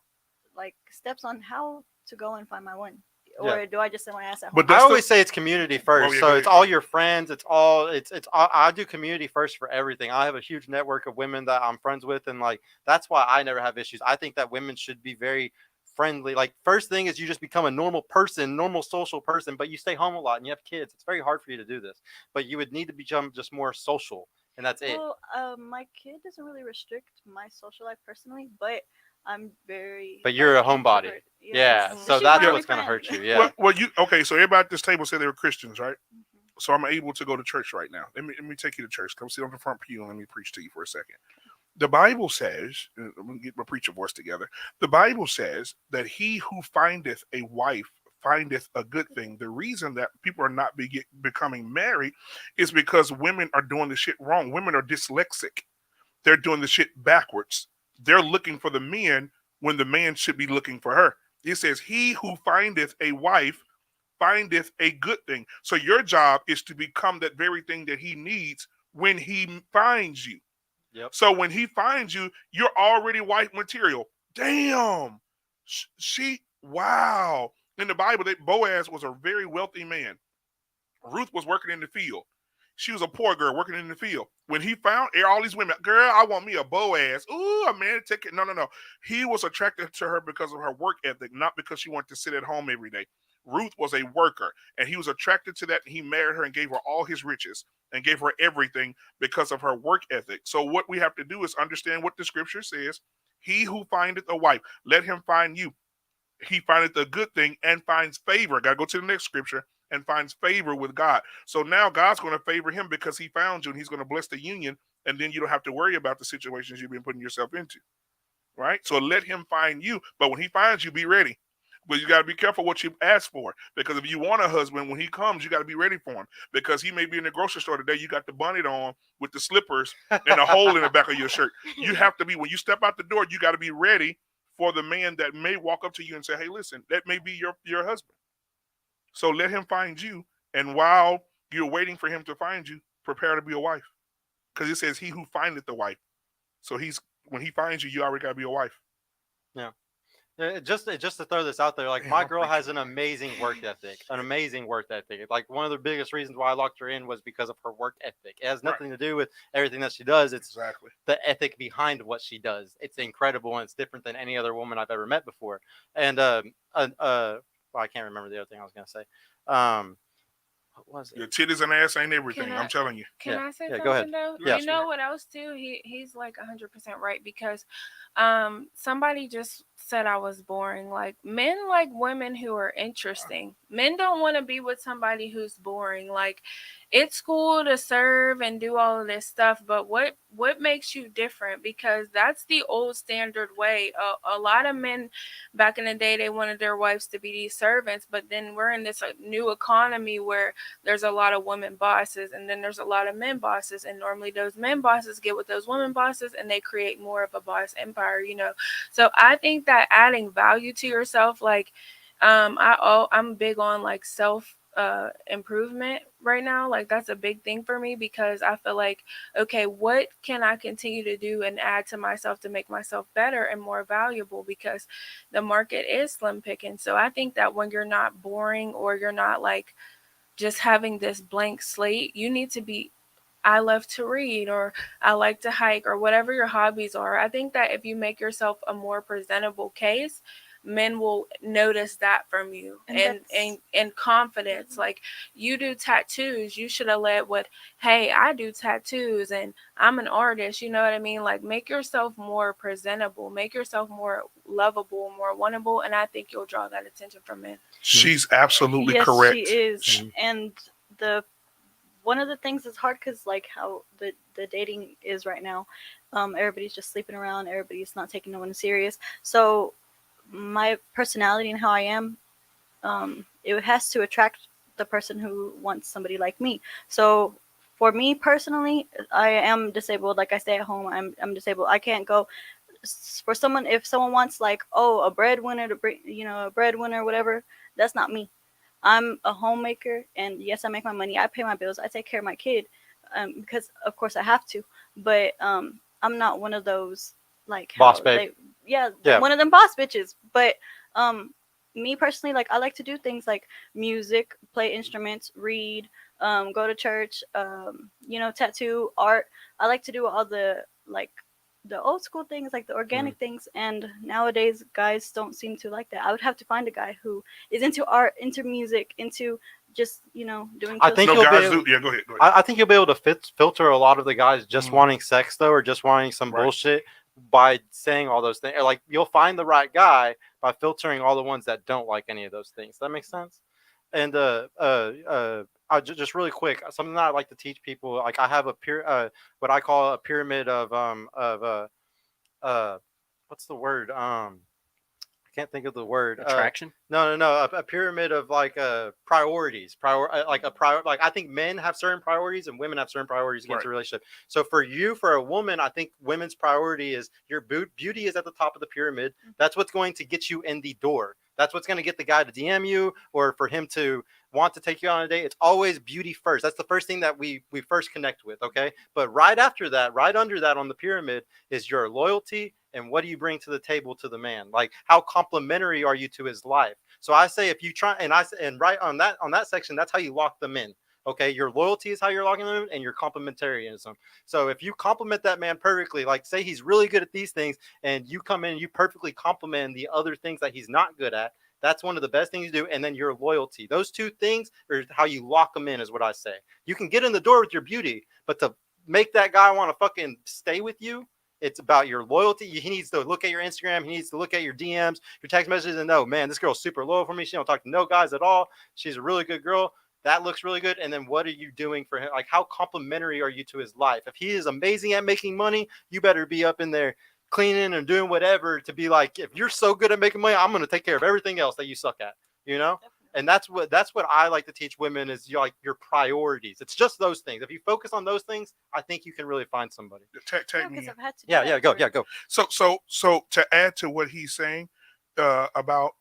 like steps on how to go and find my one. Or do I just sit my ass at home? But I always say it's community first. So it's all your friends. It's all. I do community first for everything. I have a huge network of women that I'm friends with, and like that's why I never have issues. I think that women should be very friendly. Like first thing is you just become a normal person, normal social person, but you stay home a lot and you have kids. It's very hard for you to do this, but you would need to become just more social, and that's it. Well, my kid doesn't really restrict my social life personally, but I'm very. But you're a homebody. Yeah. So that's what's going to hurt you. Yeah. Well, so everybody at this table said they were Christians, right? So I'm able to go to church right now. Let me take you to church. Come sit on the front pew and let me preach to you for a second. The Bible says, let me get my preacher voice together. The Bible says that he who findeth a wife findeth a good thing. The reason that people are not becoming married is because women are doing the shit wrong. Women are dyslexic. They're doing the shit backwards. They're looking for the men when the man should be looking for her. It says, he who findeth a wife findeth a good thing. So your job is to become that very thing that he needs when he finds you. Yep. So when he finds you, you're already wife material. Damn. Wow. In the Bible, Boaz was a very wealthy man. Ruth was working in the field. She was a poor girl working in the field. When he found all these women, girl, I want me a Boaz. Ooh, a man take it. No. He was attracted to her because of her work ethic, not because she wanted to sit at home every day. Ruth was a worker, and he was attracted to that. And he married her and gave her all his riches and gave her everything because of her work ethic. So what we have to do is understand what the scripture says. He who findeth a wife, let him find you. He findeth a good thing and finds favor. Got to go to the next scripture. And finds favor with God. So now God's going to favor him because he found you, and he's going to bless the union, and then you don't have to worry about the situations you've been putting yourself into. Right? So let him find you. But when he finds you, be ready. But you got to be careful what you ask for, because if you want a husband, when he comes, you got to be ready for him, because he may be in the grocery store today. You got the bonnet on with the slippers and a hole in the back of your shirt. You have to be, when you step out the door, you got to be ready for the man that may walk up to you and say, hey, listen, that may be your husband. So let him find you, and while you're waiting for him to find you, prepare to be a wife. Because it says he who findeth the wife. So when he finds you, you already got to be a wife. Yeah. Just to throw this out there, like my girl has an amazing work ethic, Like one of the biggest reasons why I locked her in was because of her work ethic. It has nothing to do with everything that she does. It's the ethic behind what she does. It's incredible, and it's different than any other woman I've ever met before. And well, I can't remember the other thing I was going to say. What was it? Your titties and ass ain't everything. I'm telling you. Can I say something go ahead. though? Yeah. You know what else too? He's like 100% right, because somebody just said I was boring. Like, men like women who are interesting. Men don't want to be with somebody who's boring. Like, it's cool to serve and do all of this stuff, but what makes you different? Because that's the old standard way. A lot of men back in the day, they wanted their wives to be these servants, but then we're in this new economy where there's a lot of women bosses, and then there's a lot of men bosses, and normally those men bosses get with those women bosses, and they create more of a boss empire. empire, you know. So I think that adding value to yourself, like I'm big on like self improvement right now. Like that's a big thing for me because I feel like, okay, what can I continue to do and add to myself to make myself better and more valuable, because the market is slim picking. So I think that when you're not boring or you're not like just having this blank slate, you need to be, I love to read, or I like to hike, or whatever your hobbies are. I think that if you make yourself a more presentable case, men will notice that from you. And confidence. Like, you do tattoos, you should have led with, hey, I do tattoos and I'm an artist, you know what I mean? Like, make yourself more presentable, make yourself more lovable, more wantable, and I think you'll draw that attention from men. She's absolutely yes, correct. she is. And the one of the things that's hard because like how the dating is right now, everybody's just sleeping around, everybody's not taking no one serious. So my personality and how I am, it has to attract the person who wants somebody like me. So for me personally, I am disabled. Like I stay at home. I'm disabled. I can't go for someone. If someone wants like, oh, a breadwinner to bring, a breadwinner, whatever. That's not me. I'm a homemaker, and yes, I make my money. I pay my bills. I take care of my kid, because of course I have to. But I'm not one of those like boss babe. Yeah, Yeah. one of them boss bitches. But me personally, like I like to do things like music, play instruments, read, go to church, tattoo, art. I like to do all the like the old school things, like the organic things. And nowadays, guys don't seem to like that. I would have to find a guy who is into art, into music, into just doing. I think No, you'll guys be able, do. Yeah, go ahead. Go ahead. I think you'll be able to filter a lot of the guys just wanting sex though, or just wanting some bullshit by saying all those things. Like, you'll find the right guy by filtering all the ones that don't like any of those things. Does that make sense? And just really quick, something that I like to teach people. Like, I have what I call a pyramid of what's the word? I can't think of the word. Attraction? No. A pyramid of like priorities. Like, I think men have certain priorities and women have certain priorities against a relationship. So for a woman, I think women's priority is your beauty is at the top of the pyramid. That's what's going to get you in the door. That's what's going to get the guy to DM you or for him to want to take you on a date. It's always beauty first. That's the first thing that we first connect with. Okay. But right after that, right under that on the pyramid is your loyalty and what do you bring to the table to the man? Like, how complimentary are you to his life? So I say, if you try, and right on that section, that's how you lock them in. Okay, your loyalty is how you're locking them in, and your complementarianism. So if you compliment that man perfectly, like say he's really good at these things, and you come in and you perfectly compliment the other things that he's not good at, that's one of the best things to do. And then your loyalty. Those two things are how you lock them in, is what I say. You can get in the door with your beauty, but to make that guy want to fucking stay with you, it's about your loyalty. He needs to look at your Instagram. He needs to look at your DMs, your text messages, and know, man, this girl's super loyal for me. She don't talk to no guys at all. She's a really good girl. That looks really good. And then what are you doing for him? Like, how complimentary are you to his life? If he is amazing at making money, you better be up in there cleaning and doing whatever to be like, if you're so good at making money, I'm going to take care of everything else that you suck at, And that's what I like to teach women is your priorities. It's just those things. If you focus on those things, I think you can really find somebody. Go. So to add to what he's saying about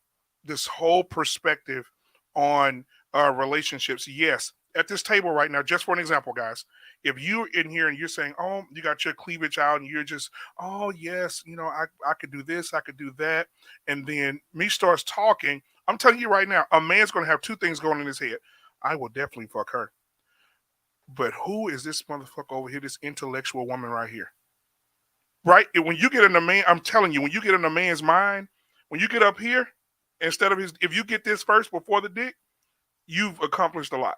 this whole perspective on relationships, yes, at this table right now, just for an example, guys, if you're in here and you're saying, oh, you got your cleavage out and you're just, oh, yes, I could do this, I could do that. And then me starts talking. I'm telling you right now, a man's going to have two things going in his head. I will definitely fuck her. But who is this motherfucker over here, this intellectual woman right here? Right? When you get in a man, I'm telling you, when you get in a man's mind, when you get up here, instead of if you get this first before the dick, you've accomplished a lot.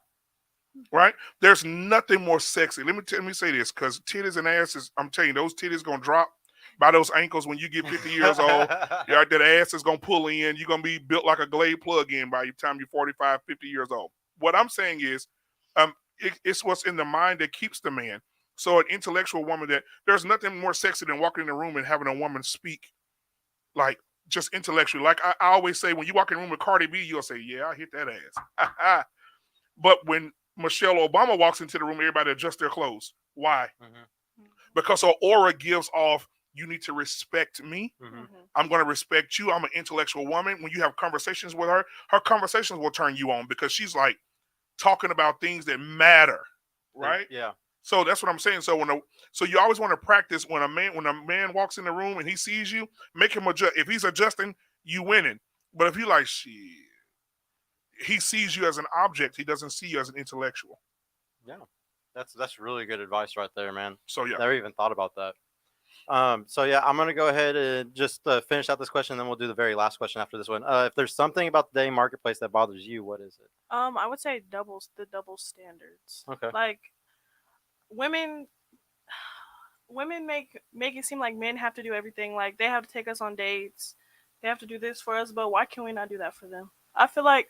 Right? There's nothing more sexy. Let me say this, because titties and asses, I'm telling you, those titties going to drop by those ankles when you get 50 years old. That ass is going to pull in. You're going to be built like a Glade plug-in by the time you're 45, 50 years old. What I'm saying is, it's what's in the mind that keeps the man. So an intellectual woman, that there's nothing more sexy than walking in a room and having a woman speak like just intellectually. Like I always say, when you walk in a room with Cardi B, you'll say, yeah, I hit that ass. But when Michelle Obama walks into the room, everybody adjusts their clothes. Why? Because her aura gives off you need to respect me. Mm-hmm. I'm going to respect you. I'm an intellectual woman. When you have conversations with her, her conversations will turn you on because she's like talking about things that matter, right? Yeah. So that's what I'm saying. So so you always want to practice when a man walks in the room and he sees you, make him adjust. If he's adjusting, you winning. But if he like shit, he sees you as an object. He doesn't see you as an intellectual. Yeah, that's really good advice right there, man. So yeah, never even thought about that. So yeah, I'm gonna go ahead and just finish out this question, and then we'll do the very last question after this one. If there's something about the dating marketplace that bothers you, what is it? I would say the double standards. Okay. Like women make it seem like men have to do everything. Like they have to take us on dates. They have to do this for us, but why can we not do that for them? I feel like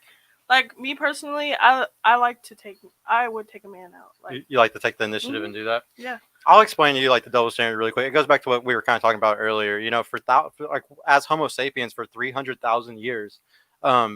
me personally, I would take a man out. Like You like to take the initiative and do that? Yeah. I'll explain to you like the double standard really quick. It goes back to what we were kind of talking about earlier. You know, for like as Homo sapiens for 300,000 years,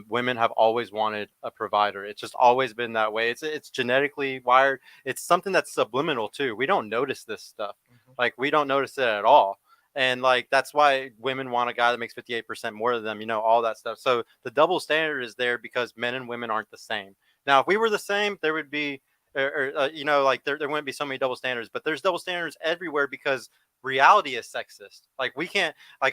women have always wanted a provider. It's just always been that way. It's genetically wired. It's something that's subliminal too. We don't notice this stuff. Like we don't notice it at all. And like that's why women want a guy that makes 58% more than them, you know, all that stuff. So the double standard is there because men and women aren't the same. Now, if we were the same, there would be you know, like there wouldn't be so many double standards, but there's double standards everywhere because reality is sexist. Like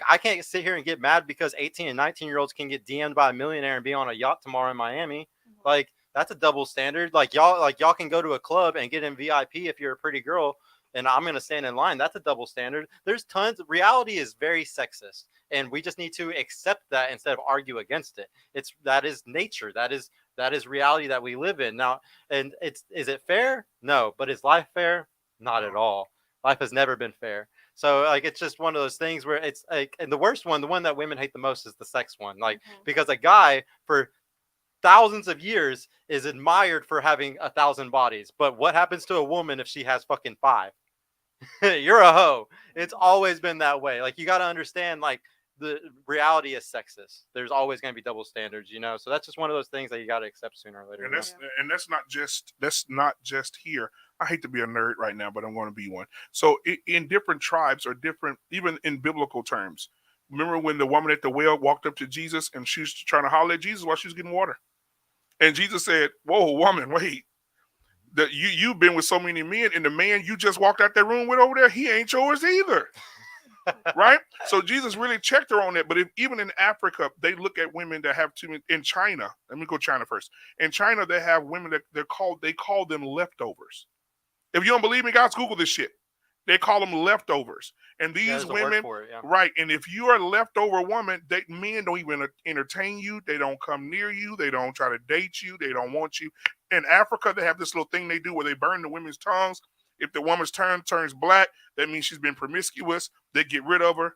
I can't sit here and get mad because 18 and 19-year-olds can get DM'd by a millionaire and be on a yacht tomorrow in Miami. Like that's a double standard. Like y'all can go to a club and get in VIP if you're a pretty girl, and I'm gonna stand in line. That's a double standard. There's tons. Reality is very sexist, and we just need to accept that instead of argue against it. That is nature. That is reality that we live in now. And is it fair? No. But is life fair? Not at all. Life has never been fair. So like it's just one of those things where it's like, and the worst one, the one that women hate the most, is the sex one. Like because a guy for thousands of years is admired for having 1,000 bodies, but what happens to a woman if she has fucking 5? You're a hoe. It's always been that way. Like you got to understand, like the reality is sexist. There's always going to be double standards, you know. So that's just one of those things that you got to accept sooner or later. And that's not just here. I hate to be a nerd right now, but I'm going to be one. So in different tribes or different, even in biblical terms, remember when the woman at the well walked up to Jesus and she was trying to holler at Jesus while she was getting water, and Jesus said, "Whoa, woman, wait." That you've been with so many men, and the man you just walked out that room with over there, he ain't yours either. Right? So Jesus really checked her on that. But even in Africa, they look at women that have too many. In China, let me go China first. In China, they have women that they call them leftovers. If you don't believe me, guys, Google this shit. They call them leftovers. And these women, right? And if you are a leftover woman, men don't even entertain you. They don't come near you. They don't try to date you. They don't want you. In Africa, they have this little thing they do where they burn the women's tongues. If the woman's tongue turns black, that means she's been promiscuous. They get rid of her.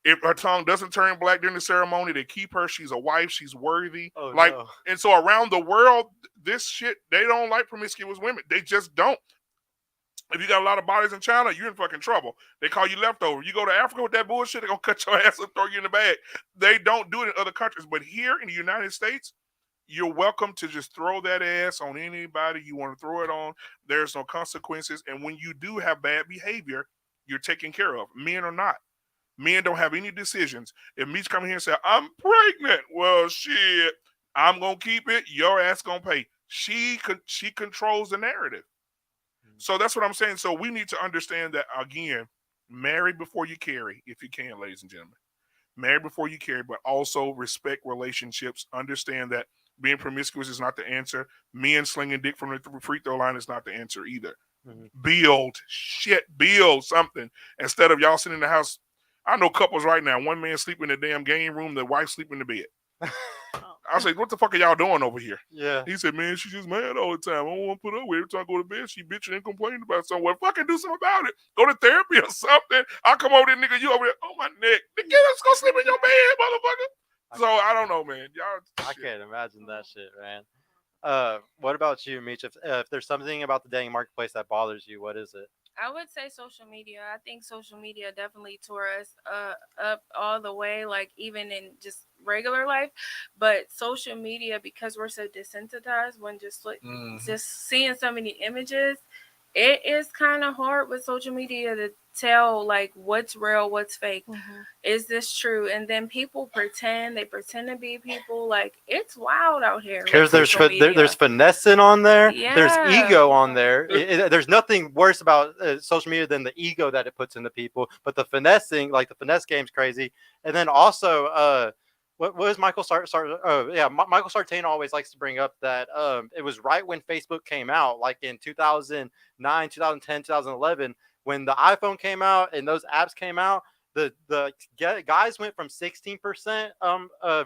If her tongue doesn't turn black during the ceremony, they keep her. She's a wife. She's worthy. Oh, like, no. And so around the world, this shit, they don't like promiscuous women. They just don't. If you got a lot of bodies in China, you're in fucking trouble. They call you leftover. You go to Africa with that bullshit, they're going to cut your ass up, throw you in the bag. They don't do it in other countries. But here in the United States, you're welcome to just throw that ass on anybody you want to throw it on. There's no consequences. And when you do have bad behavior, you're taken care of. Men are not. Men don't have any decisions. If Meech come here and say, "I'm pregnant," well, shit, I'm going to keep it. Your ass going to pay. She controls the narrative. So that's what I'm saying. So we need to understand that, again, marry before you carry, if you can, ladies and gentlemen. Marry before you carry, but also respect relationships. Understand that being promiscuous is not the answer. Men slinging dick from the free throw line is not the answer either. Build something. Instead of y'all sitting in the house. I know couples right now, one man sleeping in the damn game room, the wife sleeping in the bed. I say, "What the fuck are y'all doing over here?" Yeah. He said, "Man, she's just mad all the time. I don't want to put up with it. Every time I go to bed, she bitching and complaining about something." Well, fucking do something about it. Go to therapy or something. I'll come over there, nigga, you over there. Oh, my neck. Nigga, let's go sleep in your bed, motherfucker. So I don't know, man. Y'all. I can't imagine that shit, man. What about you, Meech? If there's something about the dating marketplace that bothers you, what is it? I would say social media. I think social media definitely tore us up all the way, like even in just regular life. But social media, because we're so desensitized when just seeing so many images, it is kind of hard with social media to tell like what's real, what's fake. Is this true? And then people pretend, they pretend to be people. Like, it's wild out here. Because with social media. there's finessing on there. There's Yeah. ego on there. There's nothing worse about social media than the ego that it puts into people. But the finessing, like the finesse game's crazy. And then also, what was Michael Michael Sartain always likes to bring up that it was right when Facebook came out, like in 2009, 2010, 2011, when the iPhone came out and those apps came out. The guys went from 16%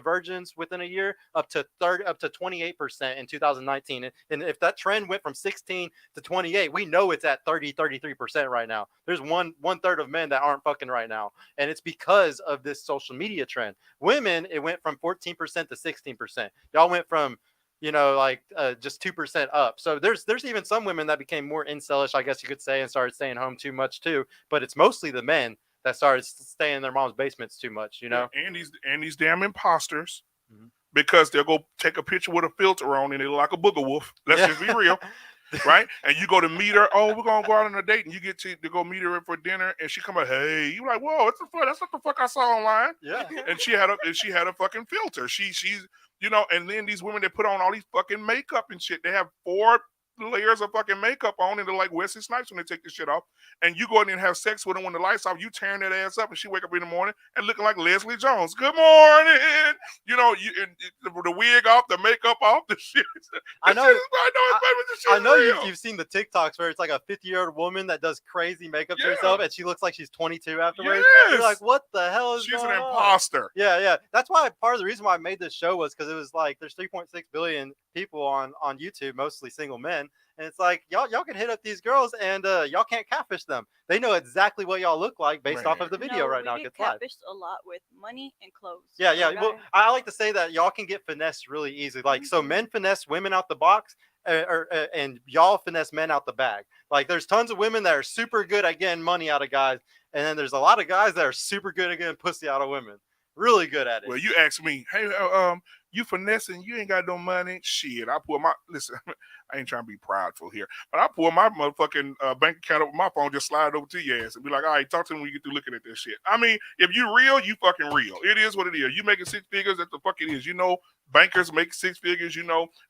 virgins within a year up to 28% in 2019. And if that trend went from 16 to 28, we know it's at 33% right now. There's one third of men that aren't fucking right now, and it's because of this social media trend. Women, it went from 14% to 16%. Y'all went from just 2% up. So there's even some women that became more incelish, I guess you could say, and started staying home too much too. But it's mostly the men that started staying in their mom's basements too much, And these damn imposters, because they'll go take a picture with a filter on and they look like a booger wolf. Let's just be real, right? And you go to meet her. Oh, we're gonna go out on a date, and you get to go meet her for dinner, and she come out, hey, you like, whoa, it's that's not the fuck I saw online. Yeah. And she had a fucking filter. She's and then these women that put on all these fucking makeup and shit. They have 4 layers of fucking makeup on, and they're like Wesley Snipes when they take this shit off. And you go in and have sex with her when the lights off. You tearing that ass up, and she wake up in the morning and looking like Leslie Jones. Good morning. The wig off, the makeup off, the shit. I know Real. you've seen the TikToks where it's like a 50-year-old woman that does crazy makeup to herself, and she looks like she's 22 afterwards. Yes. You're like, what the hell is She's going an on? imposter. Yeah. That's why part of the reason why I made this show was because it was like there's 3.6 billion people on YouTube, mostly single men. And it's like y'all can hit up these girls and y'all can't catfish them. They know exactly what y'all look like based off of the video right now. We get Live. catfished a lot with money and clothes. Yeah. Okay? Well, I like to say that y'all can get finessed really easy. Like, so men finesse women out the box, and y'all finesse men out the bag. Like, there's tons of women that are super good at getting money out of guys, and then there's a lot of guys that are super good at getting pussy out of women. Really good at it. Well, you ask me, hey, you finessing, you ain't got no money. Shit, listen, I ain't trying to be prideful here, but I pull my motherfucking bank account up with my phone, just slide it over to your ass and be like, all right, talk to me when you get through looking at this shit. I mean, if you real, you fucking real. It is what it is. You making 6 figures, that's the fuck it is. Bankers make 6 figures,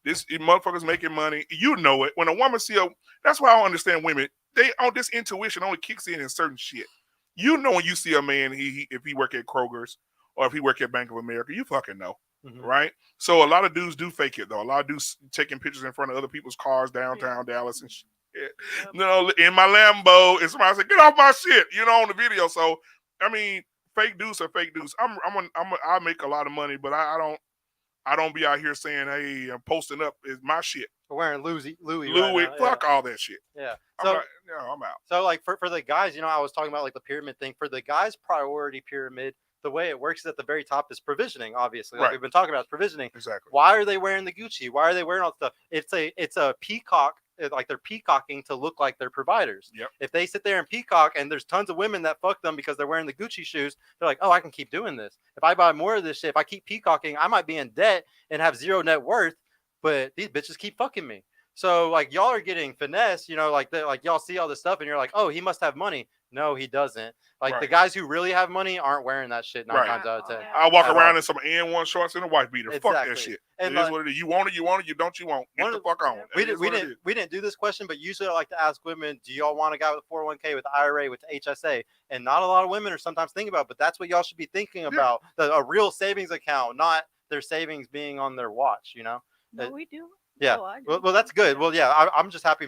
this motherfuckers making money. You know it. When a woman that's why I don't understand women. This intuition only kicks in certain shit. When you see a man, if he work at Kroger's, or if he work at Bank of America, you fucking know, right? So a lot of dudes do fake it, though. A lot of dudes taking pictures in front of other people's cars downtown Dallas and shit. In my Lambo, and somebody said, "Get off my shit," on the video. So I mean, fake dudes are fake dudes. I make a lot of money, but I don't be out here saying, "Hey, I'm posting up is my shit." We're wearing Louis. Right now, fuck all that shit. Yeah. I'm out. So like for the guys, I was talking about like the pyramid thing. For the guys' priority pyramid, the way it works is at the very top is provisioning, obviously. Like we've been talking about provisioning. Exactly. Why are they wearing the Gucci? Why are they wearing all the stuff? It's a peacock, like they're peacocking to look like they're providers. Yep. If they sit there and peacock and there's tons of women that fuck them because they're wearing the Gucci shoes, they're like, oh, I can keep doing this. If I buy more of this shit, if I keep peacocking, I might be in debt and have zero net worth, but these bitches keep fucking me. So like y'all are getting finesse, like y'all see all this stuff and you're like, oh, he must have money. No, he doesn't. Like the guys who really have money aren't wearing that shit 9 times out of 10. I walk around in some N1 shorts and a wife beater. Exactly. Fuck that shit. And it is what it is. You want it, you want it. You don't, you won't. Get the fuck on. We didn't do this question, but usually I like to ask women, do y'all want a guy with a 401k, with IRA, with HSA? And not a lot of women are sometimes thinking about, but that's what y'all should be thinking about. A real savings account, not their savings being on their watch, No, we do. Yeah. No, well, that's good. Well, yeah, I'm just happy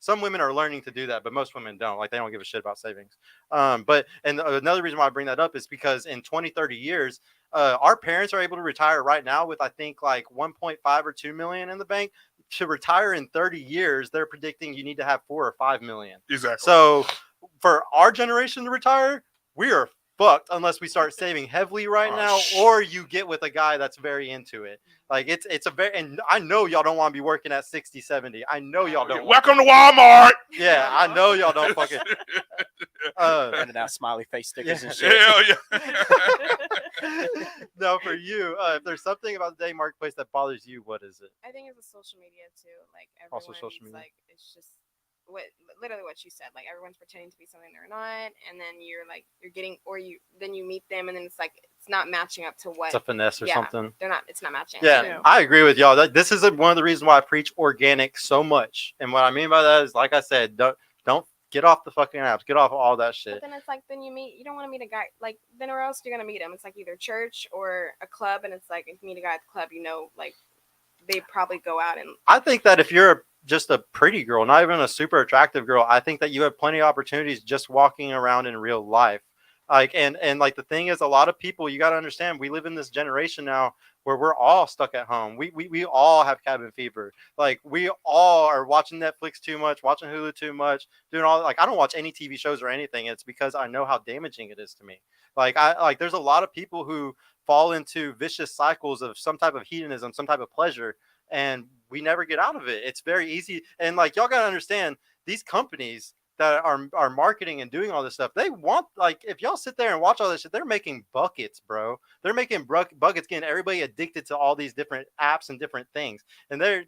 some women are learning to do that, but most women don't. Like, they don't give a shit about savings. But another reason why I bring that up is because in 20, 30 years, our parents are able to retire right now with, I think, like 1.5 or 2 million in the bank. To retire in 30 years, they're predicting you need to have 4 or 5 million. Exactly. So for our generation to retire, we are fucked unless we start saving heavily right now, or you get with a guy that's very into it. Like, it's a very, and I know y'all don't want to be working at 60, 70. I know y'all don't. Welcome to Walmart. Yeah, I know y'all don't fucking handing out smiley face stickers and shit. Hell yeah. No, for you, if there's something about the dating marketplace that bothers you, what is it? I think it's the social media too. Like Also everyone's social media. like it's just what literally what you said. Like everyone's pretending to be something they're not, and then you're getting or you then you meet them, and then it's like it's not matching up to what It's a finesse or yeah, something. They're not. It's not matching. Yeah, I agree with y'all. This is one of the reasons why I preach organic so much. And what I mean by that is, like I said, don't get off the fucking apps. Get off all that shit. But then it's like then you don't want to meet a guy like then where else you're gonna meet him? It's like either church or a club, and it's like if you meet a guy at the club, like they probably go out and I think that if you're just a pretty girl, not even a super attractive girl, I think that you have plenty of opportunities just walking around in real life. Like and like the thing is, a lot of people, you got to understand, we live in this generation now where we're all stuck at home. We all have cabin fever. Like we all are watching Netflix too much, watching Hulu too much, doing all like I don't watch any TV shows or anything. It's because I know how damaging it is to me. Like there's a lot of people who fall into vicious cycles of some type of hedonism, some type of pleasure, and we never get out of it. It's very easy. And like y'all gotta understand, these companies that are marketing and doing all this stuff, they want, like, if y'all sit there and watch all this shit, they're making buckets, bro. They're making buckets, getting everybody addicted to all these different apps and different things, and they're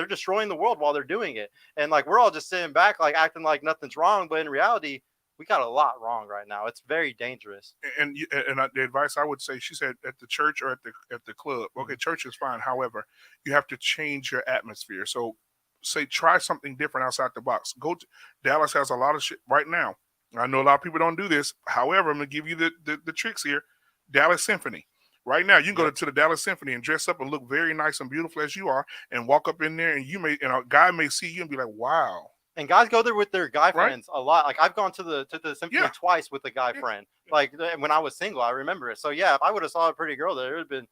destroying the world while they're doing it. And like we're all just sitting back, like acting like nothing's wrong, but in reality, we got a lot wrong right now. It's very dangerous. And the advice I would say, she said at the church or at the club. Okay, church is fine. However, you have to change your atmosphere. So say try something different outside the box. Dallas has a lot of shit right now. I know a lot of people don't do this. However, I'm gonna give you the tricks here. Dallas Symphony. Right now, you can go to the Dallas Symphony and dress up and look very nice and beautiful as you are, and walk up in there, and a guy may see you and be like, "Wow." And guys go there with their guy friends a lot. Like I've gone to the symphony twice with a guy friend. Like when I was single, I remember it. So yeah, if I would have saw a pretty girl there, it would have been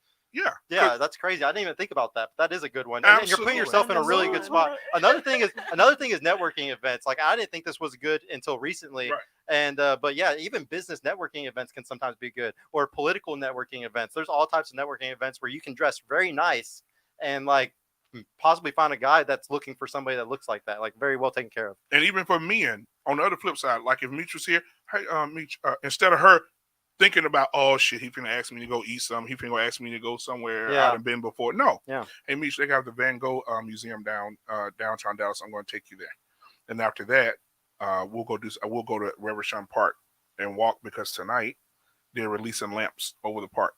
that's crazy. I didn't even think about that. But that is a good one. And you're putting yourself in a really good spot. Another thing is networking events. Like I didn't think this was good until recently. Right. And but yeah, even business networking events can sometimes be good, or political networking events. There's all types of networking events where you can dress very nice and like possibly find a guy that's looking for somebody that looks like that, like very well taken care of. And even for men, on the other flip side, like if Meech was here, hey, Meech, instead of her thinking about, oh shit, he finna ask me to go eat something, he finna ask me to go somewhere I haven't been before. No. Yeah. Hey Meech, they got the Van Gogh Museum downtown Dallas. I'm going to take you there. And after that, we'll go to Reverchon Park and walk, because tonight they're releasing lamps over the park.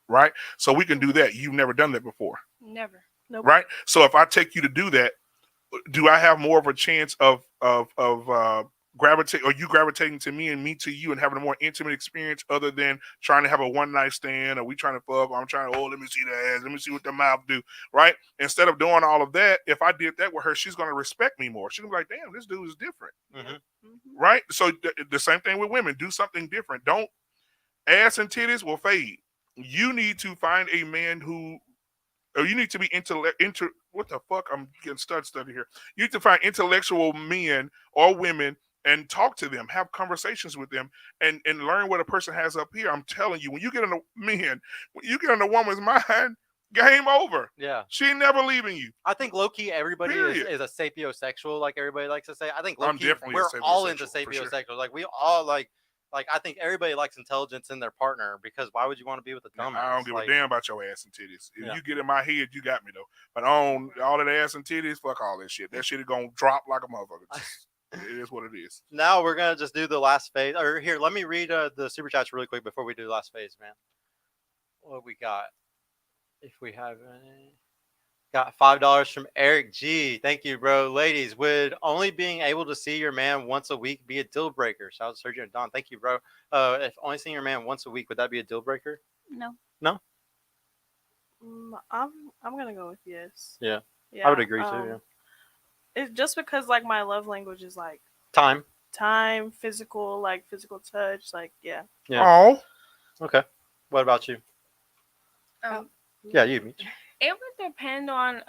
Right? So we can do that. You've never done that before. never. Nope. Right? So if I take you to do that, do I have more of a chance of gravitating to me and me to you and having a more intimate experience, other than trying to have a one night stand, or we trying to fuck, or I'm trying to, let me see the ass, let me see what the mouth do, right? Instead of doing all of that, if I did that with her, she's going to respect me more. She's going to be like, damn, this dude is different. Mm-hmm. Right? So the same thing with women. Do something different. Don't, ass and titties will fade. You need to find a man or you need to be what the fuck? I'm getting study here. You need to find intellectual men or women and talk to them, have conversations with them, and learn what a person has up here. I'm telling you, when you get in a woman's mind, game over. Yeah. She ain't never leaving you. I think low-key everybody is a sapiosexual, like everybody likes to say. I think low-key we're all into sapiosexual. Sure. Like we all like I think everybody likes intelligence in their partner, because why would you want to be with a dumbass? I don't give a damn about your ass and titties. If you get in my head, you got me though. But on all that ass and titties, fuck all that shit. That shit is gonna drop like a motherfucker. It is what it is. Now we're gonna just do the last phase. Or here, let me read the super chats really quick before we do the last phase, man. What we got? If we have any. Got $5 from Eric G. Thank you, bro. Ladies, would only being able to see your man once a week be a deal breaker? Shout out to Sergio and Don. Thank you, bro. If only seeing your man once a week, would that be a deal breaker? No. No? I'm gonna go with yes. Yeah. I would agree too. Yeah. It's just because like my love language is like time, physical touch, like yeah. Oh. Okay. What about you? Oh. Yeah, you. It would depend on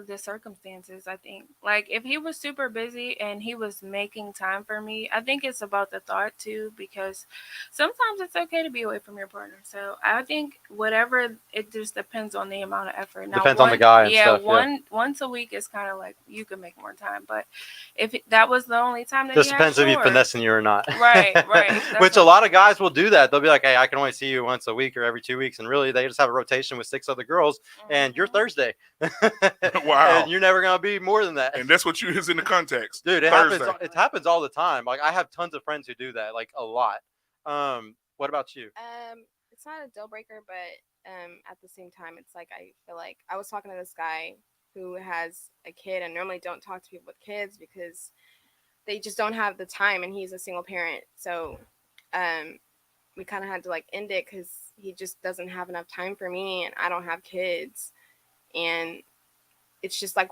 the circumstances, I think. Like if he was super busy and he was making time for me, I think it's about the thought too, because sometimes it's okay to be away from your partner. So I think whatever, it just depends on the amount of effort. Now Depends on the guy and yeah, stuff. Yeah. once a week is kind of like you can make more time, but if that was the only time that Just he had, depends if he's sure. finessing you or not. Right, right. Which a lot of guys will do that. They'll be like, "Hey, I can only see you once a week or every 2 weeks," and really they just have a rotation with 6 other girls, and you're Thursday. Wow. And you're never gonna be more than that. And that's what you is in the context. Dude, it Thursday. happens. It happens all the time. Like I have tons of friends who do that, like a lot. What about you? It's not a deal breaker, but at the same time, it's like I feel like I was talking to this guy who has a kid, and normally don't talk to people with kids because they just don't have the time, and he's a single parent. So we kind of had to like end it because he just doesn't have enough time for me, and I don't have kids, and it's just like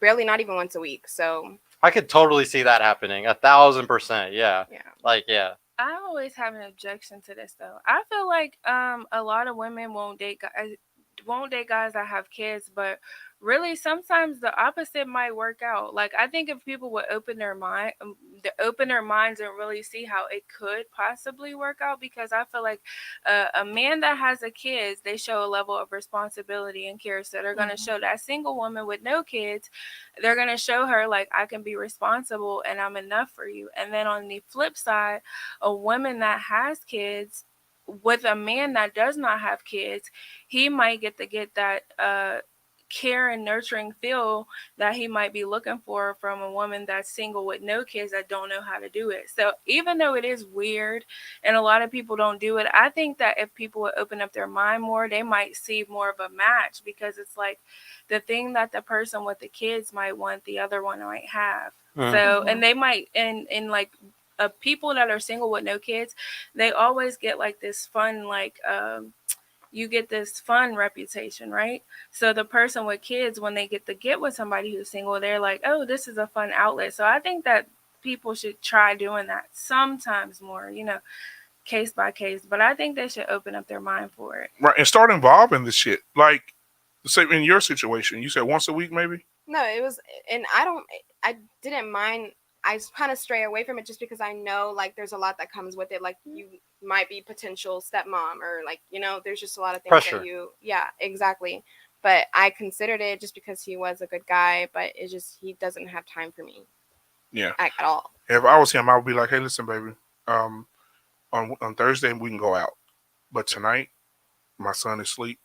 barely, not even once a week. So I could totally see that happening. 1,000%. Yeah. Yeah. Like yeah. I always have an objection to this though. I feel like a lot of women won't date guys that have kids, but really sometimes the opposite might work out. Like I think if people would open their minds and really see how it could possibly work out, because I feel like a man that has a kid, they show a level of responsibility and care. So they're going to show that single woman with no kids, they're going to show her like, I can be responsible and I'm enough for you. And then on the flip side, a woman that has kids with a man that does not have kids, he might get that care and nurturing feel that he might be looking for from a woman that's single with no kids that don't know how to do it. So even though it is weird and a lot of people don't do it, I think that if people would open up their mind more, they might see more of a match, because it's like the thing that the person with the kids might want, the other one might have. So and they might and like people that are single with no kids, they always get like this fun, like you get this fun reputation, right? So the person with kids, when they get with somebody who's single, they're like, oh, this is a fun outlet. So I think that people should try doing that sometimes more, case by case. But I think they should open up their mind for it. Right, and start involving this shit. Like, say in your situation, you said once a week, maybe? No, it was, and I didn't mind. I kind of stray away from it just because I know like there's a lot that comes with it. Like you might be potential stepmom, or like, there's just a lot of things Pressure. Yeah, exactly. But I considered it just because he was a good guy, but it's just, he doesn't have time for me. Yeah. At all. If I was him, I would be like, hey, listen, baby, on Thursday we can go out, but tonight my son is asleep.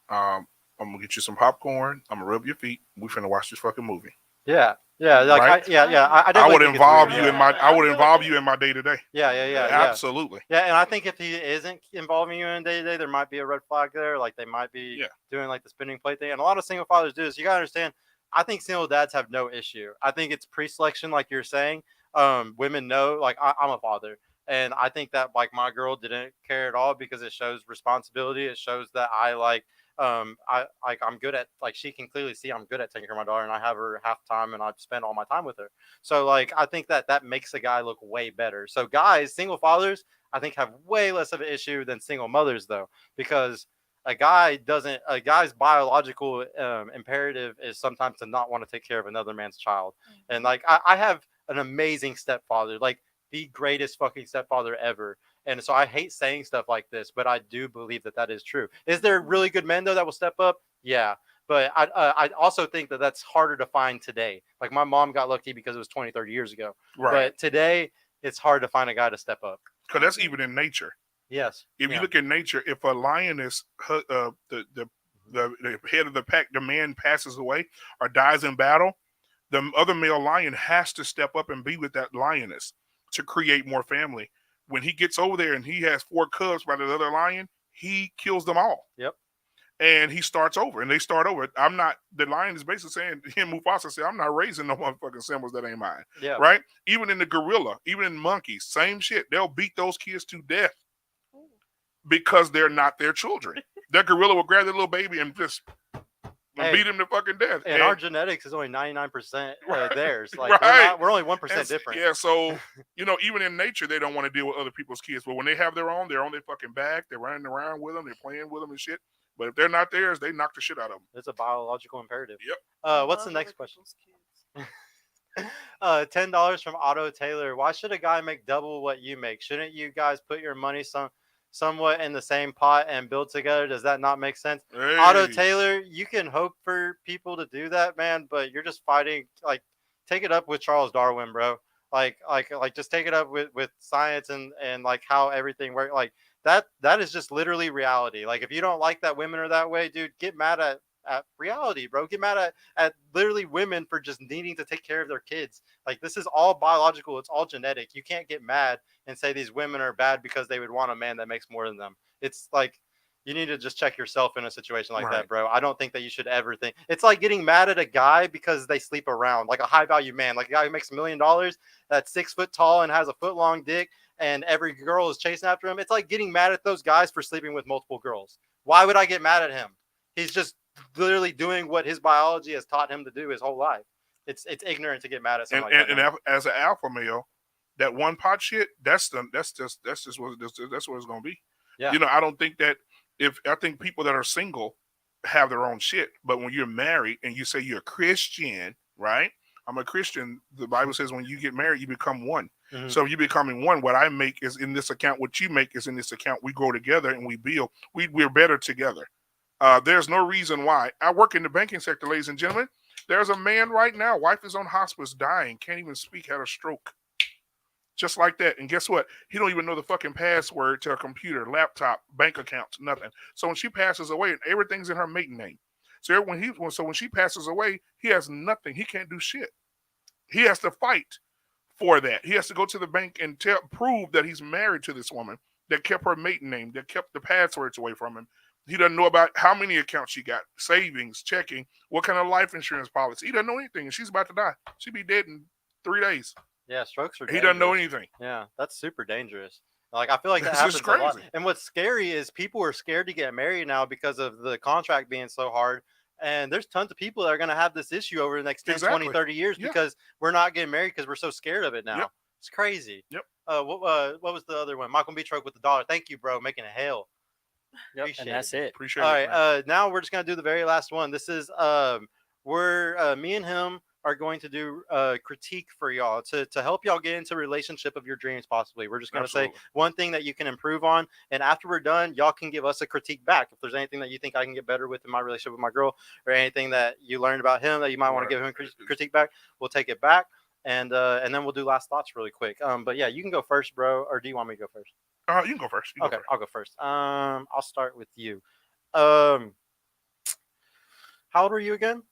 I'm gonna get you some popcorn. I'm gonna rub your feet. We finna watch this fucking movie. Yeah. Yeah, like right? I would involve you in my. I would involve you in my day to day. Yeah. Absolutely. Yeah, and I think if he isn't involving you in day to day, there might be a red flag there. Like they might be doing like the spinning plate thing, and a lot of single fathers do this. You gotta understand. I think single dads have no issue. I think it's pre-selection, like you're saying. Women know, like I'm a father, and I think that like my girl didn't care at all because it shows responsibility. It shows that I'm good at, like, she can clearly see I'm good at taking care of my daughter, and I have her half time and I spend all my time with her. So like I think that makes a guy look way better. So guys, single fathers, I think have way less of an issue than single mothers though, because a guy's biological imperative is sometimes to not want to take care of another man's child. And like I have an amazing stepfather, like the greatest fucking stepfather ever. And so I hate saying stuff like this, but I do believe that is true. Is there really good men though that will step up? Yeah. But I also think that that's harder to find today. Like my mom got lucky because it was 20, 30 years ago. Right. But today it's hard to find a guy to step up. Because that's even in nature. Yes. If you look at nature, if a lioness, the head of the pack, the man passes away or dies in battle, the other male lion has to step up and be with that lioness to create more family. When he gets over there and he has 4 cubs by the other lion, he kills them all. Yep. And he starts over, and they start over. The lion is basically saying, him, Mufasa said, I'm not raising no motherfucking symbols that ain't mine. Yeah. Right? Even in the gorilla, even in monkeys, same shit. They'll beat those kids to death because they're not their children. That gorilla will grab their little baby and just beat him to fucking death. And our genetics is only 99% theirs. Like we're only 1% different. Yeah, so even in nature, they don't want to deal with other people's kids. But when they have their own, they're on their fucking back. They're running around with them. They're playing with them and shit. But if they're not theirs, they knock the shit out of them. It's a biological imperative. Yep. What's the next question? $10 from Otto Taylor. Why should a guy make double what you make? Shouldn't you guys put your money somewhat in the same pot and build together? Does that not make sense? Hey. Otto Taylor, you can hope for people to do that, man, but you're just fighting. Like, take it up with Charles Darwin, bro. Like just take it up with science and like how everything works. Like that is just literally reality. Like, if you don't like that women are that way, dude, get mad at reality, bro. Get mad at literally women for just needing to take care of their kids. Like, this is all biological. It's all genetic. You can't get mad and say these women are bad because they would want a man that makes more than them. It's like, you need to just check yourself in a situation like that, bro. I don't think that you should ever think. It's like getting mad at a guy because they sleep around, like a high value man, like a guy who makes $1 million, that's 6 foot tall and has a foot long dick, and every girl is chasing after him. It's like getting mad at those guys for sleeping with multiple girls. Why would I get mad at him? He's just literally doing what his biology has taught him to do his whole life. It's ignorant to get mad at something like that. And as an alpha male, that one pot shit, that's just what it's gonna be. Yeah. You know, I don't think that I think people that are single have their own shit, but when you're married and you say you're a Christian, right? I'm a Christian. The Bible says when you get married, you become one. Mhm. So you becoming one. What I make is in this account. What you make is in this account. We grow together and we build. We're better together. There's no reason why. I work in the banking sector, ladies and gentlemen. There's a man right now. Wife is on hospice, dying, can't even speak, had a stroke. Just like that. And guess what? He don't even know the fucking password to a computer, laptop, bank accounts, nothing. So when she passes away, everything's in her maiden name. So when she passes away, he has nothing. He can't do shit. He has to fight for that. He has to go to the bank and prove that he's married to this woman that kept her maiden name, that kept the passwords away from him. He doesn't know about how many accounts she got, savings, checking, what kind of life insurance policy. He doesn't know anything, and she's about to die. She'd be dead in 3 days. Yeah, strokes are He dangerous. doesn't know anything. Yeah, that's super dangerous. Like, I feel like that This happens is a lot. crazy. And what's scary is people are scared to get married now because of the contract being so hard. And there's tons of people that are going to have this issue over the next 10, 20, 30 years because we're not getting married because we're so scared of it now. Yep. It's crazy. Yep. What was the other one? Michael B. Truck with the $1. Thank you, bro. Making a hail. Yep, and that's it. Appreciate All it. right. Now we're just going to do the very last one. This is me and him are going to do critique for y'all to help y'all get into a relationship of your dreams, possibly. We're just going to say one thing that you can improve on, and after we're done, y'all can give us a critique back. If there's anything that you think I can get better with in my relationship with my girl, or anything that you learned about him that you might want to give him critique back, we'll take it back, and then we'll do last thoughts really quick. But yeah, you can go first, bro, or do you want me to go first? You can go first. Okay, I'll go first. I'll start with you. How old are you again?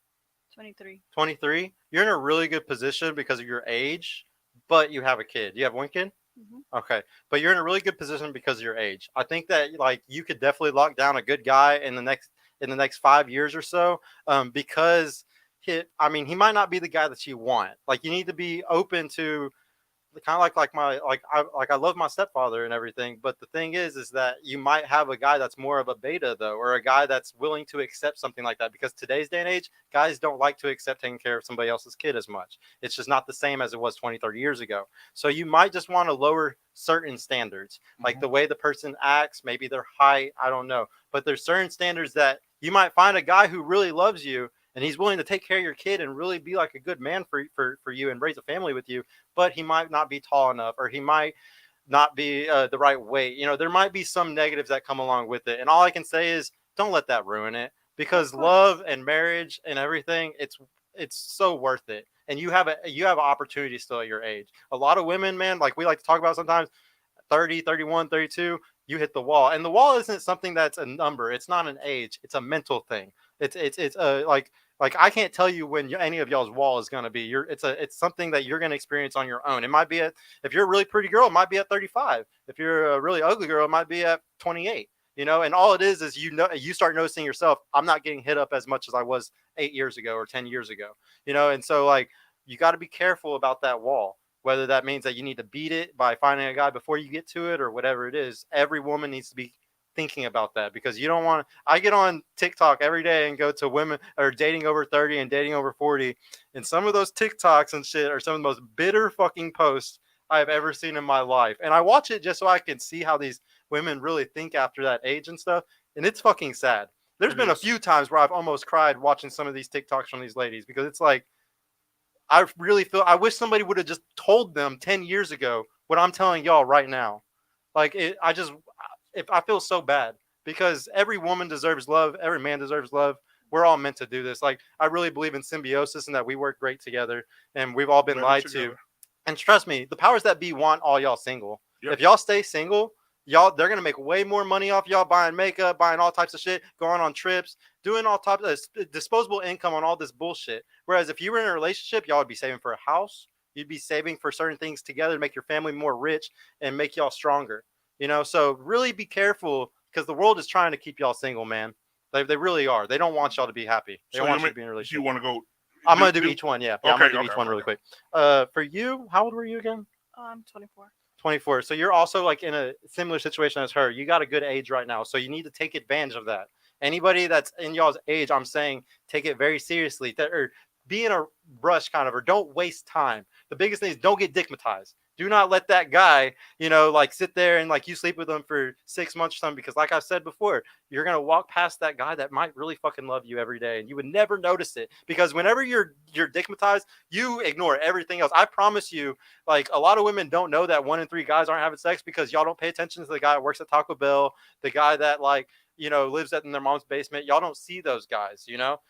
23. 23. You're in a really good position because of your age, but you have a kid. You have one kid? Mm-hmm. Okay. But you're in a really good position because of your age. I think that like you could definitely lock down a good guy in the next 5 years or so. Because he might not be the guy that you want. Like, you need to be open to kind of I love my stepfather and everything, but the thing is that you might have a guy that's more of a beta though, or a guy that's willing to accept something like that, because today's day and age, guys don't like to accept taking care of somebody else's kid as much. It's just not the same as it was 20, 30 years ago. So you might just want to lower certain standards, like the way the person acts, maybe their height, I don't know, but there's certain standards that you might find a guy who really loves you and he's willing to take care of your kid and really be like a good man for you and raise a family with you, but he might not be tall enough, or he might not be the right weight. You know, there might be some negatives that come along with it. And all I can say is don't let that ruin it, because love and marriage and everything, it's so worth it. And you have an opportunity still at your age. A lot of women, man, like we like to talk about sometimes, 30, 31, 32, you hit the wall. And the wall isn't something that's a number. It's not an age. It's a mental thing. It's like I can't tell you when any of y'all's wall is going to be. It's something that you're going to experience on your own. It might be if you're a really pretty girl, it might be at 35. If you're a really ugly girl, it might be at 28. You know, and all it is you start noticing yourself. I'm not getting hit up as much as I was 8 years ago or 10 years ago. You know, and so like you got to be careful about that wall. Whether that means that you need to beat it by finding a guy before you get to it, or whatever it is, every woman needs to be thinking about that, because you don't want to. I get on TikTok every day and go to women or dating over 30 and dating over 40, and some of those TikToks and shit are some of the most bitter fucking posts I have ever seen in my life. And I watch it just so I can see how these women really think after that age and stuff, and it's fucking sad. There's been a few times where I've almost cried watching some of these TikToks from these ladies because it's like, I really feel, I wish somebody would have just told them 10 years ago what I'm telling y'all right now. Like, I feel so bad because every woman deserves love. Every man deserves love. We're all meant to do this. Like, I really believe in symbiosis and that we work great together and we've all been lied to. And trust me, the powers that be want all y'all single. Yep. If y'all stay single, they're gonna make way more money off y'all buying makeup, buying all types of shit, going on trips, doing all types of disposable income on all this bullshit. Whereas if you were in a relationship, y'all would be saving for a house. You'd be saving for certain things together to make your family more rich and make y'all stronger. So really be careful because the world is trying to keep y'all single, man. They really are. They don't want y'all to be happy. They don't want you to be in a relationship. You want to go? I'm gonna do each one. Yeah, I'm gonna do each one okay. really quick. For you, how old were you again? I'm 24. 24. So you're also like in a similar situation as her. You got a good age right now, so you need to take advantage of that. Anybody that's in y'all's age, I'm saying take it very seriously. Or be in a rush, kind of, or don't waste time. The biggest thing is don't get dickmatized. Do not let that guy, like sit there and like you sleep with him for 6 months or something. Because like I've said before, you're gonna walk past that guy that might really fucking love you every day, and you would never notice it. Because whenever you're dickmatized, you ignore everything else. I promise you, like a lot of women don't know that 1 in 3 guys aren't having sex because y'all don't pay attention to the guy that works at Taco Bell, the guy that lives in their mom's basement. Y'all don't see those guys,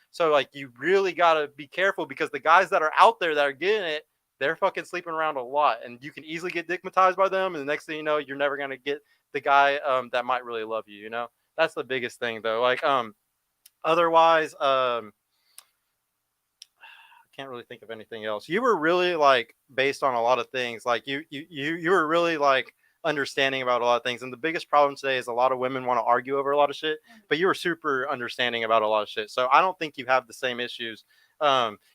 So like you really gotta be careful because the guys that are out there that are getting it, they're fucking sleeping around a lot, and you can easily get dickmatized by them. And the next thing you know, you're never gonna get the guy that might really love you. That's the biggest thing, though. Like otherwise, I can't really think of anything else. You were really like based on a lot of things. Like you were really like understanding about a lot of things. And the biggest problem today is a lot of women want to argue over a lot of shit, but you were super understanding about a lot of shit. So I don't think you have the same issues.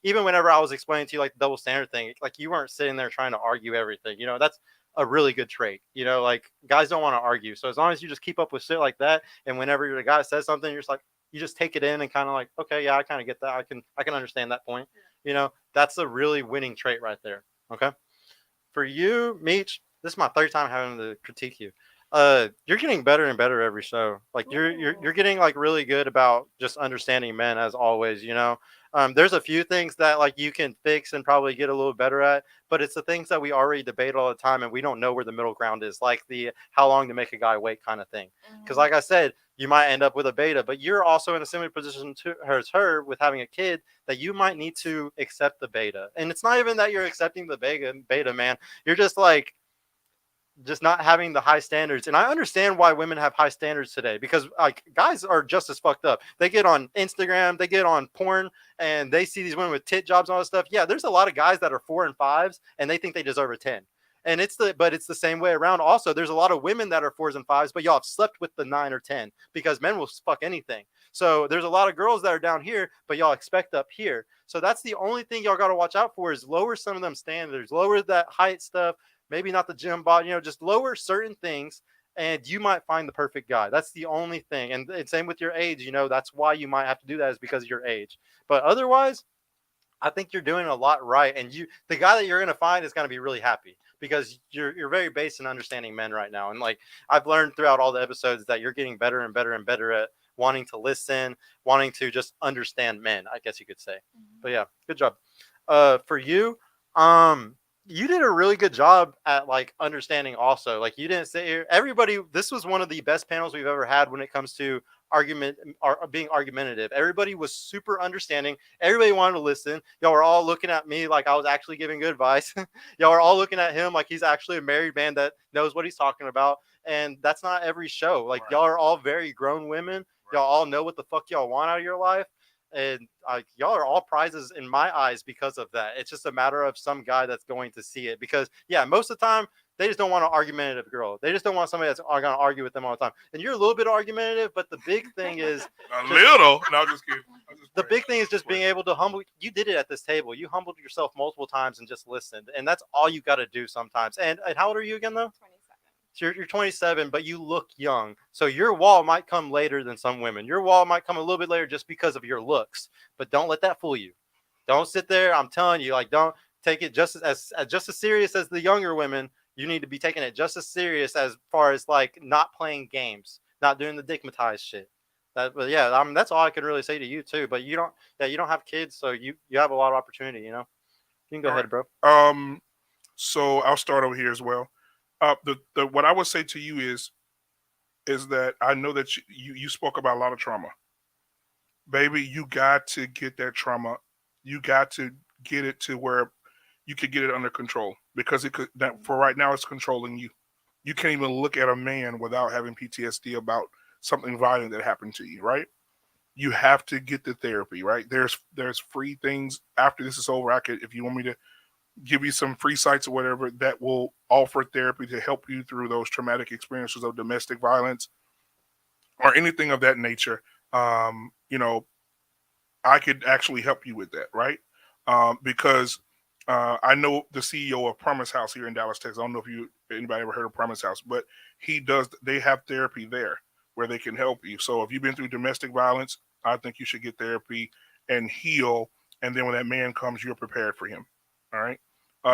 Even whenever I was explaining to you like the double standard thing, like you weren't sitting there trying to argue everything. That's a really good trait. Like guys don't want to argue. So as long as you just keep up with shit like that, and whenever the guy says something, you're just like, you just take it in and kind of like, okay, yeah, I kind of get that. I can understand that point. That's a really winning trait right there. Okay. For you, Meech, this is my 3rd time having to critique you. You're getting better and better every show. Like you're getting like really good about just understanding men as always. There's a few things that like you can fix and probably get a little better at, but it's the things that we already debate all the time, and we don't know where the middle ground is, like the how long to make a guy wait kind of thing. Because like I said, you might end up with a beta, but you're also in a similar position to her with having a kid that you might need to accept the beta. And it's not even that you're accepting the beta, man. You're just like just not having the high standards. And I understand why women have high standards today, because like guys are just as fucked up. They get on Instagram, they get on porn, and they see these women with tit jobs and all this stuff. Yeah, there's a lot of guys that are 4 and 5s and they think they deserve a 10. And it's the same way around. Also, there's a lot of women that are 4s and 5s, but y'all have slept with the 9 or 10 because men will fuck anything. So there's a lot of girls that are down here, but y'all expect up here. So that's the only thing y'all got to watch out for, is lower some of them standards, lower that height stuff. Maybe not the gym body, just lower certain things, and you might find the perfect guy. That's the only thing. And same with your age, that's why you might have to do that, is because of your age. But otherwise, I think you're doing a lot right. And the guy that you're going to find is going to be really happy, because you're very based in understanding men right now. And like I've learned throughout all the episodes that you're getting better and better and better at wanting to listen, wanting to just understand men, I guess you could say. But yeah, good job. For you, you did a really good job at like understanding also. Like you didn't sit here. This was one of the best panels we've ever had when it comes to argument or being argumentative. Everybody was super understanding. Everybody wanted to listen. Y'all were all looking at me like I was actually giving good advice. Y'all were all looking at him like he's actually a married man that knows what he's talking about. And that's not every show. Like y'all are all very grown women. Y'all all know what the fuck y'all want out of your life. And y'all are all prizes in my eyes because of that. It's just a matter of some guy that's going to see it, because yeah, most of the time they just don't want an argumentative girl. They just don't want somebody that's going to argue with them all the time. And you're a little bit argumentative, but the big thing is little. No, just kidding. The big thing is just being able to humble. You did it at this table. You humbled yourself multiple times and just listened. And that's all you got to do sometimes. And how old are you again, though? 27. So you're 27, but you look young. So your wall might come later than some women. Your wall might come a little bit later just because of your looks. But don't let that fool you. Don't sit there. I'm telling you, like, don't take it just as serious as the younger women. You need to be taking it just as serious as far as like not playing games, not doing the dickmatized shit. But yeah, that's all I can really say to you too. But you don't, yeah, you don't have kids, so you have a lot of opportunity. You can go All ahead, bro. So I'll start over here as well. The what I would say to you is that I know that you spoke about a lot of trauma, baby. You got to get that trauma. You got to get it to where you could get it under control, because it could, that for right now it's controlling you. You can't even look at a man without having PTSD about something violent that happened to you, right? You have to get the therapy, right? There's free things after this is over. I could, if you want me to give you some free sites or whatever that will offer therapy to help you through those traumatic experiences of domestic violence or anything of that nature. You know, I could actually help you with that, right? Because I know the CEO of Promise House here in Dallas, Texas. I don't know if anybody ever heard of Promise House, but he does. They have therapy there where they can help you. So if you've been through domestic violence, I think you should get therapy and heal. And then when that man comes, you're prepared for him. All right.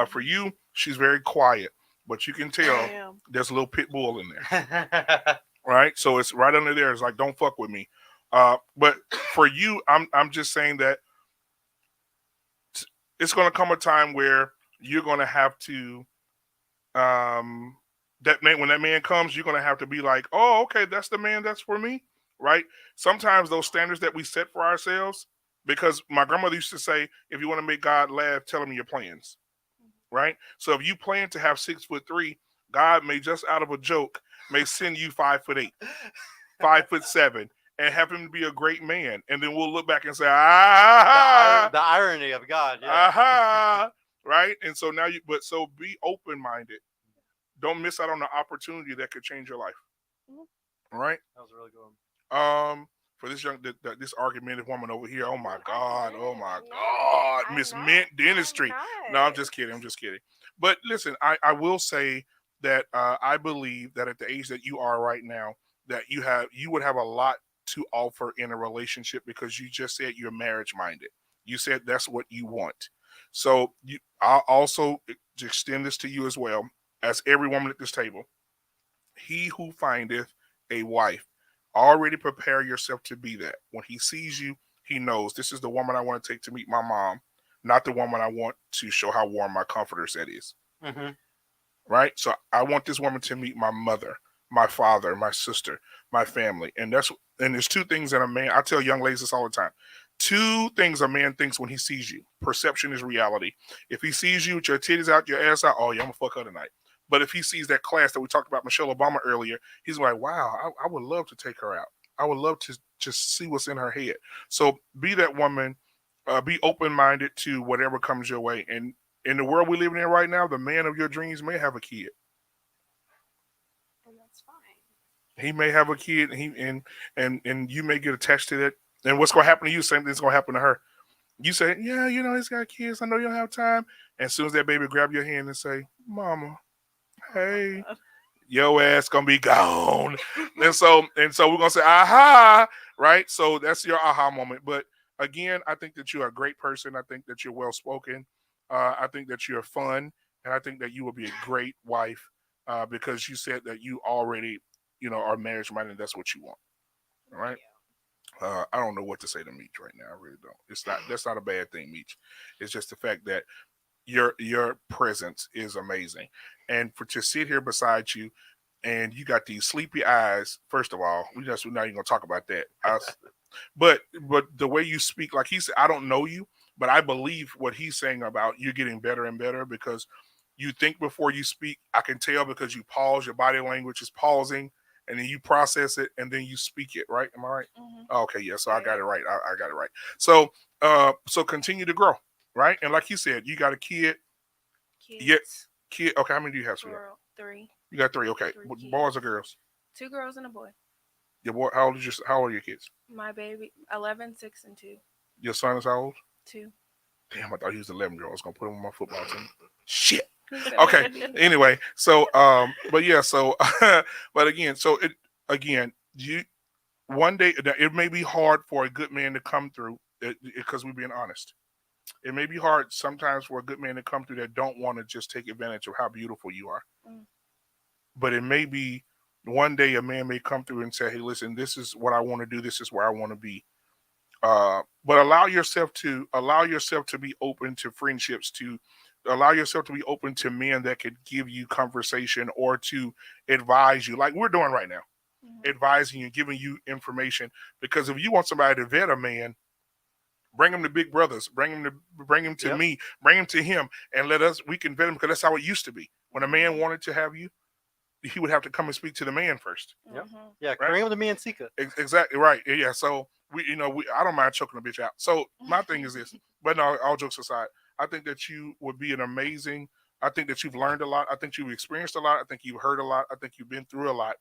For you, she's very quiet, but you can tell there's a little pit bull in there. Right. So it's right under there. It's like, don't fuck with me. But for you, I'm just saying that it's going to come a time where you're going to have to, that man, when that man comes, you're going to have to be like, oh, okay, that's the man that's for me. Right. Sometimes those standards that we set for ourselves, because my grandmother used to say, if you want to make God laugh, tell him your plans. Right. So if you plan to have 6'3", God may just out of a joke may send you 5'8", 5'7", and have him be a great man, and then we'll look back and say, The irony of God, yeah. Right? And so now so be open-minded. Don't miss out on the opportunity that could change your life. All right? That was a really good one. For this this argumentative woman over here, oh my God, Miss Mint Dentistry. No, I'm just kidding. But listen, I will say that I believe that at the age that you are right now, that you would have a lot to offer in a relationship, because you just said you're marriage minded. You said that's what you want. So I'll also extend this to you as well, as every woman at this table. He who findeth a wife, already prepare yourself to be that. When he sees you, he knows this is the woman I want to take to meet my mom, not the woman I want to show how warm my comforter set is. Mm-hmm. Right? So I want this woman to meet my mother, my father, my sister, my family. And there's two things that a man, I tell young ladies this all the time. Two things a man thinks when he sees you. Perception is reality. If he sees you with your titties out, your ass out, oh yeah, I'm gonna fuck her tonight. But if he sees that class that we talked about, Michelle Obama earlier, he's like, wow, I would love to take her out. I would love to just see what's in her head. So be that woman, be open-minded to whatever comes your way. And in the world we're living in right now, the man of your dreams may have a kid. And that's fine. He may have a kid, and you may get attached to that. And what's going to happen to you, same thing's going to happen to her. You say, yeah, he's got kids. I know you don't have time. And as soon as that baby grab your hand and say, mama, hey, your ass going to be gone. and so we're going to say, aha, right? So that's your aha moment. But again, I think that you're a great person. I think that you're well-spoken. I think that you're fun. And I think that you will be a great wife because you said that you already, are marriage-minded. That's what you want. All right? I don't know what to say to Meech right now. I really don't. That's not a bad thing, Meech. It's just the fact that your presence is amazing, and to sit here beside you, and you got these sleepy eyes. First of all, we're not even gonna talk about that. But the way you speak, like he said, I don't know you, but I believe what he's saying about you getting better and better because you think before you speak. I can tell because you pause. Your body language is pausing. And then you process it, and then you speak it, right? Am I right? Mm-hmm. Okay, yeah. So I got it right. I got it right. So, so continue to grow, right? And like you said, you got a kid. Kids. Yeah, kid. Okay, how many do you have? Girl, 3. You got 3. Okay, 3 boys or girls? 2 girls and a boy. Your boy. How old are your kids? My baby, 11, 6, and 2. Your son is how old? 2. Damn, I thought he was 11 years old. I was gonna put him on my football team. Shit. Okay. Anyway, so but yeah, so but again, one day it may be hard for a good man to come through because we're being honest. It may be hard sometimes for a good man to come through that don't want to just take advantage of how beautiful you are. But it may be one day a man may come through and say, hey, listen, this is what I want to do. This is where I want to be. But allow yourself to be open to friendships, to allow yourself to be open to men that could give you conversation or to advise you like we're doing right now, advising you, giving you information. Because if you want somebody to vet a man, bring him to Big Brothers, bring him to me, bring him to him, and we can vet him, because that's how it used to be. When a man wanted to have you, he would have to come and speak to the man first. Yep. Yeah, bring him to me and Sika. Exactly right. Yeah. So I don't mind choking a bitch out. So my thing is this, but no, all jokes aside, I think that you would be I think that you've learned a lot. I think you've experienced a lot. I think you've heard a lot. I think you've been through a lot.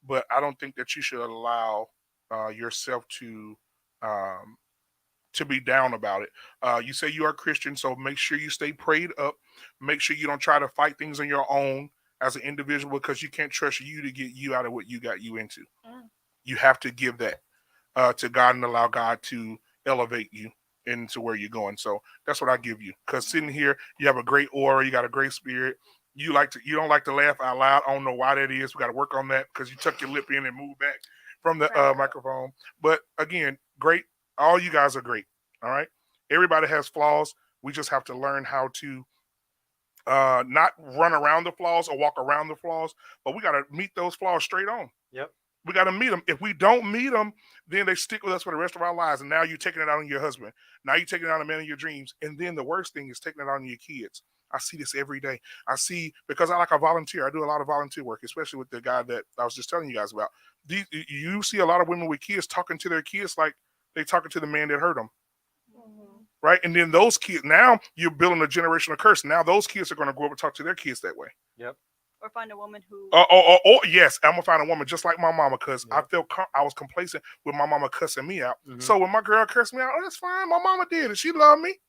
But I don't think that you should allow yourself to be down about it. You say you are Christian, so make sure you stay prayed up. Make sure you don't try to fight things on your own as an individual, because you can't trust you to get you out of what you got you into. You have to give that to God and allow God to elevate you into where you're going. So that's what I give you. Because sitting here, you have a great aura, you got a great spirit. You don't like to laugh out loud. I don't know why that is. We got to work on that, because you tuck your lip in and move back from the microphone. But again, great. All you guys are great. All right. Everybody has flaws. We just have to learn how to not run around the flaws or walk around the flaws, but we got to meet those flaws straight on. Yep. We got to meet them. If we don't meet them, then they stick with us for the rest of our lives. And now you're taking it out on your husband. Now you're taking it out on the man of your dreams. And then the worst thing is taking it out on your kids. I see this every day. Because I volunteer. I do a lot of volunteer work, especially with the guy that I was just telling you guys about. You see a lot of women with kids talking to their kids like they talking to the man that hurt them. Right? And then those kids, now you're building a generational curse. Now those kids are going to grow up and talk to their kids that way. Yep. Or find a woman who. Yes, I'm gonna find a woman just like my mama, because I was complacent with my mama cussing me out. So when my girl cussed me out, that's fine. My mama did it. She loved me,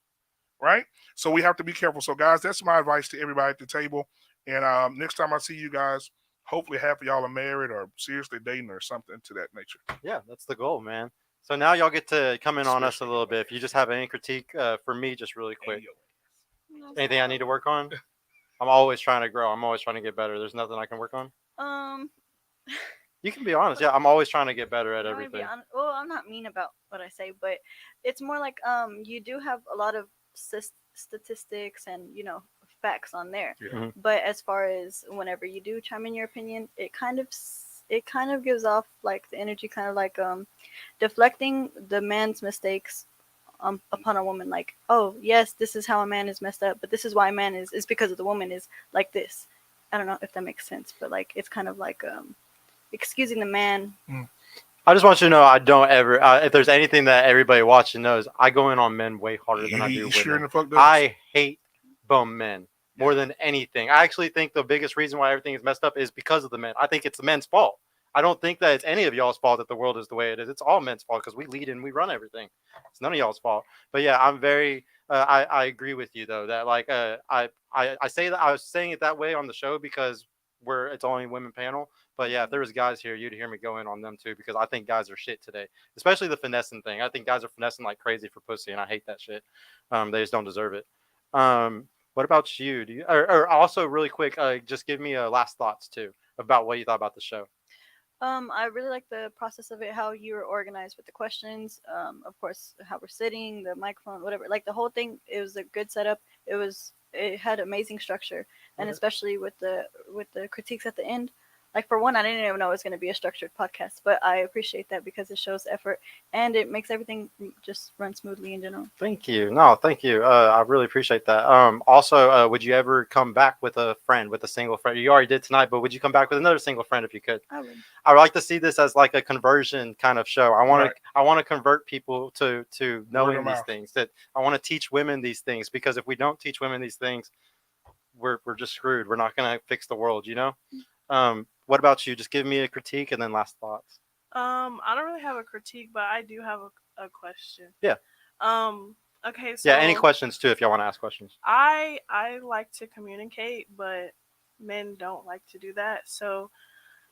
right? So we have to be careful. So guys, that's my advice to everybody at the table. And next time I see you guys, hopefully half of y'all are married or seriously dating or something to that nature. Yeah, that's the goal, man. So now y'all get to come in on us a little bit. If you just have any critique for me, just really quick. Anything I need to work on? I'm always trying to grow. I'm always trying to get better. There's nothing I can work on. You can be honest. Yeah, I'm always trying to get better at everything. Well, I'm not mean about what I say, but it's more like you do have a lot of statistics and facts on there. But as far as whenever you do chime in your opinion, it kind of gives off like the energy, kind of like deflecting the man's mistakes upon a woman. Like, oh yes, this is how a man is messed up, but this is why a man is because of the woman is like this. I don't know if that makes sense, but like it's kind of like excusing the man. I just want you to know I don't ever. If there's anything that everybody watching knows, I go in on men way harder than I do women. I hate bum men more than anything. I actually think the biggest reason why everything is messed up is because of the men. I think it's the men's fault. I don't think that it's any of y'all's fault that the world is the way it is. It's all men's fault because we lead and we run everything. It's none of y'all's fault. But yeah, I'm very. I agree with you though that like I say that I was saying it that way on the show because it's only women panel. But yeah, if there was guys here, you'd hear me go in on them too because I think guys are shit today, especially the finessing thing. I think guys are finessing like crazy for pussy, and I hate that shit. They just don't deserve it. What about you? Do you or also really quick, just give me last thoughts too about what you thought about the show. I really like the process of it, how you were organized with the questions. Of course, how we're sitting, the microphone, whatever. Like the whole thing, it was a good setup. It had amazing structure, and especially with the critiques at the end. Like for one, I didn't even know it was going to be a structured podcast, but I appreciate that because it shows effort and it makes everything just run smoothly in general. Thank you. No, thank you. I really appreciate that. Also, would you ever come back with a single friend? You already did tonight, but would you come back with another single friend if you could? I would. I would like to see this as like a conversion kind of show. I want to convert people to knowing these things. That I want to teach women these things because if we don't teach women these things, we're just screwed. We're not going to fix the world, you know? What about you? Just give me a critique and then last thoughts. I don't really have a critique, but I do have a question. Yeah. Okay. So yeah. Any questions too, if y'all want to ask questions. I like to communicate, but men don't like to do that. So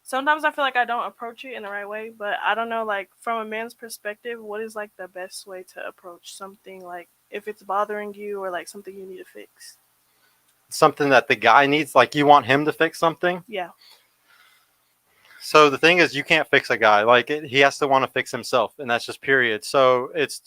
sometimes I feel like I don't approach it in the right way. But I don't know, like from a man's perspective, what is like the best way to approach something like if it's bothering you or like something you need to fix? Something that the guy needs, like you want him to fix something. Yeah. So the thing is, you can't fix a guy. Like he has to want to fix himself, and that's just period. So it's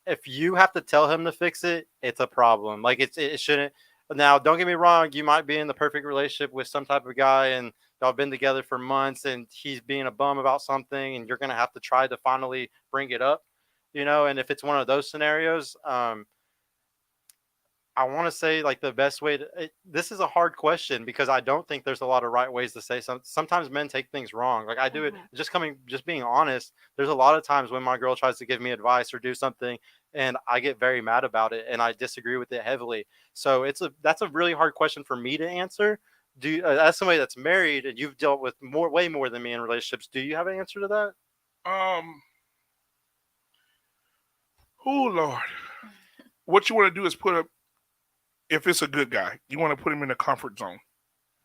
if you have to tell him to fix it, it's a problem. Like it shouldn't. Now, don't get me wrong. You might be in the perfect relationship with some type of guy, and y'all been together for months, and he's being a bum about something, and you're gonna have to try to finally bring it up, And if it's one of those scenarios, I want to say like the best way to this is a hard question because I don't think there's a lot of right ways to say something. Sometimes men take things wrong. Like I do it just being honest. There's a lot of times when my girl tries to give me advice or do something and I get very mad about it and I disagree with it heavily. So that's a really hard question for me to answer. As somebody that's married and you've dealt with way more than me in relationships, do you have an answer to that? Oh Lord. What you want to do is if it's a good guy, you want to put him in a comfort zone.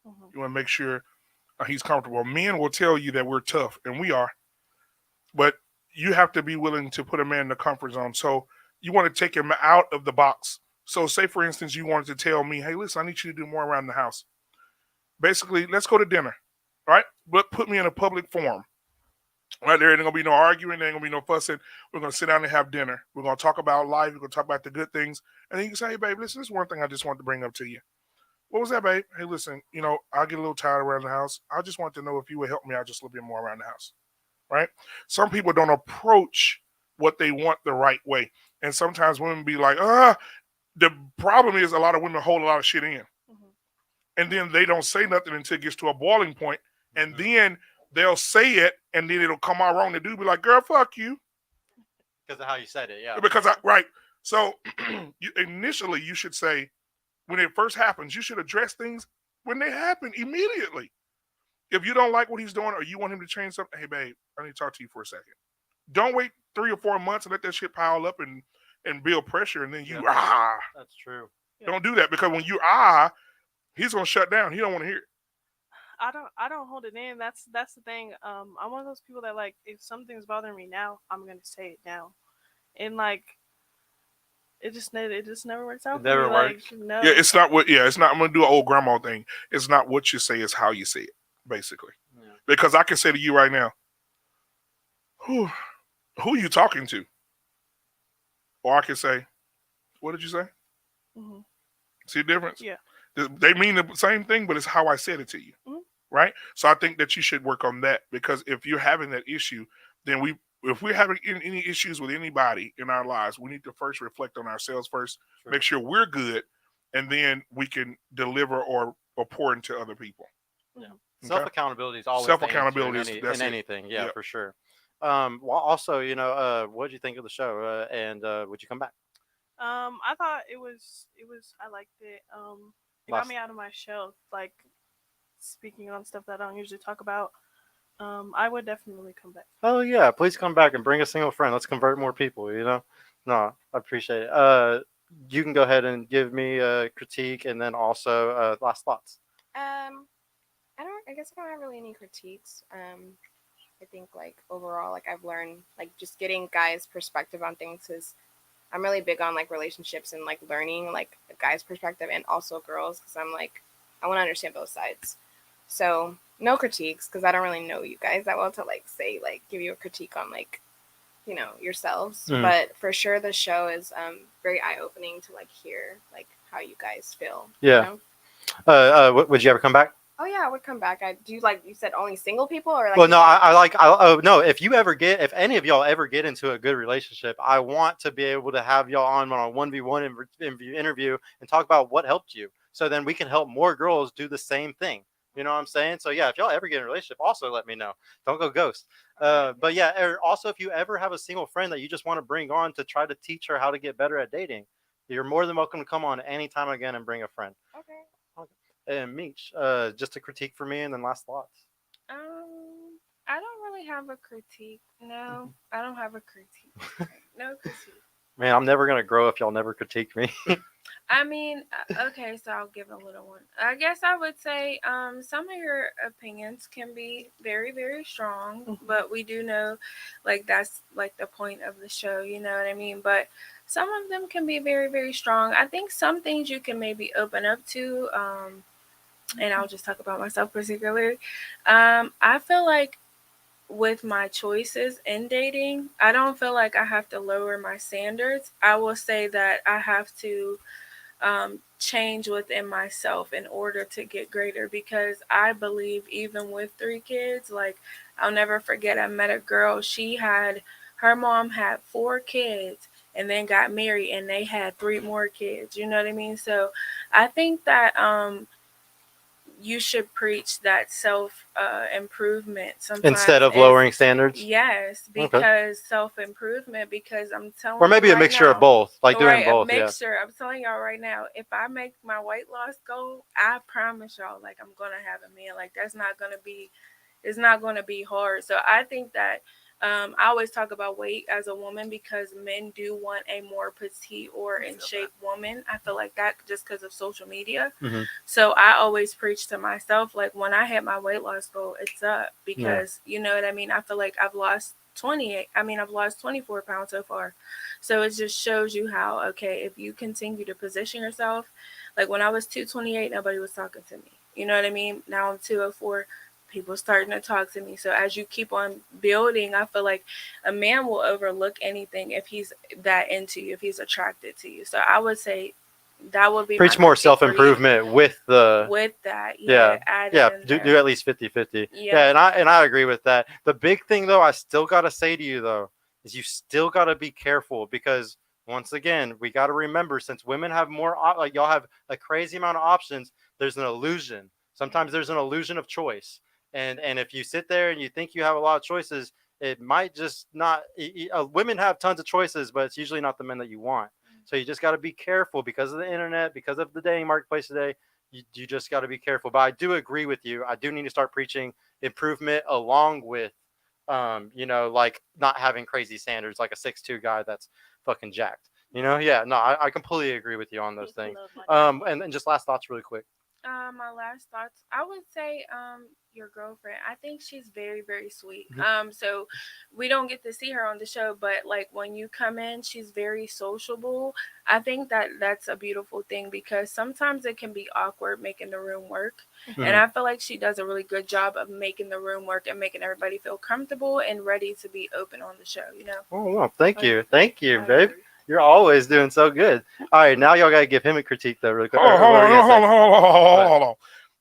You want to make sure he's comfortable. Men will tell you that we're tough, and we are. But you have to be willing to put a man in the comfort zone. So you want to take him out of the box. So say, for instance, you wanted to tell me, hey, listen, I need you to do more around the house. Basically, let's go to dinner, right? But put me in a public forum. Right, there ain't gonna be no arguing, there ain't gonna be no fussing. We're gonna sit down and have dinner. We're gonna talk about life. We're gonna talk about the good things. And then you can say, hey, babe, listen, this is one thing I just wanted to bring up to you. What was that, babe? Hey, listen, I get a little tired around the house. I just want to know if you would help me out just a little bit more around the house. Right? Some people don't approach what they want the right way. And sometimes women be like, the problem is a lot of women hold a lot of shit in. And then they don't say nothing until it gets to a boiling point. And then they'll say it, and then it'll come out wrong. The dude be like, girl, fuck you. Because of how you said it, yeah. Right. So initially you should say, when it first happens, you should address things when they happen immediately. If you don't like what he's doing or you want him to change something, hey, babe, I need to talk to you for a second. Don't wait 3 or 4 months and let that shit pile up and build pressure, and then you, That's true. Don't do that, because when you, he's going to shut down. He don't want to hear it. I don't hold it in. That's the thing. I'm one of those people that, like, if something's bothering me now, I'm gonna say it now, and like it just never works out. It never works. Like, no. Yeah, it's not what. Yeah, it's not. I'm gonna do an old grandma thing. It's not what you say; it's how you say it, basically. Yeah. Because I can say to you right now, who are you talking to? Or I can say, what did you say? Mm-hmm. See the difference? Yeah. They mean the same thing, but it's how I said it to you. Mm-hmm. Right? So I think that you should work on that, because if you're having that issue, then if we're having any issues with anybody in our lives, we need to first reflect on ourselves first, make sure we're good, and then we can deliver or pour into other people. Yeah. Okay? Self-accountability is always self-accountability in anything. Yeah, for sure. Well, also, what did you think of the show? And would you come back? I thought it was I liked it. It got me out of my shell, like speaking on stuff that I don't usually talk about. I would definitely come back. Oh yeah, please come back and bring a single friend. Let's convert more people. No, I appreciate it. You can go ahead and give me a critique, and then also last thoughts. I guess I don't have really any critiques. I think like overall, like I've learned like just getting guys' perspective on things, because I'm really big on like relationships and like learning like a guy's perspective and also girls, because I'm like I want to understand both sides. So no critiques, because I don't really know you guys that well to like say like give you a critique on like yourselves. But for sure the show is very eye-opening to like hear like how you guys feel. Yeah. Would you ever come back? Oh yeah, I would come back. I do. Like you said, only single people, or like. Well, no, no. If any of y'all ever get into a good relationship, I want to be able to have y'all on a 1v1 interview and talk about what helped you, so then we can help more girls do the same thing. You know what I'm saying? So yeah, if y'all ever get in a relationship, also let me know. Don't go ghost. But yeah, also if you ever have a single friend that you just want to bring on to try to teach her how to get better at dating, you're more than welcome to come on anytime again and bring a friend. Okay. And Meech, just a critique for me, and then last thoughts. I don't really have a critique. No, I don't have a critique. No critique. Man, I'm never gonna grow if y'all never critique me. I mean, okay, so I'll give a little one. I guess I would say some of your opinions can be very, very strong, but we do know, like, that's, like, the point of the show, you know what I mean? But some of them can be very, very strong. I think some things you can maybe open up to, and I'll just talk about myself particularly. I feel like with my choices in dating, I don't feel like I have to lower my standards. I will say that I have to change within myself in order to get greater, because I believe even with 3 kids, like I'll never forget, I met a girl. Her mom had 4 kids and then got married and they had 3 more kids. You know what I mean? So I think that you should preach that self improvement sometimes Instead of is- lowering standards. Yes, Okay. because self improvement. Because I'm telling Or maybe you a right mixture now, of both, like doing right, both. a Yeah. mixture. I'm telling y'all right now, if I make my weight loss goal, I promise y'all, like I'm gonna have a man. Like that's not gonna be, it's not gonna be hard. So I think that I always talk about weight as a woman because men do want a more petite or in shape woman. I feel like that just because of social media. Mhm. So I always preach to myself, like when I hit my weight loss goal, it's up, because you know what I mean? I feel like I've lost 24 pounds so far. So it just shows you how, okay, if you continue to position yourself, like when I was 228, nobody was talking to me. You know what I mean? Now I'm 204, people starting to talk to me. So as you keep on building, I feel like a man will overlook anything if he's that into you, if he's attracted to you. So I would say that would be Preach my more critique for you. self-improvement with the With that, yeah add yeah it in do there. at least 50-50. Yeah. And I agree with that. The big thing though, I still gotta say to you though, is you still gotta be careful, because once again we gotta remember, since women have more like y'all have a crazy amount of options, there's an illusion. Sometimes there's an illusion of choice, and if you sit there and you think you have a lot of choices, it might just not. Women have tons of choices, but it's usually not the men that you want. So you just got to be careful because of the internet, because of the dating marketplace today. You just got to be careful. But I do agree with you. I do need to start preaching improvement along with, like not having crazy standards, like a 6'2" guy that's fucking jacked. Yeah, no, I completely agree with you on those things. And just last thoughts really quick. My last thoughts, I would say, your girlfriend. I think she's very, very sweet. So we don't get to see her on the show, but like when you come in, she's very sociable. I think that that's a beautiful thing, because sometimes it can be awkward making the room work, and I feel like she does a really good job of making the room work and making everybody feel comfortable and ready to be open on the show. Oh, well, thank you, babe. You're always doing so good. All right, now y'all gotta give him a critique though, really quick. Hold What were you gonna say? hold on.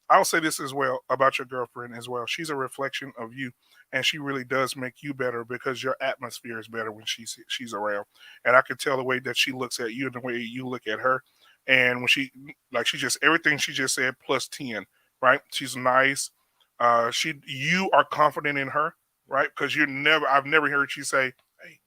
I'll say this as well about your girlfriend as well. She's a reflection of you, and she really does make you better because your atmosphere is better when she's around. And I can tell the way that she looks at you and the way you look at her. And when she just everything she just said plus 10, right? She's nice. You are confident in her, right? Because I've never heard you say, hey,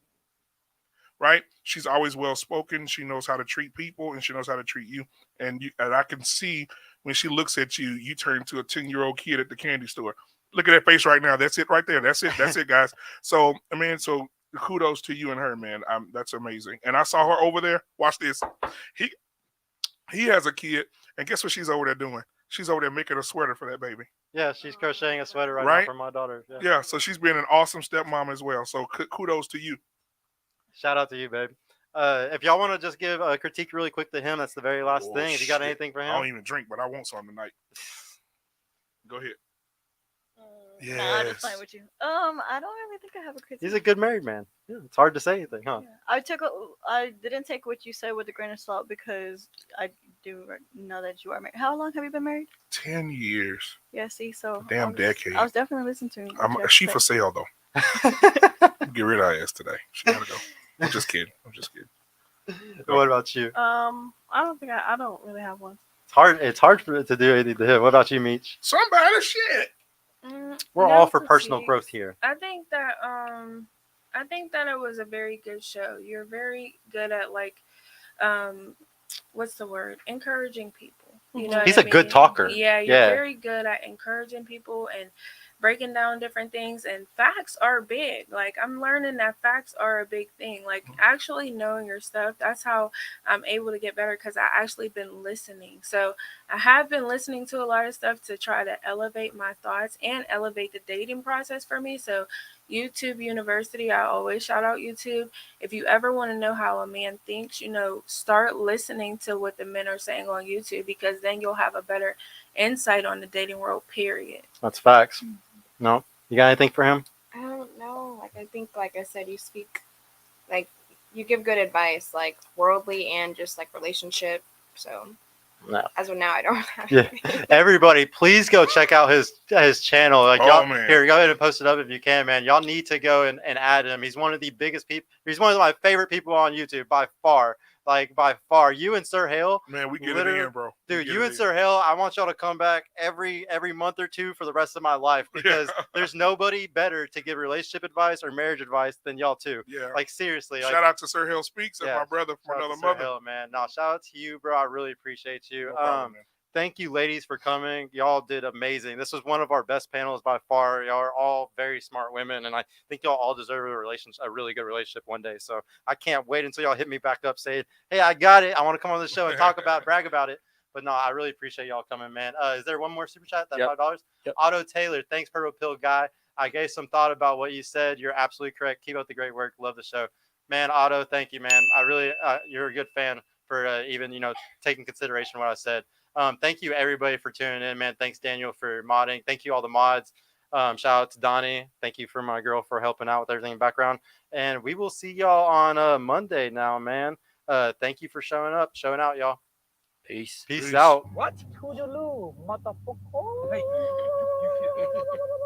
right? She's always well spoken. She knows how to treat people, and she knows how to treat you. And I can see when she looks at you, you turn into a 10-year-old kid at the candy store. Look at that face right now. That's it right there. That's it. That's it, guys. So so kudos to you and her, man. That's amazing. And I saw her over there. Watch this. He has a kid, and guess what she's over there doing? She's over there making a sweater for that baby. Yeah, she's crocheting a sweater right now for my daughter. Yeah. So she's being an awesome stepmom as well. So kudos to you. Shout out to you, babe. If y'all want to just give a critique really quick to him, that's the very last thing. If you got anything for him, I don't even drink, but I want some tonight. Go ahead. Yes. Nah, I'm just playing with you. I don't really think I have a critique. He's a good married man. Yeah, it's hard to say anything, huh? Yeah. I didn't take what you said with a grain of salt because I do know that you are married. How long have you been married? 10 years. Yeah, see, so damn decade. I was definitely listening to you. She for sale though. Get rid of her ass today. She gotta go. I'm just kidding. What about you? I don't think I don't really have one. It's hard for it to do anything to him. What about you, Meech? Somebody shit. We're all for personal growth here. I think that it was a very good show. You're very good at what's the word? Encouraging people. You know, he's a good talker. Yeah, you're very good at encouraging people and breaking down different things, and facts are big. Like I'm learning that facts are a big thing. Like actually knowing your stuff, that's how I'm able to get better, because I actually been listening. So I have been listening to a lot of stuff to try to elevate my thoughts and elevate the dating process for me. So YouTube University, I always shout out YouTube. If you ever want to know how a man thinks, start listening to what the men are saying on YouTube, because then you'll have a better insight on the dating world. Period. That's facts. No, you got anything for him? I don't know. Like I think, like I said, you speak, like you give good advice, like worldly and just like relationship. So No. as of now, I don't have. Yeah, everybody, please go check out his channel. Like Oh, y'all, man. here, go ahead and post it up if you can, man. Y'all need to go and add him. He's one of the biggest people. He's one of my favorite people on YouTube by far. Like by far, you and Sir Hale, Man, we get it literally- in, bro. We dude. get You it and in. Sir Hale, I want y'all to come back every month or two for the rest of my life because there's nobody better to give relationship advice or marriage advice than y'all two. Yeah. Like seriously, Shout like, out to Sir Hill Speaks and yeah, my brother from shout out another to Sir mother. Hale, man. No, shout out to you, bro. I really appreciate you. No problem, man. Thank you, ladies, for coming. Y'all did amazing. This was one of our best panels by far. Y'all are all very smart women, and I think y'all all deserve a really good relationship one day. So I can't wait until y'all hit me back up saying, "Hey, I got it. I want to come on the show and brag about it." But no, I really appreciate y'all coming, man. Is there one more super chat? That Yep. $5? Yep. Otto Taylor, thanks, Purple Pill guy. I gave some thought about what you said. You're absolutely correct. Keep up the great work. Love the show, man. Otto, thank you, man. I really, you're a good fan for even taking consideration what I said. Thank you everybody for tuning in, man. Thanks Daniel for modding. Thank you all the mods. Shout out to Donnie. Thank you for my girl for helping out with everything in the background. And we will see y'all on Monday now, man. Thank you for showing up, showing out, y'all. Peace. Peace out. What? Toodaloo, motherfucker.